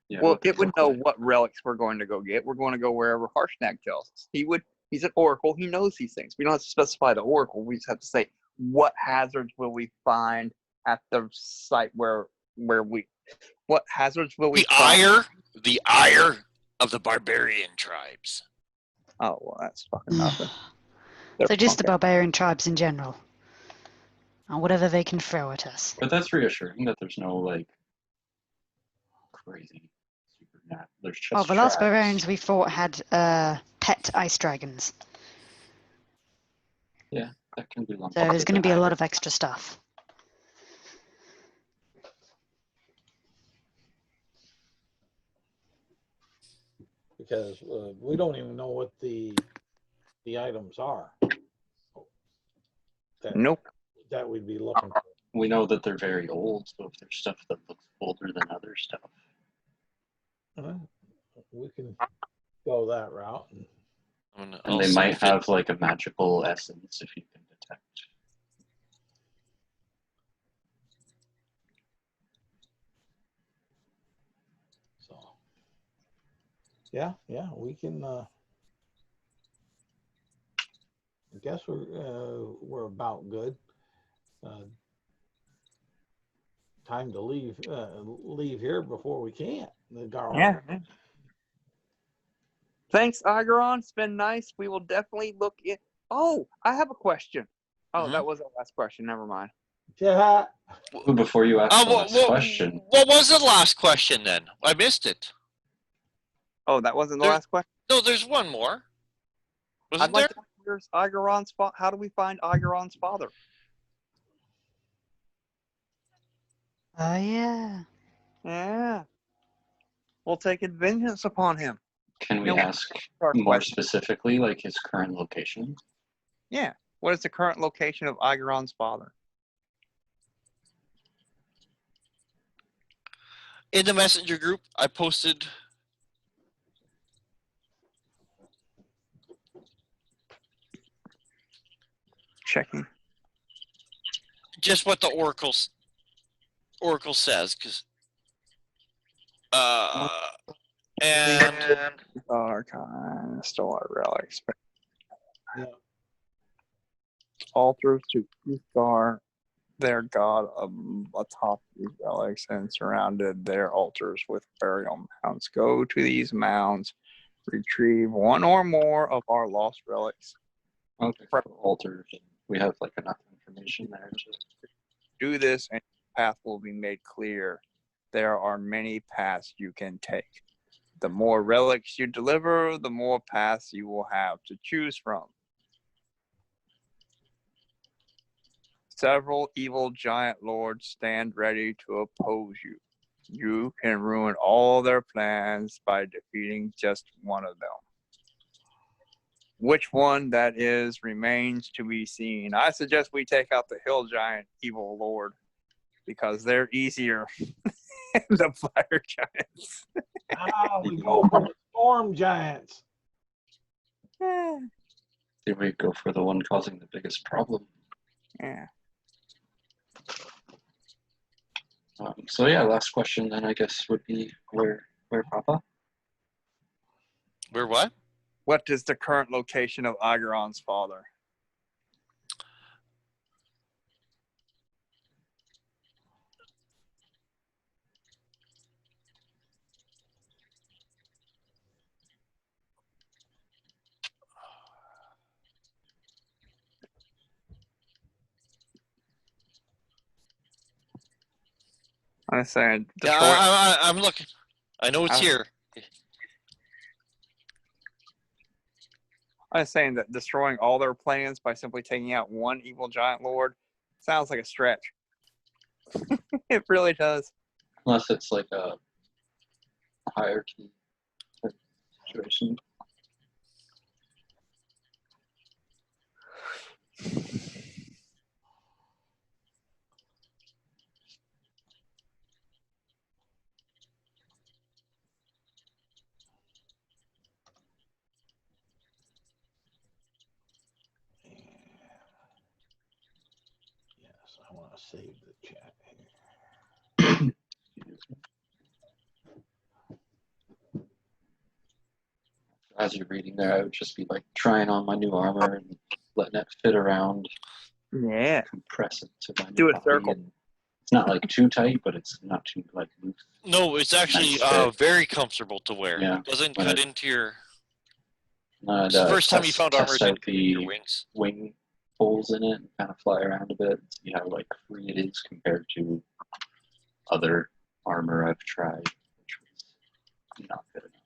Yeah, Well, what they it would look know like. what relics we're going to go get. We're going to go wherever Harshnag tells us. He's an oracle. He knows these things. We don't have to specify the oracle. We just have to say what hazards will we find at the site where what hazards will we find? The ire of the barbarian tribes. Oh, well, that's fucking nothing. They're So just the punk. barbarian tribes in general. And whatever they can throw at us. But that's reassuring that there's no like crazy supernatural. There's just Well, the last traps. barbarians we fought had pet ice dragons. Yeah, that can be lumped. So there's going to be a lot of extra stuff. Because we don't even know what the items are. Nope. That we'd be looking for. We know that they're very old, so if there's stuff that looks older than other stuff. We can go that route. And they might have like a magical essence if you can detect. So, yeah, we can. I guess we're about good. Time to leave here before we can't. Yeah. Thanks, Igaron. It's been nice. We will definitely look in. Oh, I have a question. Oh, that was our last question. Never mind. Yeah. Before you ask the last question. What was the last question then? I missed it. Oh, that wasn't the last question? No, there's one more. Wasn't there? To know where's Igaron's how do we find Igaron's father? Oh, yeah. Yeah. We'll take vengeance upon him. Can we ask more specifically, like his current location? Yeah. What is the current location of Igaron's father? In the messenger group, I posted checking just what the oracle says, because and Archon, Stellar Relics. Yeah. Altars to Uthgar, their god, atop these relics and surrounded their altars with burial mounds. Go to these mounds, retrieve one or more of our lost relics. Okay, for altars. We have like enough information there to do this, and the path will be made clear. There are many paths you can take. The more relics you deliver, the more paths you will have to choose from. Several evil giant lords stand ready to oppose you. You can ruin all their plans by defeating just one of them. Which one that is remains to be seen. I suggest we take out the hill giant evil lord because they're easier than the fire giants. We go for the storm giants. Did we go for the one causing the biggest problem? Yeah. So yeah, last question then I guess would be where Papa? Where what? What is the current location of Igaron's father? I'm saying, I'm looking. I know it's here. I was saying that destroying all their plans by simply taking out one evil giant lord sounds like a stretch. It really does. Unless it's like a hierarchy situation. Yes, I want to save the chat here. As you're reading there, I would just be like trying on my new armor and letting it fit around, Yeah. compress it to my Do new a body. circle. And it's not like too tight, but it's not too like loose. No, it's actually Nice fit. very comfortable to wear. Yeah. It doesn't When cut it- into your. And, It's the first time you found armor test didn't out cut into your the wings. wing holes in it and kind of fly around a bit and see how like free it is compared to other armor I've tried, which was not good enough.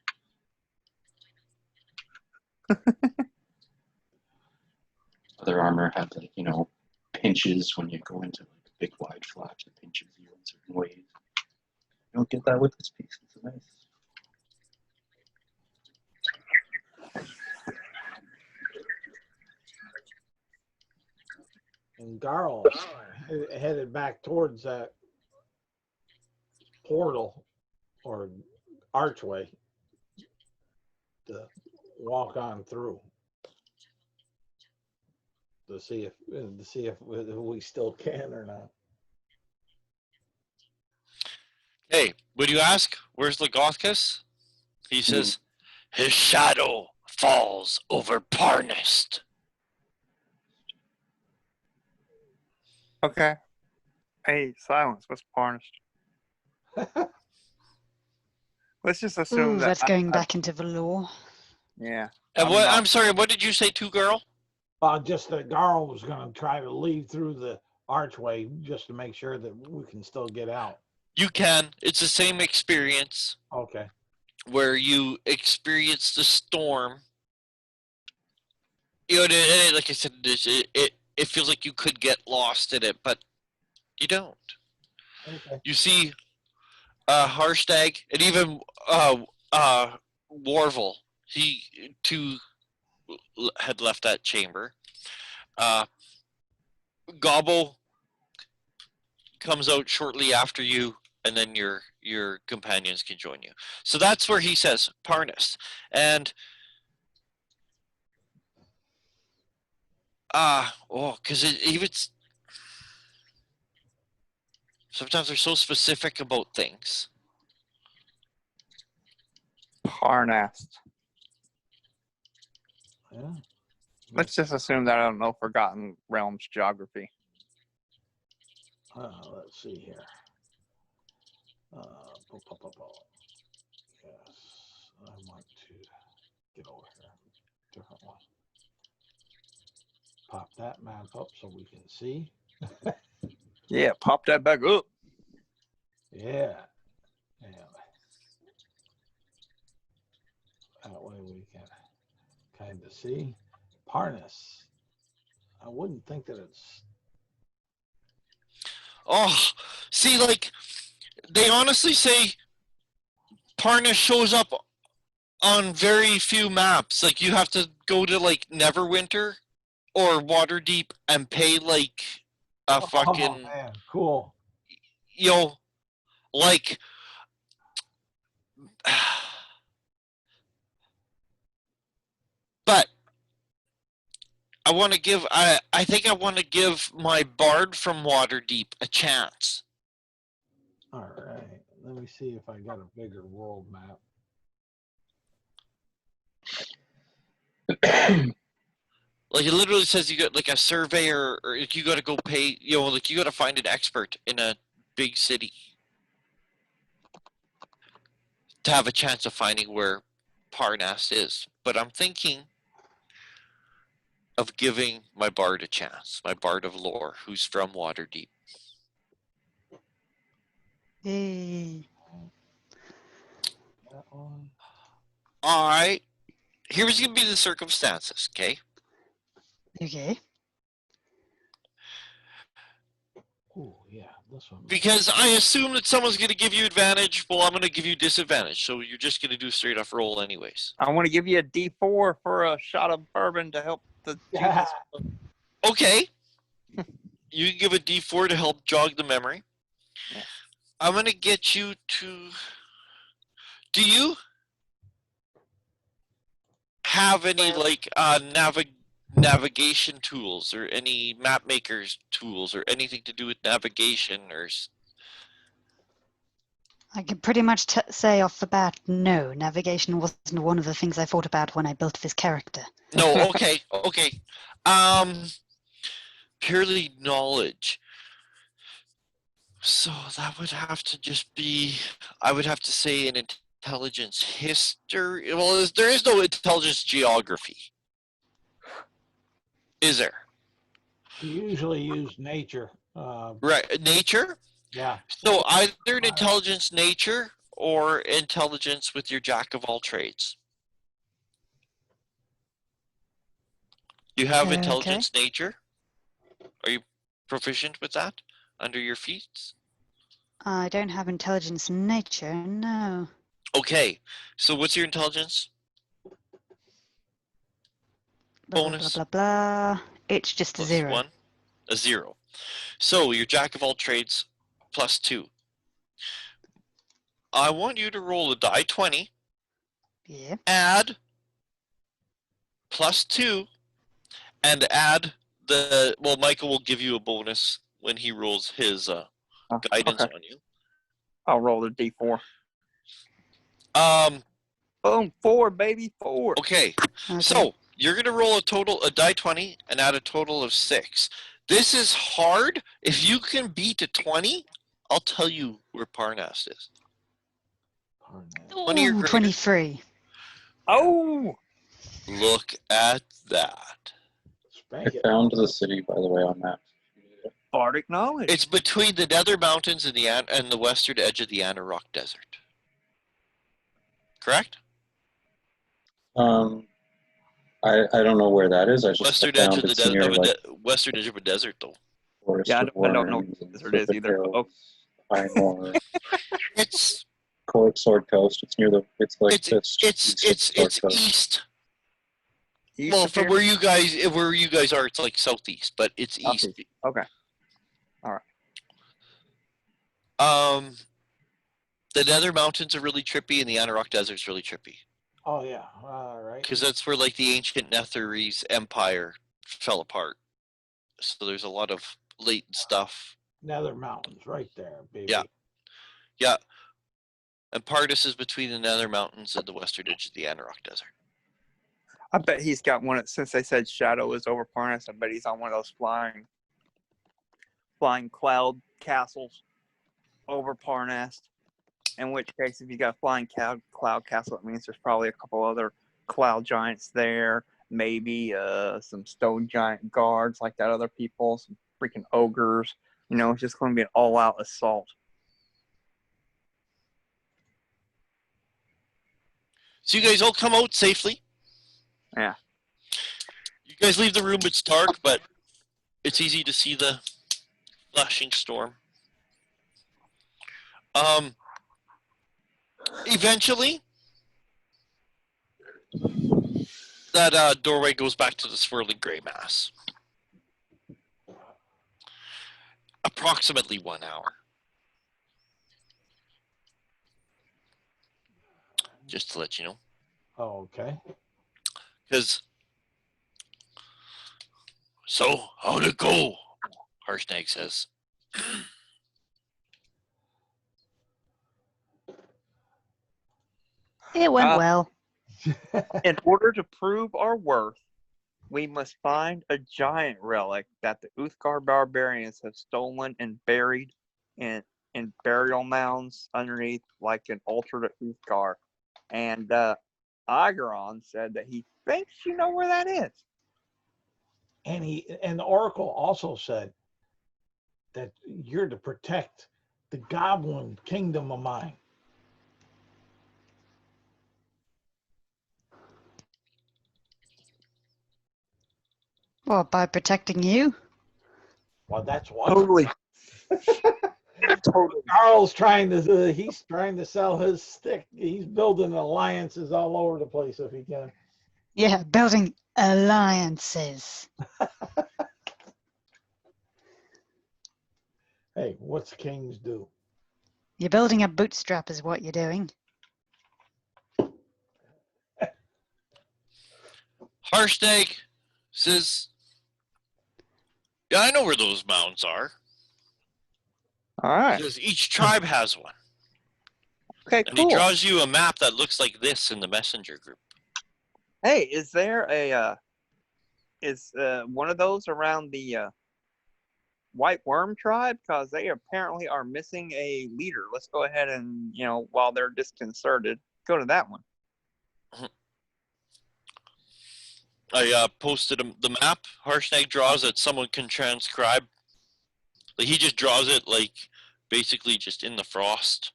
Other armor had like, you know, pinches when you go into like big wide flaps, it pinches you in certain ways. You don't get that with this piece. It's nice. And Garl headed back towards that portal or archway to walk on through to see if we still can or not. Hey, would you ask, where's Lagothkus? He says, his shadow falls over Parnest. Okay. Hey, silence. What's tarnished? Let's just assume Ooh, that. that's going back into the lore. Yeah. And I'm what? not- I'm sorry. What did you say, to girl? Just that Garl was going to try to leave through the archway just to make sure that we can still get out. You can. It's the same experience Okay. where you experience the storm. You know, and like I said, it feels like you could get lost in it, but you don't. Okay. You see, Harstag and even Warvel, he too had left that chamber. Gobble comes out shortly after you, and then your companions can join you. So that's where he says Parnas, and because it's sometimes they're so specific about things. Parnast. Yeah. Let's just assume that I don't know Forgotten Realms geography. Let's see here. Yes, I want to get over here. Different one. Pop that map up so we can see. Yeah, pop that back up. Yeah. That way we can kind of see. Parnas. I wouldn't think that it's. Oh, see, like they honestly say Parnas shows up on very few maps. Like you have to go to like Neverwinter or Waterdeep and pay like a fucking Oh man, cool. you know, like but I think I want to give my bard from Waterdeep a chance. All right. Let me see if I got a bigger world map. Like it literally says you got like a surveyor, or you got to go pay, you know, like you got to find an expert in a big city to have a chance of finding where Parnas is. But I'm thinking of giving my bard a chance, my bard of lore, who's from Waterdeep. Yay. That one. All right, here's gonna be the circumstances, okay? Okay. Oh yeah, this one. Because I assume that someone's gonna give you advantage. Well, I'm gonna give you disadvantage, so you're just gonna do a straight off roll anyways. I want to give you a D4 for a shot of bourbon to help the Yeah. Okay. You can give a D4 to help jog the memory. Yeah. I'm gonna get you to. Do you have any like navigation tools or any map makers tools or anything to do with navigation or I can pretty much say off the bat, no, navigation wasn't one of the things I thought about when I built this character. no, okay. Purely knowledge. So that would have to just be, I would have to say an intelligence history. Well, there is no intelligence geography. Is there? You usually use nature. Right, nature? Yeah. So either an intelligence nature or intelligence with your jack of all trades. You have Okay. intelligence nature? Are you proficient with that under your feats? I don't have intelligence nature, no. Okay, so what's your intelligence? Blah, Bonus. blah, blah, blah, blah. It's just a Plus 0. 1, a 0. So your jack of all trades plus 2. I want you to roll a die 20, Yeah. add plus 2, and add the, well, Michael will give you a bonus when he rolls his guidance okay. on you. I'll roll the D4. Um, Boom, 4, baby, 4. okay, so you're going to roll a die 20 and add a total of 6. This is hard. If you can beat a 20, I'll tell you where Parnast is. 20 or Ooh, greater. 23. Oh! Look at that. I found the city, by the way, on that. Bardic knowledge. It's between the Nether Mountains and the western edge of the Anarok Desert. Correct? I don't know where that is. I just Western found edge of it's near like western edge of a desert, though. Forest Yeah, of I don't know Worms what and desert is Serpent either. Hills, High Moor, It's Sword Coast. It's near the. It's like it's Sword Coast. east. East Well, of from here? where you guys are, it's like southeast, but it's east. Southeast. Okay. The Nether Mountains are really trippy, and the Anarok Desert's really trippy. Oh yeah. All right. Because that's where like the ancient Netherese empire fell apart. So there's a lot of latent stuff. Nether Mountains, right there, baby. Yeah. And Pardis is between the Nether Mountains and the western edge of the Anarok Desert. I bet he's got one, since they said Shadow is over Parnas, I bet he's on one of those flying cloud castles over Parnas. In which case, if you got a flying cloud castle, it means there's probably a couple other cloud giants there. Maybe some stone giant guards like that other people, some freaking ogres. You know, it's just going to be an all-out assault. So you guys all come out safely. Yeah. You guys leave the room. It's dark, but it's easy to see the flashing storm. Eventually, that doorway goes back to the swirling gray mass. Approximately 1 hour. Just to let you know. Oh, okay. Because, so, how'd it go? Harshnag says. It went well. In order to prove our worth, we must find a giant relic that the Uthgar barbarians have stolen and buried in burial mounds underneath, like an altar to Uthgar. And Igaron said that he thinks you know where that is. And the Oracle also said that you're to protect the Goblin Kingdom of mine. Well, by protecting you? Well, that's what. Totally. Totally. Carl's he's trying to sell his stick. He's building alliances all over the place if he can. Yeah, building alliances. Hey, what's kings do? You're building a bootstrap is what you're doing. Harshnag Says, yeah, I know where those mounds are. All right. Says each tribe has one. Okay, And he cool. draws you a map that looks like this in the messenger group. Hey, is there a one of those around the White Worm tribe? Because they apparently are missing a leader. Let's go ahead and, while they're disconcerted, go to that one. I posted the map. Harshnag draws that someone can transcribe. Like, he just draws it like basically just in the frost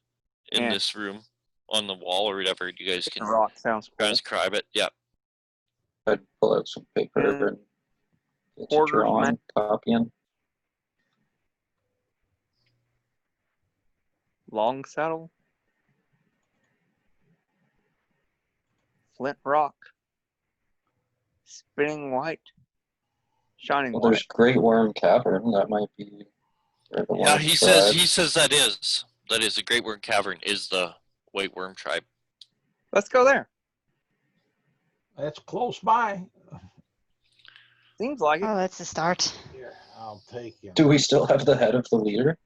in this room on the wall or whatever. You guys can Rock sounds cool. transcribe it. Yeah. I'd pull out some paper and get to drawing, copying. Long saddle. Flint rock. Spinning white. Shining Well, white. there's Great Worm Cavern. That might be where the Yeah, worm he tribe. says that is the Great Worm Cavern is the White Worm tribe. Let's go there. That's close by. Seems like it. Oh, that's a start. Here, I'll take him. Do we still have the head of the leader?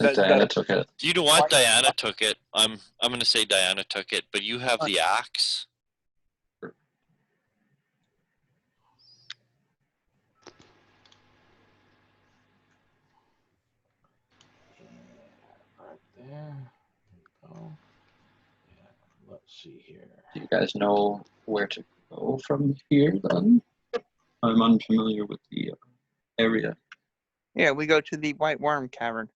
Diana took it. You know what? Diana took it. I'm gonna say Diana took it, but you have the axe. Right there. Oh. Yeah. Let's see here. Do you guys know where to go from here then? I'm unfamiliar with the area. Yeah, we go to the White Worm Cavern.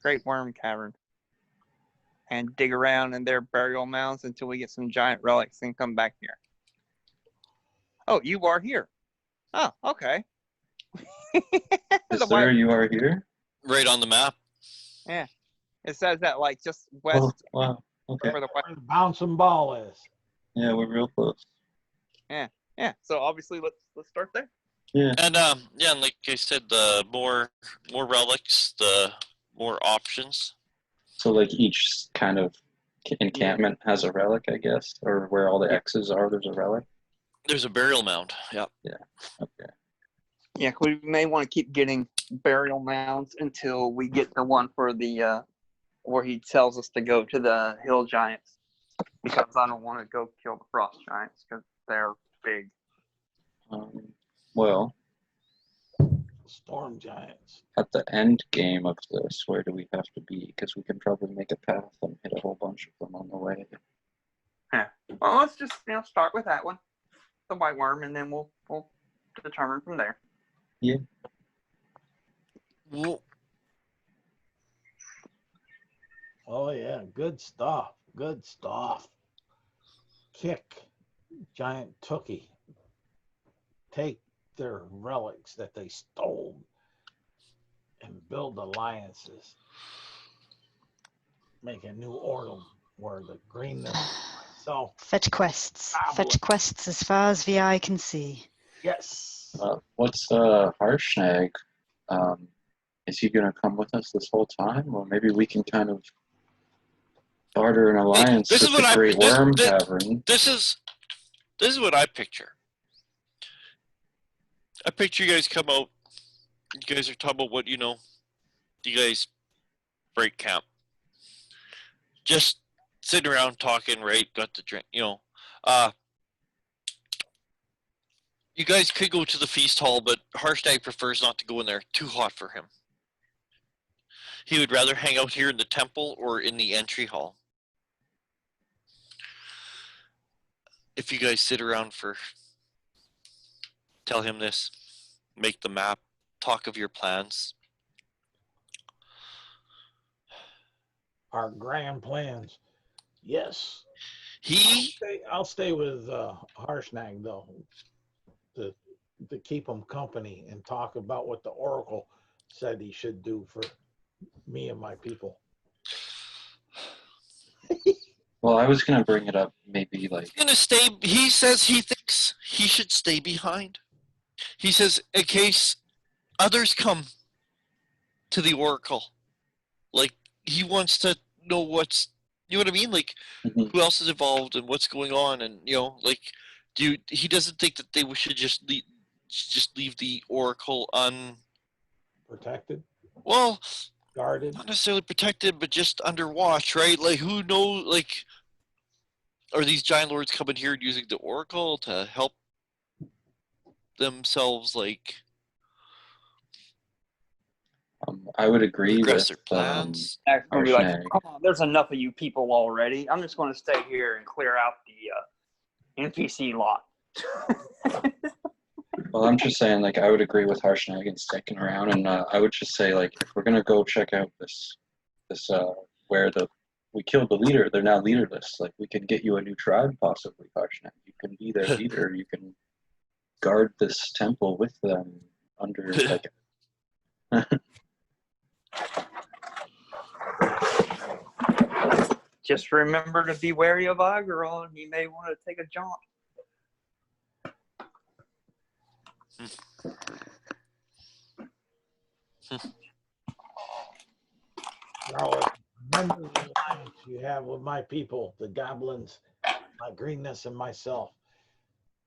Great Worm Cavern. And dig around in their burial mounds until we get some giant relics and come back here. Oh, you are here. Oh, okay. Sir, you are here? Right on the map. Yeah. It says that like just west. Oh, wow. Okay. Where the Where the bouncing ball is. Yeah, we're real close. Yeah. So obviously let's start there. Yeah. And and like I said, the more relics, the more options. So like each kind of encampment has a relic, I guess, or where all the X's are, there's a relic. There's a burial mound. Yep. Yeah. Okay. Yeah, we may want to keep getting burial mounds until we get the one for the where he tells us to go to the hill giants, because I don't want to go kill the frost giants because they're big. Well, Storm giants. at the end game of this, where do we have to be? Because we can probably make a path and hit a whole bunch of them on the way. Yeah. Well, let's just start with that one, the white worm, and then we'll determine from there. Yeah. Well, Oh yeah, good stuff. Good stuff. Kick giant Tookie. Take their relics that they stole and build alliances. Make a new order where the greenness. So Fetch quests. Fetch quests as far as the eye can see. yes. What's Harshnag? Is he going to come with us this whole time? Or maybe we can kind of barter an alliance this with is what the Great Worm this, Cavern. This is what I picture. I picture you guys come out. You guys are talking about what you guys break camp. Just sitting around talking, right? Got the drink, You guys could go to the feast hall, but Harshnag prefers not to go in there. Too hot for him. He would rather hang out here in the temple or in the entry hall. If you guys sit around tell him this, make the map, talk of your plans. Our grand plans. Yes. He I'll stay with Harshnag though, to keep him company and talk about what the Oracle said he should do for me and my people. Well, I was going to bring it up maybe like... He's gonna stay. He says he thinks he should stay behind. He says in case others come to the Oracle, like he wants to know what's You know what I mean? Like, Mhm. who else is involved and what's going on, and like, he doesn't think that they should just leave the Oracle Protected, well, guarded. not necessarily protected, but just under watch, right? Like, who knows? Like, are these giant lords coming here and using the Oracle to help themselves, like, I would agree progress with their plans? Next, we'll be like, Harshnag. come on, there's enough of you people already. I'm just going to stay here and clear out the NPC lot. Well, I'm just saying, like, I would agree with Harshnag and sticking around, and I would just say, like, if we're gonna go check out this where we killed the leader, they're now leaderless. Like, we could get you a new tribe, possibly, Harshnag. You can be their leader. You can guard this temple with them under, like. Just remember to be wary of Agaron. He may want to take a jaunt. Garlic, remember the alliance you have with my people, the goblins, my greenness, and myself.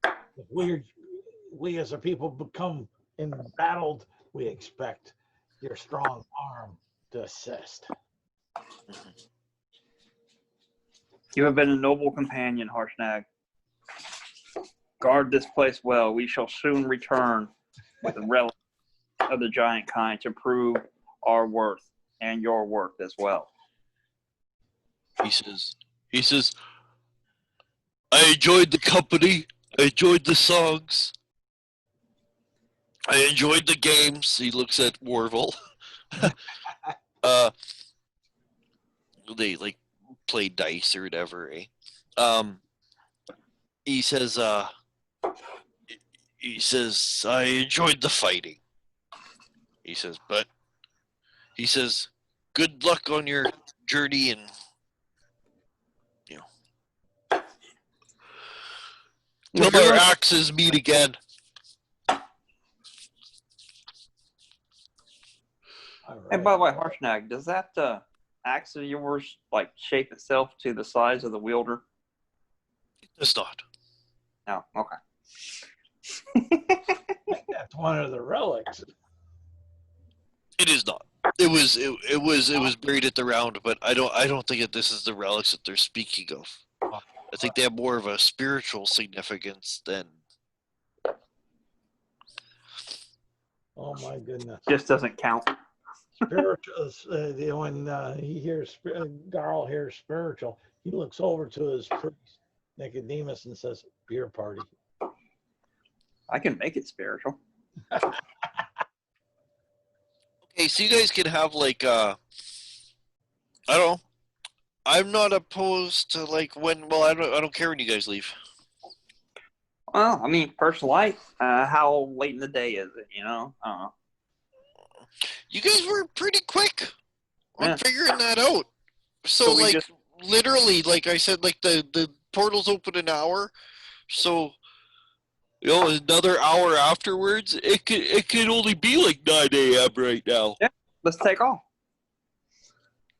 If we as a people become embattled, we expect your strong arm to assist. You have been a noble companion, Harshnag. Guard this place well. We shall soon return with a relic of the giant kind to prove our worth and your worth as well. He says, I enjoyed the company. I enjoyed the songs. I enjoyed the games. He looks at Warville. They like play dice or whatever. He says, I enjoyed the fighting. He says, good luck on your journey, and till our axes meet again. And by the way, Harshnag, does that axe of yours like shape itself to the size of the wielder? It does not. No, okay. That's one of the relics. It is not. It was buried at the round, but I don't think that this is the relics that they're speaking of. I think they have more of a spiritual significance than. Oh my goodness! Just doesn't count. Spiritual. When he hears Garl hears spiritual, he looks over to his priest Nicodemus and says, "Beer party." I can make it spiritual. Okay, so you guys can have like I don't know. I'm not opposed to like when. Well, I don't care when you guys leave. Well, I mean, first light. How late in the day is it? I don't know. You guys were pretty quick on Yeah. figuring that out. So we like just- literally, like I said, like the portal's open an hour, so another hour afterwards, it could only be like 9 a.m. right now. Yeah. Let's take off.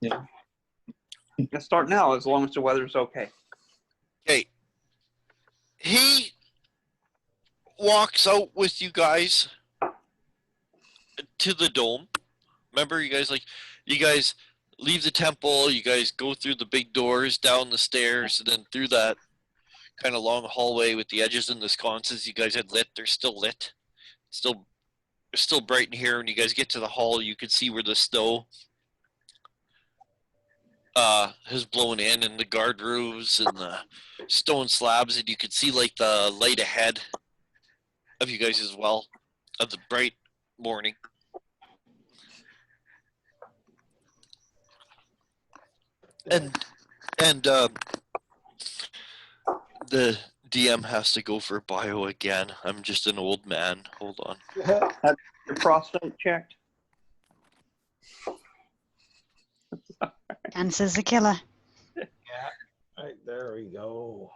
Yeah. Let's start now, as long as the weather's okay. Okay. He walks out with you guys to the dome. Remember, you guys leave the temple, you guys go through the big doors, down the stairs, and then through that kind of long hallway with the edges and the sconces you guys had lit. They're still lit. Still bright in here. When you guys get to the hall, you can see where the snow has blown in, and the guard roofs and the stone slabs, and you can see like the light ahead of you guys as well, of the bright morning. And the DM has to go for bio again. I'm just an old man. Hold on. Your prostate checked. Cancer's a killer. Yeah, right there we go.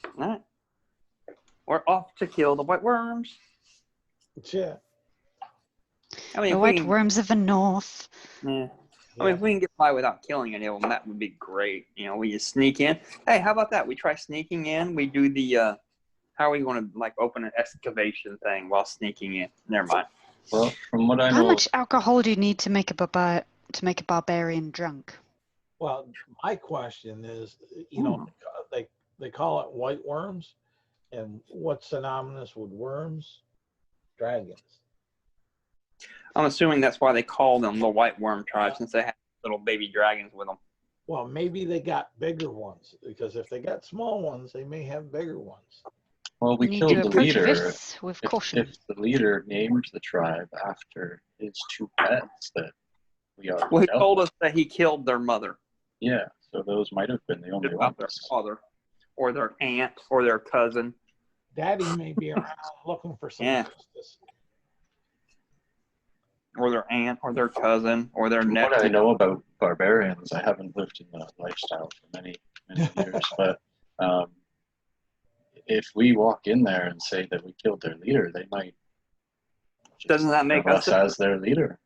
All right. We're off to kill the white worms. Yeah. I mean, The if white we- worms of the north. Yeah. I mean, if we can get by without killing any of them, that would be great. You know, we just sneak in. Hey, how about that? We try sneaking in. We do the how are we going to like open an excavation thing while sneaking in? Never mind. Well, from what I How know, much alcohol do you need to make a barbarian drunk? Well, my question is, you know, they call it white worms, and what's synonymous with worms? Dragons. I'm assuming that's why they call them the White Worm Tribe, since they have little baby dragons with them. Well, maybe they got bigger ones, because if they got small ones, they may have bigger ones. well, we You need killed to the approach leader. this with If, caution. if the leader named the tribe after his two pets that we already Well, he dealt told with. us that he killed their mother, Yeah, so those might have been the only not their ones. father, or their aunt, or their cousin. Daddy may be around looking for some justice. Or their aunt, or their cousin, or their From nephew. what I know about barbarians, I haven't lived in the lifestyle for many years, but if we walk in there and say that we killed their leader, they might just Doesn't that make have us us as their leader?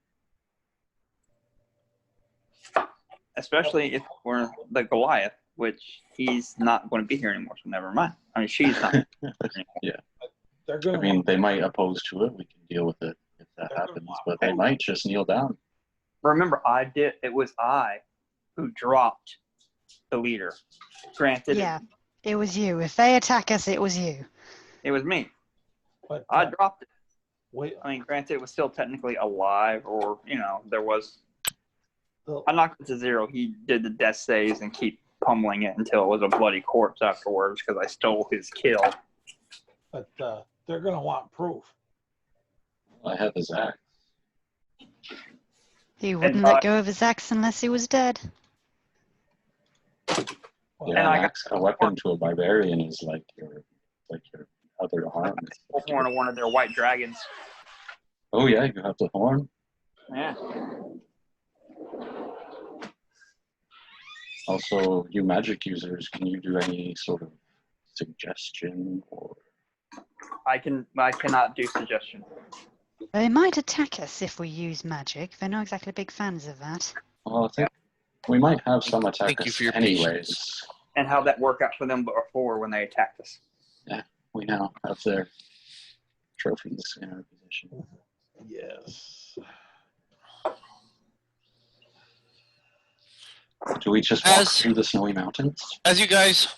Especially if we're the Goliath, which he's not going to be here anymore, so never mind. I mean, she's not. Yeah. They're I going to mean, they might oppose to it. We can deal with it if that They're gonna happens, want but they proof. might just kneel down. Remember, it was I who dropped the leader. Granted, Yeah, it was you. If they attack us, it was you. it was me. but I dropped it. wait, I mean, granted, it was still technically alive, or, you know, there was. the- I knocked it to 0. He did the death saves and keep pummeling it until it was a bloody corpse afterwards because I stole his kill. but they're going to want proof. I have his axe. He wouldn't And, let go of his axe unless he was dead. Well, Yeah, And an I got axe, a weapon to a barbarian is like your other arm. It's the like horn of one of their white dragons. oh yeah, you have the horn. Yeah. Also, you magic users, can you do any sort of suggestion or? I cannot do suggestion. They might attack us if we use magic. They're not exactly big fans of that. Well, I think we might have some Thank you attackers for your anyways. patience. And how that worked out for them before when they attacked us. We now have their trophies in our possession. Yes. Do we just walk As- through the snowy mountains? As you guys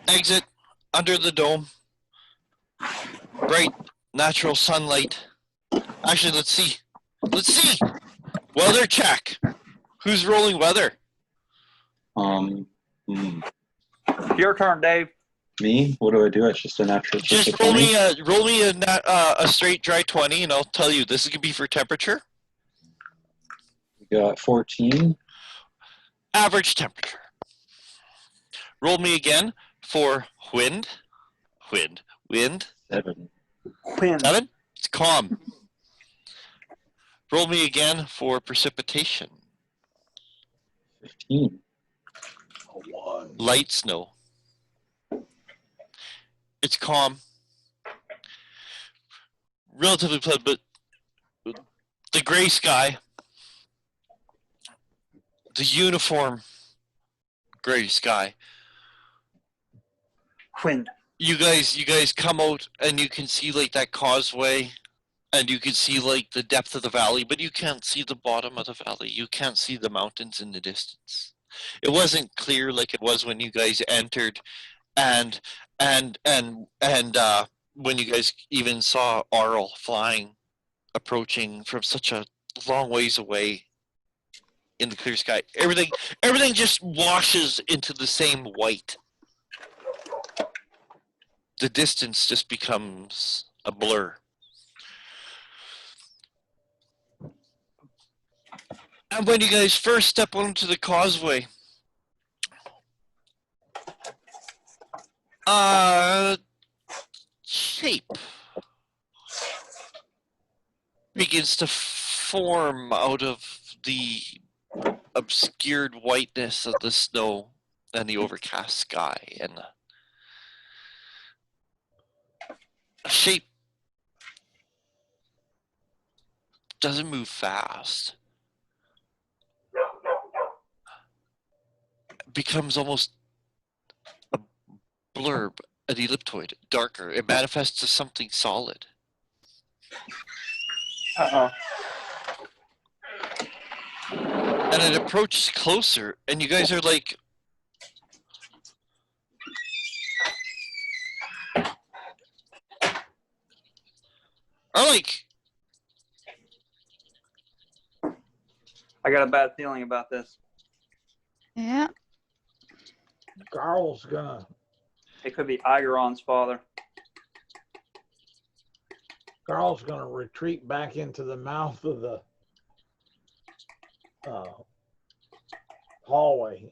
exit under the dome, bright natural sunlight. Actually, let's see. Let's see. Weather check. Who's rolling weather? Hmm. Your turn, Dave. Me? What do I do? It's just a natural. Just roll me a straight dry 20, and I'll tell you this is gonna be for temperature. We got 14. Average temperature. Roll me again for wind. Wind. 7. Quinn. 7. It's calm. Roll me again for precipitation. 15. 1. Light snow. It's calm. Relatively pleasant, but the gray sky, the uniform gray sky. Quinn. You guys come out and you can see like that causeway, and you can see like the depth of the valley, but you can't see the bottom of the valley. You can't see the mountains in the distance. It wasn't clear like it was when you guys entered, and when you guys even saw Arl flying, approaching from such a long ways away in the clear sky. Everything just washes into the same white. The distance just becomes a blur. And when you guys first step onto the causeway, shape begins to form out of the obscured whiteness of the snow and the overcast sky, and a shape doesn't move fast. becomes almost a blurb, an elliptoid, darker. It manifests as something solid. Uh-oh. And it approaches closer, and you guys are like, I got a bad feeling about this. Yeah. Carl's gonna It could be Igeron's father. retreat back into the mouth of the hallway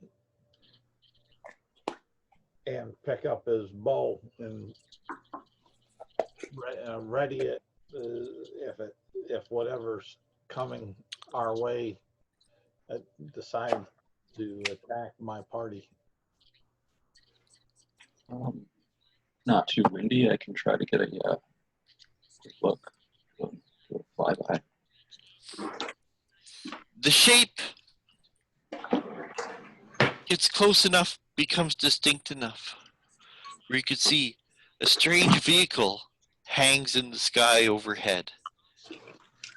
and pick up his bow and ready it if whatever's coming our way decide to attack my party. Not too windy. I can try to get a quick look. Do a flyby. the shape gets close enough, becomes distinct enough, where you could see a strange vehicle hangs in the sky overhead,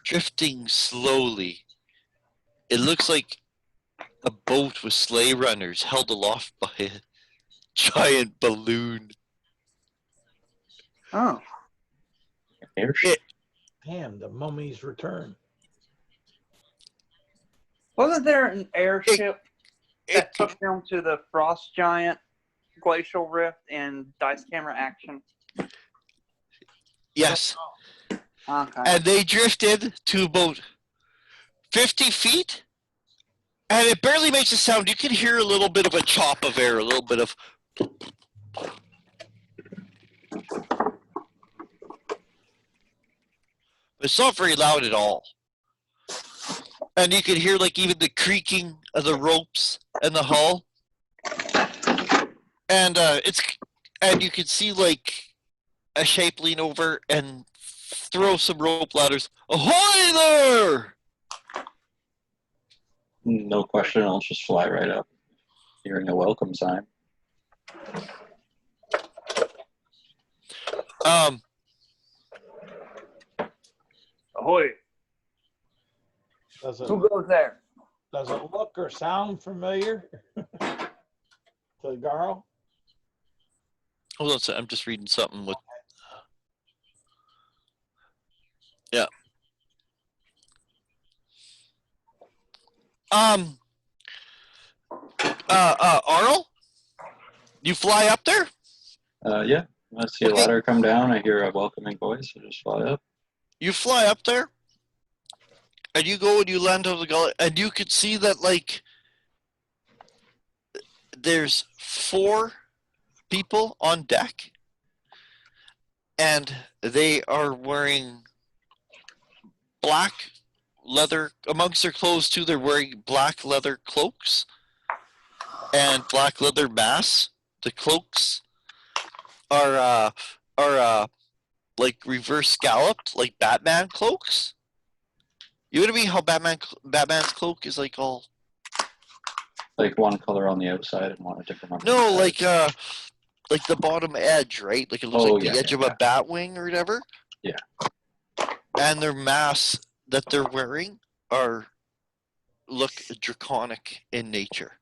drifting slowly. It looks like a boat with sleigh runners held aloft by a giant balloon. Oh. Airship. Damn, the mummy's return. Wasn't there an airship that took them to the frost giant glacial rift in dice camera action? Yes. Okay. And they drifted to about 50 feet, and it barely makes a sound. You can hear a little bit of a chop of air, a little bit of. It's not very loud at all. And you can hear like even the creaking of the ropes and the hull. And and you can see like a shape lean over and throw some rope ladders. Ahoy there! No question. I'll just fly right up, hearing a welcome sign. Ahoy. Who goes there? Does it look or sound familiar to Garl? Hold on a second. I'm just reading something with. Yeah. Arnold? You fly up there? Yeah. I see a ladder come down. I hear a welcoming voice. I just fly up. You fly up there, and you go and you land on the gully, and you can see that like there's 4 people on deck, and they are wearing black leather amongst their clothes too. They're wearing black leather cloaks and black leather masks. The cloaks are like reverse scalloped, like Batman cloaks. You know what I mean? How Batman's cloak is like all like one color on the outside and one a different on the no, inside. like the bottom edge, right? Like it looks like the edge of a bat wing or whatever. Yeah. And their masks that they're wearing look draconic in nature.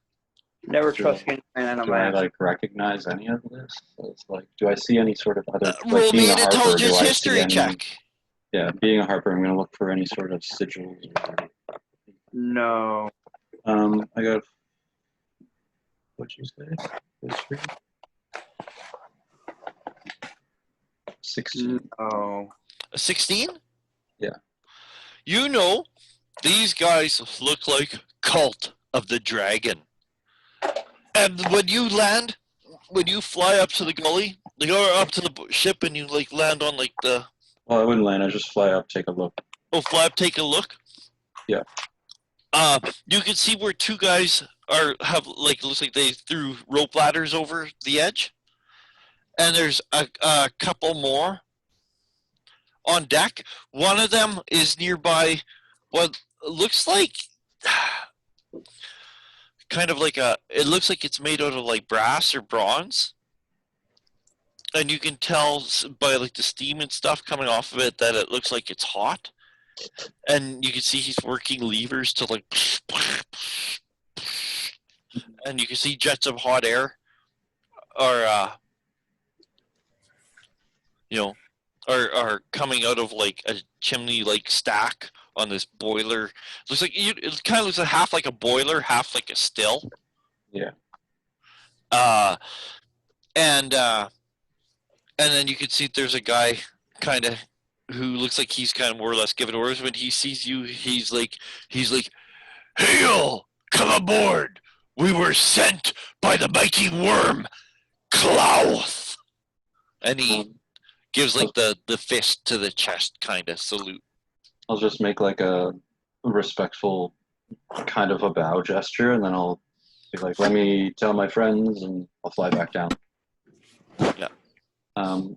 Never trust any man in a Do I mask. recognize any of this? So it's like, do I see any sort of other? Roll me an do intelligence I see history any, check. Yeah, being a harper, I'm going to look for any sort of sigils. No. I got. What'd you say? History. 16. No. A 16? Yeah. You know, these guys look like Cult of the Dragon. And when you land, when you fly up to the gully, like, or up to the ship, and you like land on like the. Well, I wouldn't land. I just fly up, take a look. Oh, fly up, take a look. Yeah. You can see where 2 guys have like looks like they threw rope ladders over the edge, and there's a couple more on deck. One of them is nearby what looks like kind of like it looks like it's made out of like brass or bronze. And you can tell by like the steam and stuff coming off of it that it looks like it's hot. And you can see he's working levers to like, and you can see jets of hot air are are coming out of like a chimney like stack on this boiler. Looks like it kind of looks like half like a boiler, half like a still. Yeah. And then you can see there's a guy kind of who looks like he's kind of more or less giving orders. When he sees you, he's like, "Hail! Come aboard! We were sent by the mighty worm, Klauth." And he gives like the fist to the chest kind of salute. I'll just make like a respectful kind of a bow gesture, and then I'll be like, "Let me tell my friends," and I'll fly back down. Yeah.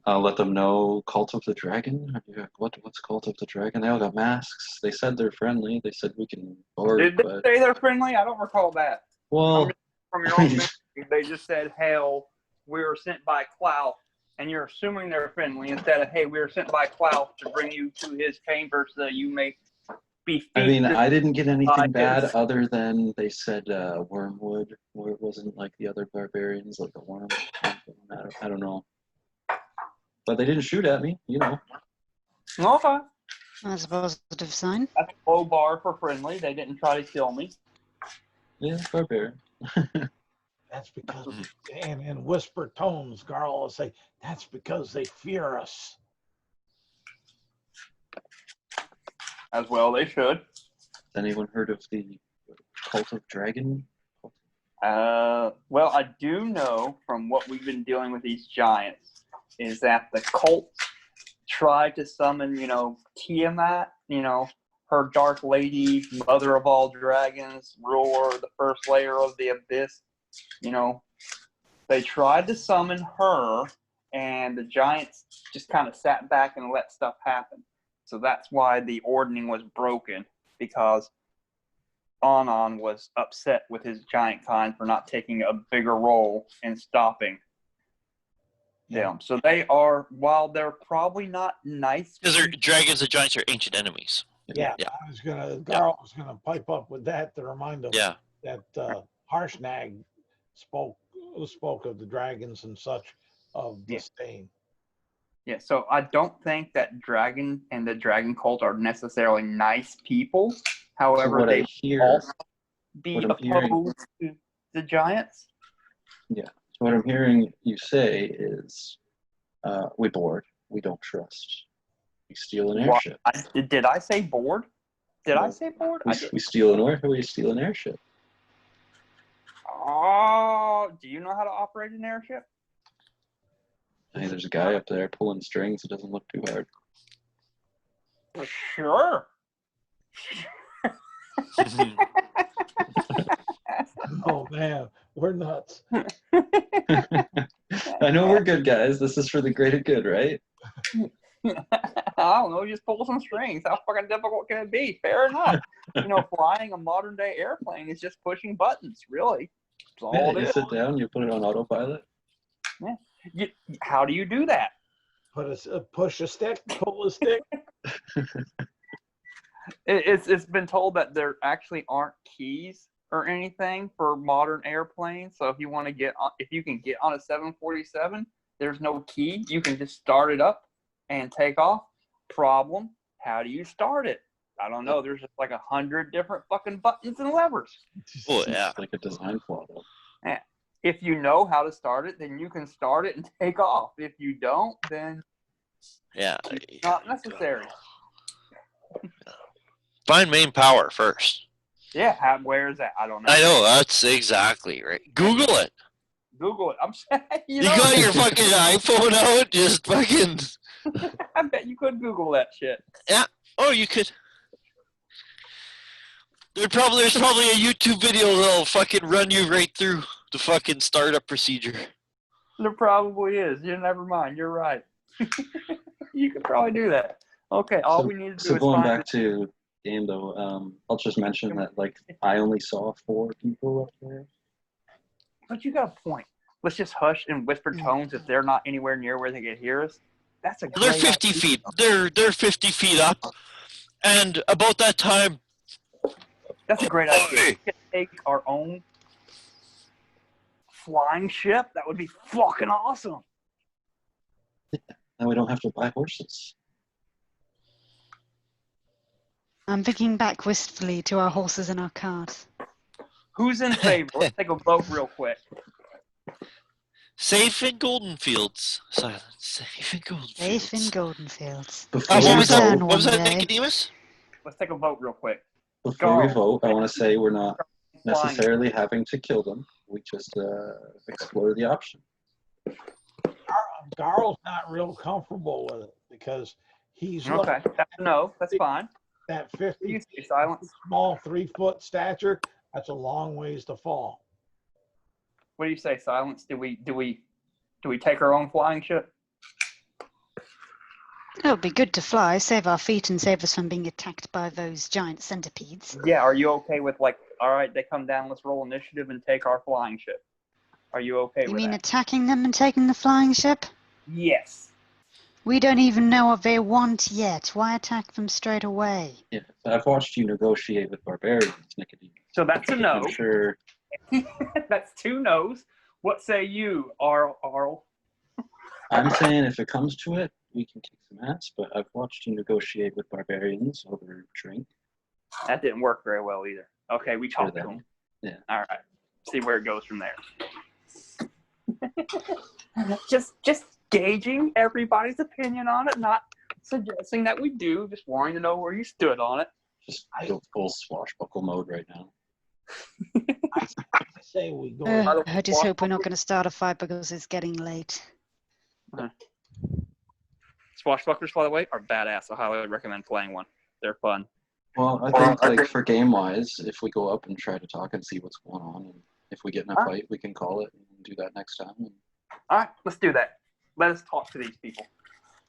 I'll let them know Cult of the Dragon. What's Cult of the Dragon? They all got masks. They said they're friendly. They said we can board. Did they say they're friendly? I don't recall that. Well, From your own memory, they just said, "Hail, we were sent by Klaus," and you're assuming they're friendly instead of, "Hey, we were sent by Klaus to bring you to his chamber so that you may be feasted." I mean, I didn't get anything bad other than they said wormwood, or it wasn't like the other barbarians, like a worm. I don't know. But they didn't shoot at me, you know. Okay. That's a positive sign. That's a low bar for friendly. They didn't try to kill me. Yeah, barbarian. That's because, and in whisper tones, Garl will say, "That's because they fear us." As well, they should. Has anyone heard of the Cult of Dragon? Well, I do know from what we've been dealing with these giants is that the cult tried to summon, Tiamat, her dark lady, mother of all dragons, ruler, the first layer of the abyss. They tried to summon her, and the giants just kind of sat back and let stuff happen. So that's why the ordning was broken, because Anon was upset with his giant kind for not taking a bigger role in stopping them. So they are, while they're probably not nice, Because dragons and giants are ancient enemies. Yeah, Yeah. Garl was gonna pipe up with that to remind them Yeah. that Harshnag spoke of the dragons and such of disdain. Yeah, so I don't think that Dragon and the Dragon Cult are necessarily nice people. However, they also be opposed to the giants. Yeah. So what I'm hearing you say is, we board. We don't trust. We steal an airship. Did I say board? Did I say board? We steal an airship. Oh, do you know how to operate an airship? Hey, there's a guy up there pulling strings. It doesn't look too hard. Sure. Oh man, we're nuts. I know we're good guys. This is for the greater good, right? I don't know. Just pull some strings. How fucking difficult can it be? Fair enough. Flying a modern day airplane is just pushing buttons, really. That's all it You is. sit down, you put it on autopilot. Yeah. How do you do that? Push a stick, pull a stick. It's been told that there actually aren't keys or anything for modern airplanes. So if you can get on a 747, there's no key. You can just start it up and take off. Problem: how do you start it? I don't know. There's just like 100 different fucking buttons and levers. Oh yeah. It's like a design flaw, though. Yeah. If you know how to start it, then you can start it and take off. If you don't, then it's not necessary. Find main power first. Yeah, where is that? I don't know. I know, that's exactly right. Google it. Google it. I'm saying, You got your fucking iPhone out, just fucking. I bet you could Google that shit. Yeah. Oh, you could. There's probably a YouTube video that'll fucking run you right through the fucking startup procedure. There probably is. Never mind. You're right. You could probably do that. Okay, all we need to do is going find back to game though. I'll just mention that like I only saw 4 people up there. But you got a point. Let's just hush in whispered tones if they're not anywhere near where they can hear us. That's a They're great 50 idea. feet. They're 50 feet up, and about that time, That's a great idea. We could take our own flying ship. That would be fucking awesome. And we don't have to buy horses. I'm thinking back wistfully to our horses and our cars. Who's in favor? Let's take a vote real quick. safe in Golden Fields. Silence. Safe in Golden Fields. Safe in Golden Fields. Before What we was that? vote, What was that, One day. Nicodemus? Let's take a vote real quick. before we Go. vote, I want to say we're not Flying. necessarily having to kill them. We just explore the option. Garl's not real comfortable with it because he's Okay, that's a no. That's fine. that You 50 stay silent. small 3-foot stature. That's a long ways to fall. What do you say, Silence? Do we take our own flying ship? It would be good to fly, save our feet, and save us from being attacked by those giant centipedes. Yeah. Are you okay with like? All right, they come down. Let's roll initiative and take our flying ship. Are you okay You with mean that? attacking them and taking the flying ship? Yes. We don't even know what they want yet. Why attack them straight away? Yeah, I've watched you negotiate with barbarians, Nicodemus. So that's a no. I'm sure. That's 2 no's. What say you, Arl? I'm saying if it comes to it, we can kick some ass. But I've watched you negotiate with barbarians over a drink. That didn't work very well either. Okay, we talked to that. him. Yeah. All right. See where it goes from there. just gauging everybody's opinion on it, not suggesting that we do. Just wanting to know where you stood on it. Just go full swashbuckle mode right now. I say we go. I just hope we're not going to start a fight because it's getting late. Swashbucklers, by the way, are badass. I highly recommend playing one. They're fun. Well, I think like for game wise, if we go up and try to talk and see what's going on, and if we get in a fight, we can call it and do that next time. All right, let's do that. Let us talk to these people.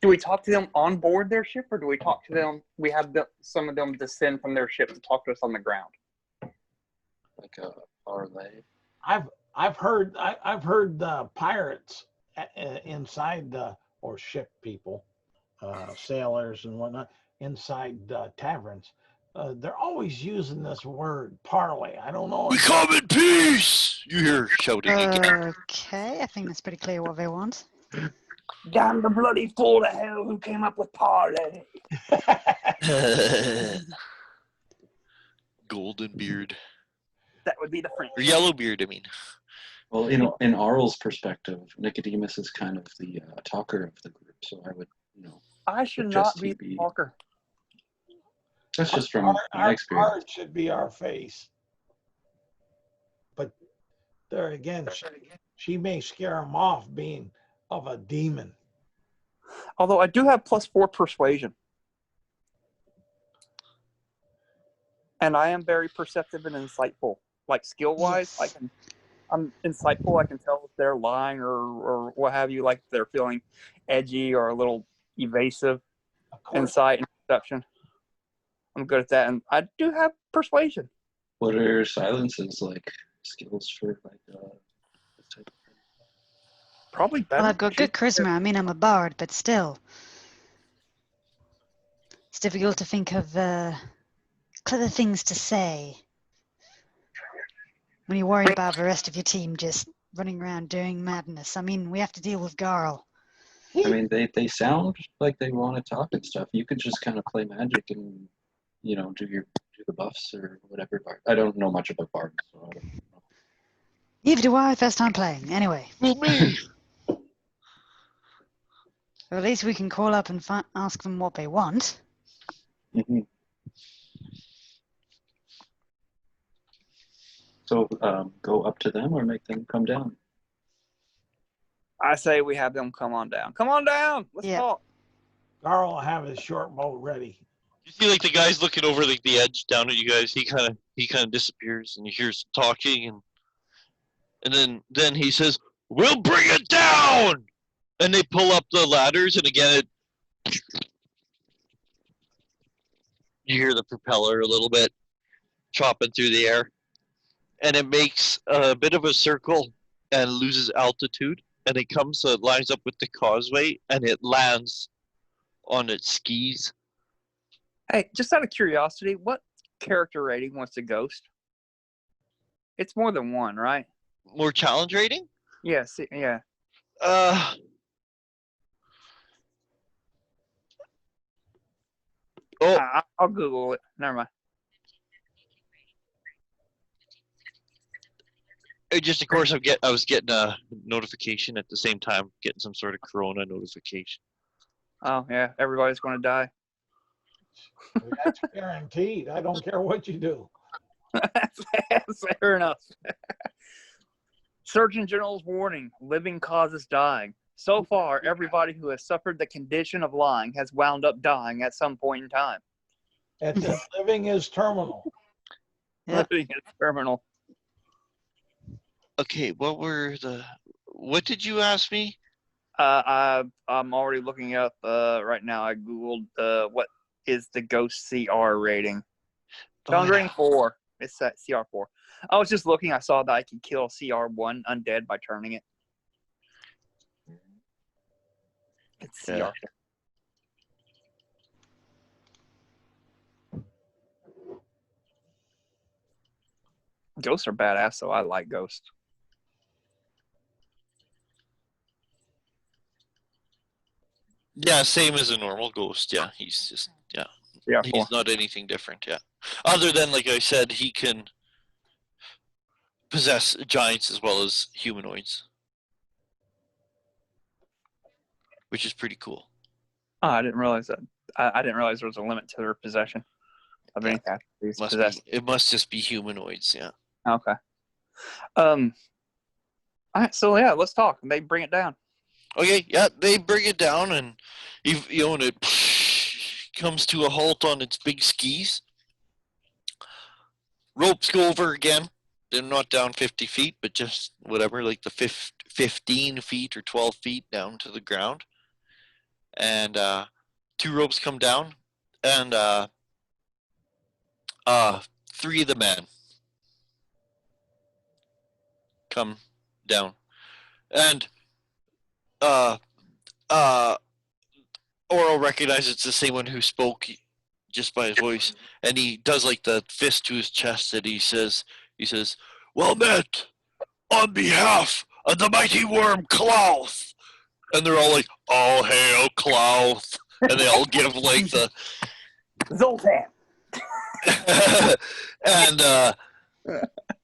Do we talk to them on board their ship, or do we talk to them? We have some of them descend from their ship to talk to us on the ground. Like a parlay. I've heard pirates inside or ship people, sailors and whatnot inside taverns. They're always using this word parlay. I don't know. We come in peace! You hear shouting again. Okay, I think that's pretty clear what they want. Damn the bloody fool to hell who came up with parlay. Golden beard. That would be the French. Or yellow beard, I mean. Well, in Arl's perspective, Nicodemus is kind of the talker of the group, so I would, I should Just not be TB. the talker. that's just from my Our experience. card should be our face. But there again, she may scare them off being of a demon. Although I do have +4 persuasion. And I am very perceptive and insightful. Like skill-wise, Yes. I'm insightful. I can tell if they're lying or what have you, like if they're feeling edgy or a little evasive. Of course, Insight and perception. I'm good at that. And I do have persuasion. What are silences like skills for like this type of thing? Probably better. Well, I've got good charisma. I mean, I'm a bard, but still. It's difficult to think of clever things to say when you worry about the rest of your team just running around doing madness. I mean, we have to deal with Garl. I mean, they sound like they want to talk and stuff. You could just kind of play magic and do the buffs or whatever. I don't know much about bards, so I don't know. Neither do I, first time playing. Anyway. Well, me. Well, at least we can call up and ask them what they want. Mhm. So go up to them or make them come down. I say we have them come on down. Come on down. Let's Yeah. talk. Garl will have his short bow ready. You see, like the guy's looking over like the edge down at you guys. He kind of disappears, and you hear some talking, and then he says, "We'll bring it down!" And they pull up the ladders, and again, You hear the propeller a little bit chopping through the air, and it makes a bit of a circle and loses altitude, and it lines up with the causeway, and it lands on its skis. Hey, just out of curiosity, what character rating was the ghost? It's more than one, right? More challenge rating? Yes, yeah. I'll Google it. Never mind. Just of course, I was getting a notification at the same time, getting some sort of Corona notification. Oh yeah, everybody's going to die. That's guaranteed. I don't care what you do. Fair enough. Surgeon General's warning: living causes dying. So far, everybody who has suffered the condition of lying has wound up dying at some point in time. Living is terminal. Yep. Living is terminal. Okay, what did you ask me? I'm already looking up right now. I googled what is the ghost CR rating. Challenge rating 4. It's at CR 4. I was just looking. I saw that I could kill CR1 undead by turning it. It's CR. Yeah. Ghosts are badass, so I like ghosts. Yeah, same as a normal ghost. Yeah, he's just CR4. he's not anything different. Yeah, other than like I said, he can possess giants as well as humanoids, which is pretty cool. Oh, I didn't realize that. I didn't realize there was a limit to their possession of any kind. It must just be humanoids. Yeah. Okay. All right. So yeah, let's talk. They bring it down. Okay. Yeah, they bring it down, and and it comes to a halt on its big skis. Ropes go over again. They're not down 50 feet, but just whatever, like the 15 feet or 12 feet down to the ground. And 2 ropes come down, and 3 of the men come down. And Oro recognizes it's the same one who spoke just by his voice, and he does like the fist to his chest, and he says, "Well met, on behalf of the mighty worm Klauth." And they're all like, "All hail Klauth," and they all give like the Zoltan.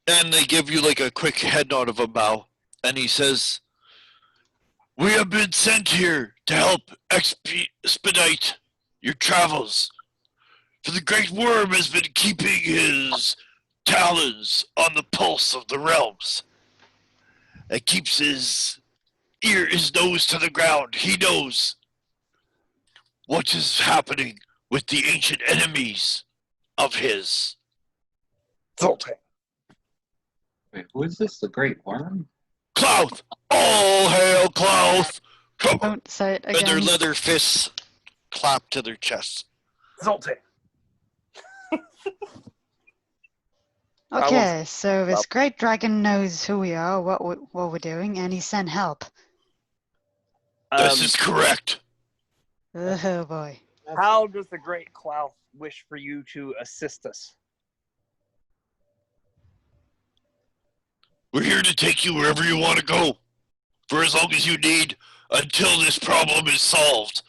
and they give you like a quick head nod of a bow, and he says, "We have been sent here to help expedite your travels. For the great worm has been keeping his talons on the pulse of the realms, and keeps his nose to the ground. He knows what is happening with the ancient enemies of his." Zoltan. Wait, who is this? The Great Worm? Klauth! All hail Klauth! Don't say it And their again. leather fists clap to their chests. Zoltan. Okay, so this great dragon knows who we are, what we're doing, and he sent help. This is correct. Oh boy. How does the great Klaus wish for you to assist us? We're here to take you wherever you want to go, for as long as you need, until this problem is solved.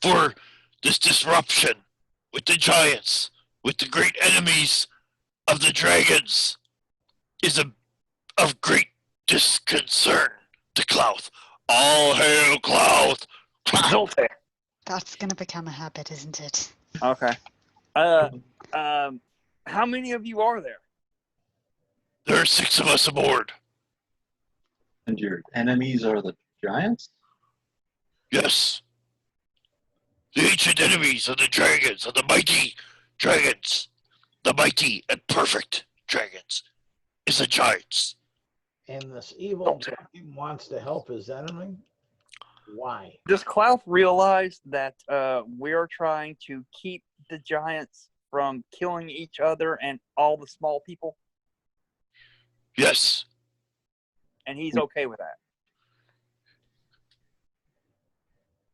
For this disruption with the giants, with the great enemies of the dragons, is of great disconcern to Klauth. All hail Klauth! Zoltan. That's gonna become a habit, isn't it? Okay. How many of you are there? There are 6 of us aboard. And your enemies are the giants? Yes. The ancient enemies of the dragons, of the mighty dragons. The mighty and perfect dragons is the giants. And this evil dragon wants to help his enemy. Why? Does Klaus realize that we're trying to keep the giants from killing each other and all the small people? Yes. And he's okay with that.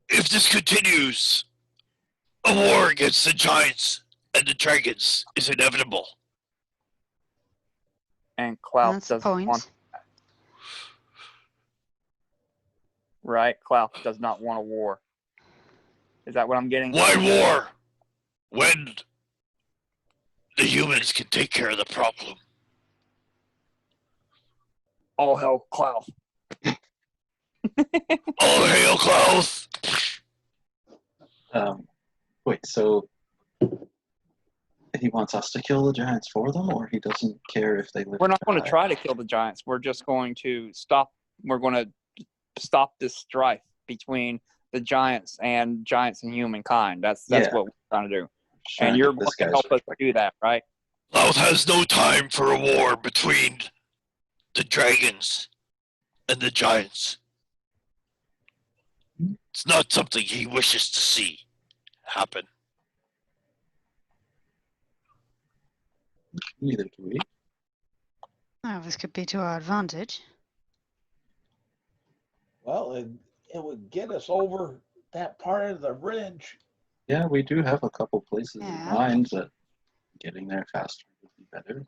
If this continues, a war against the giants and the dragons is inevitable. And Klaus That's the doesn't point. want. Right? Klaus does not want a war. Is that what I'm getting? Why war? When the humans can take care of the problem. All hell, Klaus. All hail Klaus! Wait, so he wants us to kill the giants for them, or he doesn't care if they live? We're not going to die? try to kill the giants. We're just going to stop. We're going to stop this strife between the giants and humankind. That's Yeah. what we're trying to do. Just trying And to you're get going this to guy's help us perspective. do that, right? Klaus has no time for a war between the dragons and the giants. It's not something he wishes to see happen. Neither do we. Oh, this could be to our advantage. Well, it would get us over that part of the bridge. Yeah, we do have a couple places Yeah. in mind, but getting there faster would be better.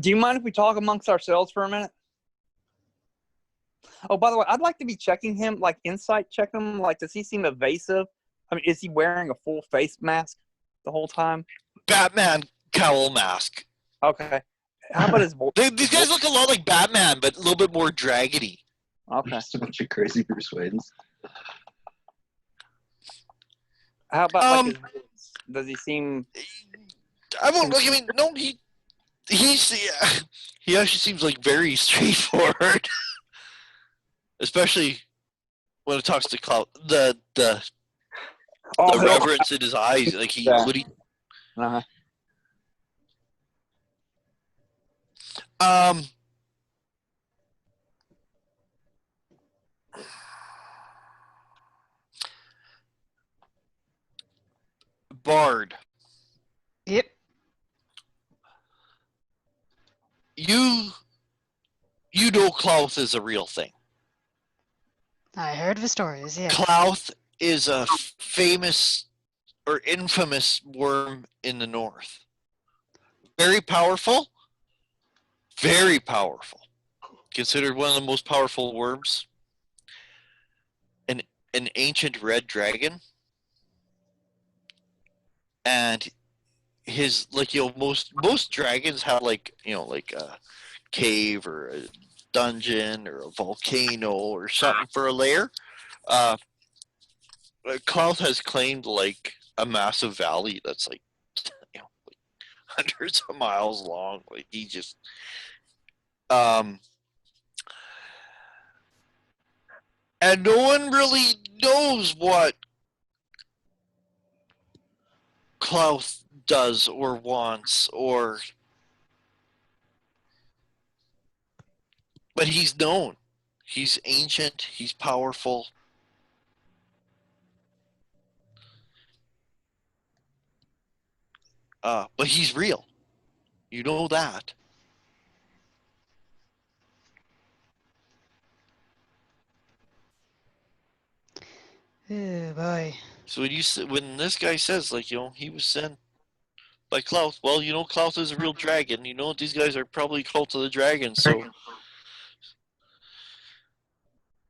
Do you mind if we talk amongst ourselves for a minute? Oh, by the way, I'd like to be checking him, like insight checking him. Like, does he seem evasive? I mean, is he wearing a full face mask the whole time? Batman cowl mask. Okay. How about his voice? These guys look a lot like Batman, but a little bit more dragony. Okay. Just a bunch of crazy Bruce Waynes. How about like his voice? Does he seem? I won't. I mean, no. He actually seems like very straightforward, especially when it talks to Cloud. The Oh, reverence in his eyes, like he. Yeah. What he uh-huh. Bard. Yep. You know Klaus is a real thing. I heard the stories, yes. Klaus is a famous or infamous worm in the north. Very powerful. Very powerful. Considered one of the most powerful worms. An ancient red dragon. And his, like, you know, most dragons have, like, you know, like a cave or a dungeon or a volcano or something for a lair. Klaus has claimed like a massive valley that's like, you know, like hundreds of miles long. Like he just and no one really knows what Klaus does or wants, or but he's known. He's ancient, he's powerful. But he's real. You know that. Oh boy. So when this guy says, like, you know, he was sent by Klaus, well, you know, Klaus is a real dragon. You know, these guys are probably cult of the dragon, so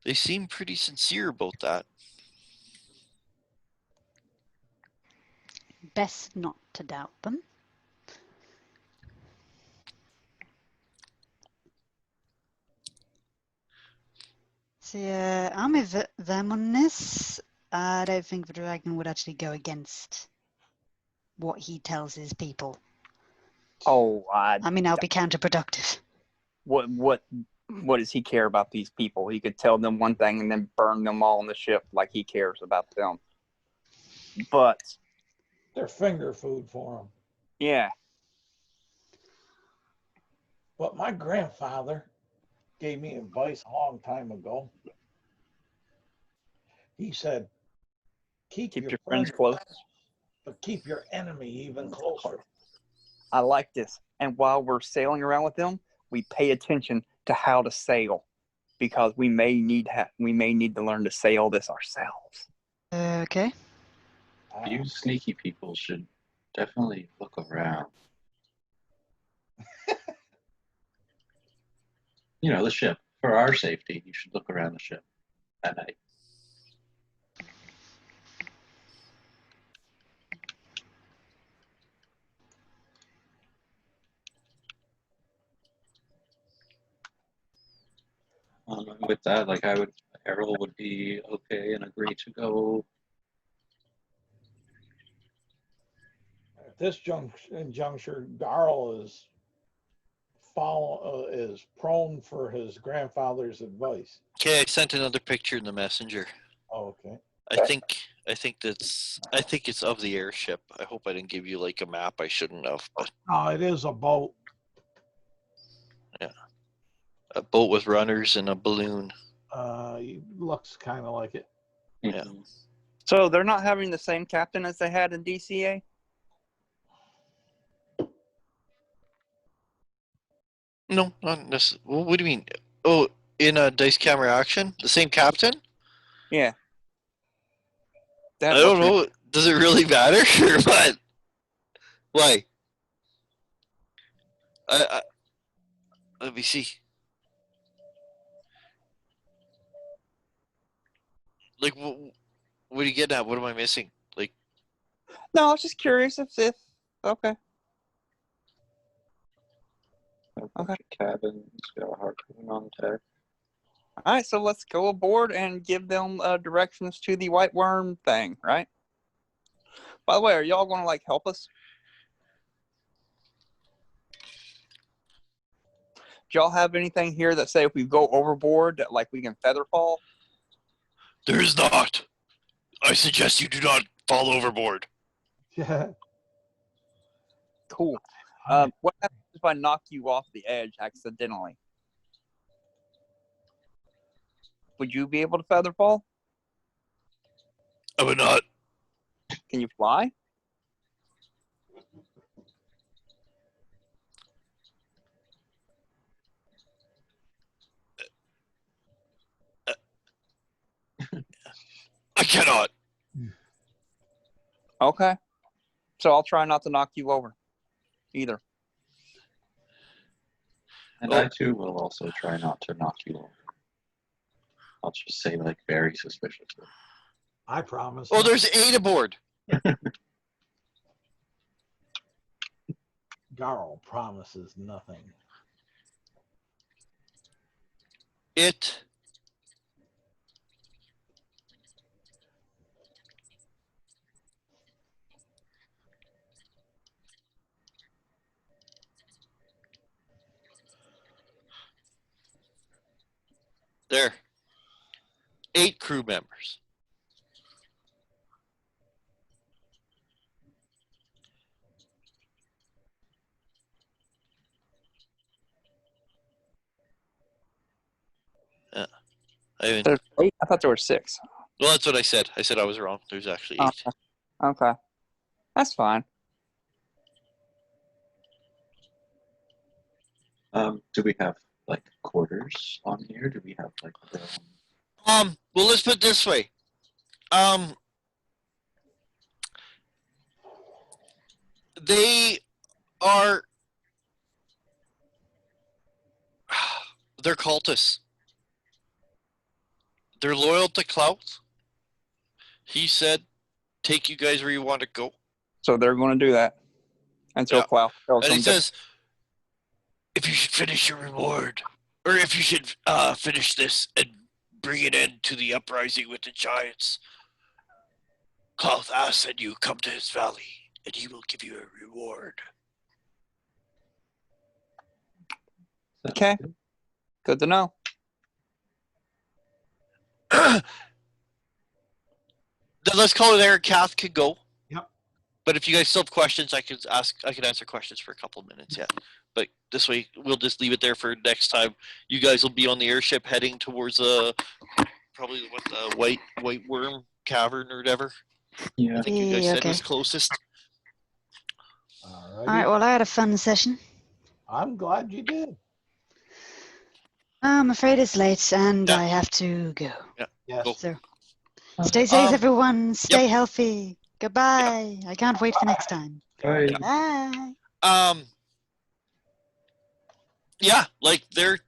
they seem pretty sincere about that. Best not to doubt them. So yeah, I'm with them on this. I don't think the dragon would actually go against what he tells his people. Oh, I mean, that'll be counterproductive. what does he care about these people? He could tell them one thing and then burn them all on the ship like he cares about them. But They're finger food for him. yeah, But my grandfather gave me advice a long time ago. He said, Keep Keep your your friends friends close. but keep your enemy even closer. I like this. And while we're sailing around with them, we pay attention to how to sail, because we may need to learn to sail this ourselves. Okay. You sneaky people should definitely look around. You know, the ship. For our safety, you should look around the ship at night. With that, like Errol would be okay and agree to go. At this juncture, Garl is prone for his grandfather's advice. Okay, I sent another picture in the messenger. Oh, okay. I think it's of the airship. I hope I didn't give you like a map I shouldn't have, but No, it is a boat. a boat with runners and a balloon. It looks kind of like it. Yeah. So they're not having the same captain as they had in DCA? No, not necessarily. What do you mean? Oh, in a dice camera action, the same captain? Yeah. I don't know. Does it really matter or what? Why? I let me see. Like, what are you getting at? What am I missing? Like, No, I was just curious if okay. Okay. Cabins, got a harpoon on deck. All right, so let's go aboard and give them directions to the white worm thing, right? By the way, are y'all going to like help us? Do y'all have anything here that say if we go overboard that like we can feather fall? there is not. I suggest you do not fall overboard. Yeah. Cool. What happens if I knock you off the edge accidentally? Would you be able to feather fall? I would not. Can you fly? I cannot. Okay. So I'll try not to knock you over either. And I too will also try not to knock you over. I'll just say like very suspiciously. I promise. Oh, there's 8 aboard. Garl promises nothing. It there. 8 crew members. Yeah. There's 8? I thought there were 6. Well, that's what I said. I said I was wrong. There's actually 8. Okay. That's fine. Do we have like quarters on here? Do we have like Well, let's put it this way. They are they're cultists. They're loyal to Klaus. He said, "Take you guys where you want to go." So they're going to do that until Yeah. Klaus tells And he them says, "If you should finish your reward, or if you should finish this and bring an end to the uprising with the giants, Klaus asks that you come to his valley, and he will give you a reward." Okay. Good to know. Then let's call it there. Kath could go. Yep. But if you guys still have questions, I could answer questions for a couple of minutes. Yeah. But this way, we'll just leave it there for next time. You guys will be on the airship heading towards probably what the white worm cavern or whatever. Yeah. I think you guys Yeah, said okay. was closest. All right, well, I had a fun session. I'm glad you did. I'm afraid it's late and Yeah. I have to go. Yes. Go. So stay safe, Um, everyone. Stay healthy. Goodbye. I can't wait for next time. Bye. Bye. Yeah, like they're,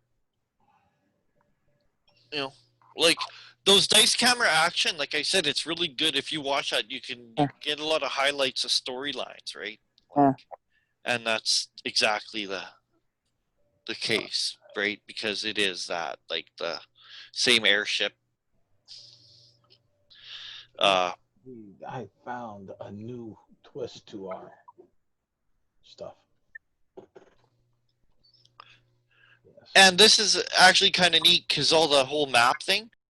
like those dice camera action. Like I said, it's really good. If you watch that, you can get a lot of highlights of storylines, right? Yeah. And that's exactly the case, right? Because it is that, like, the same airship. I found a new twist to our stuff. Yes. And this is actually kind of neat because all the whole map thing,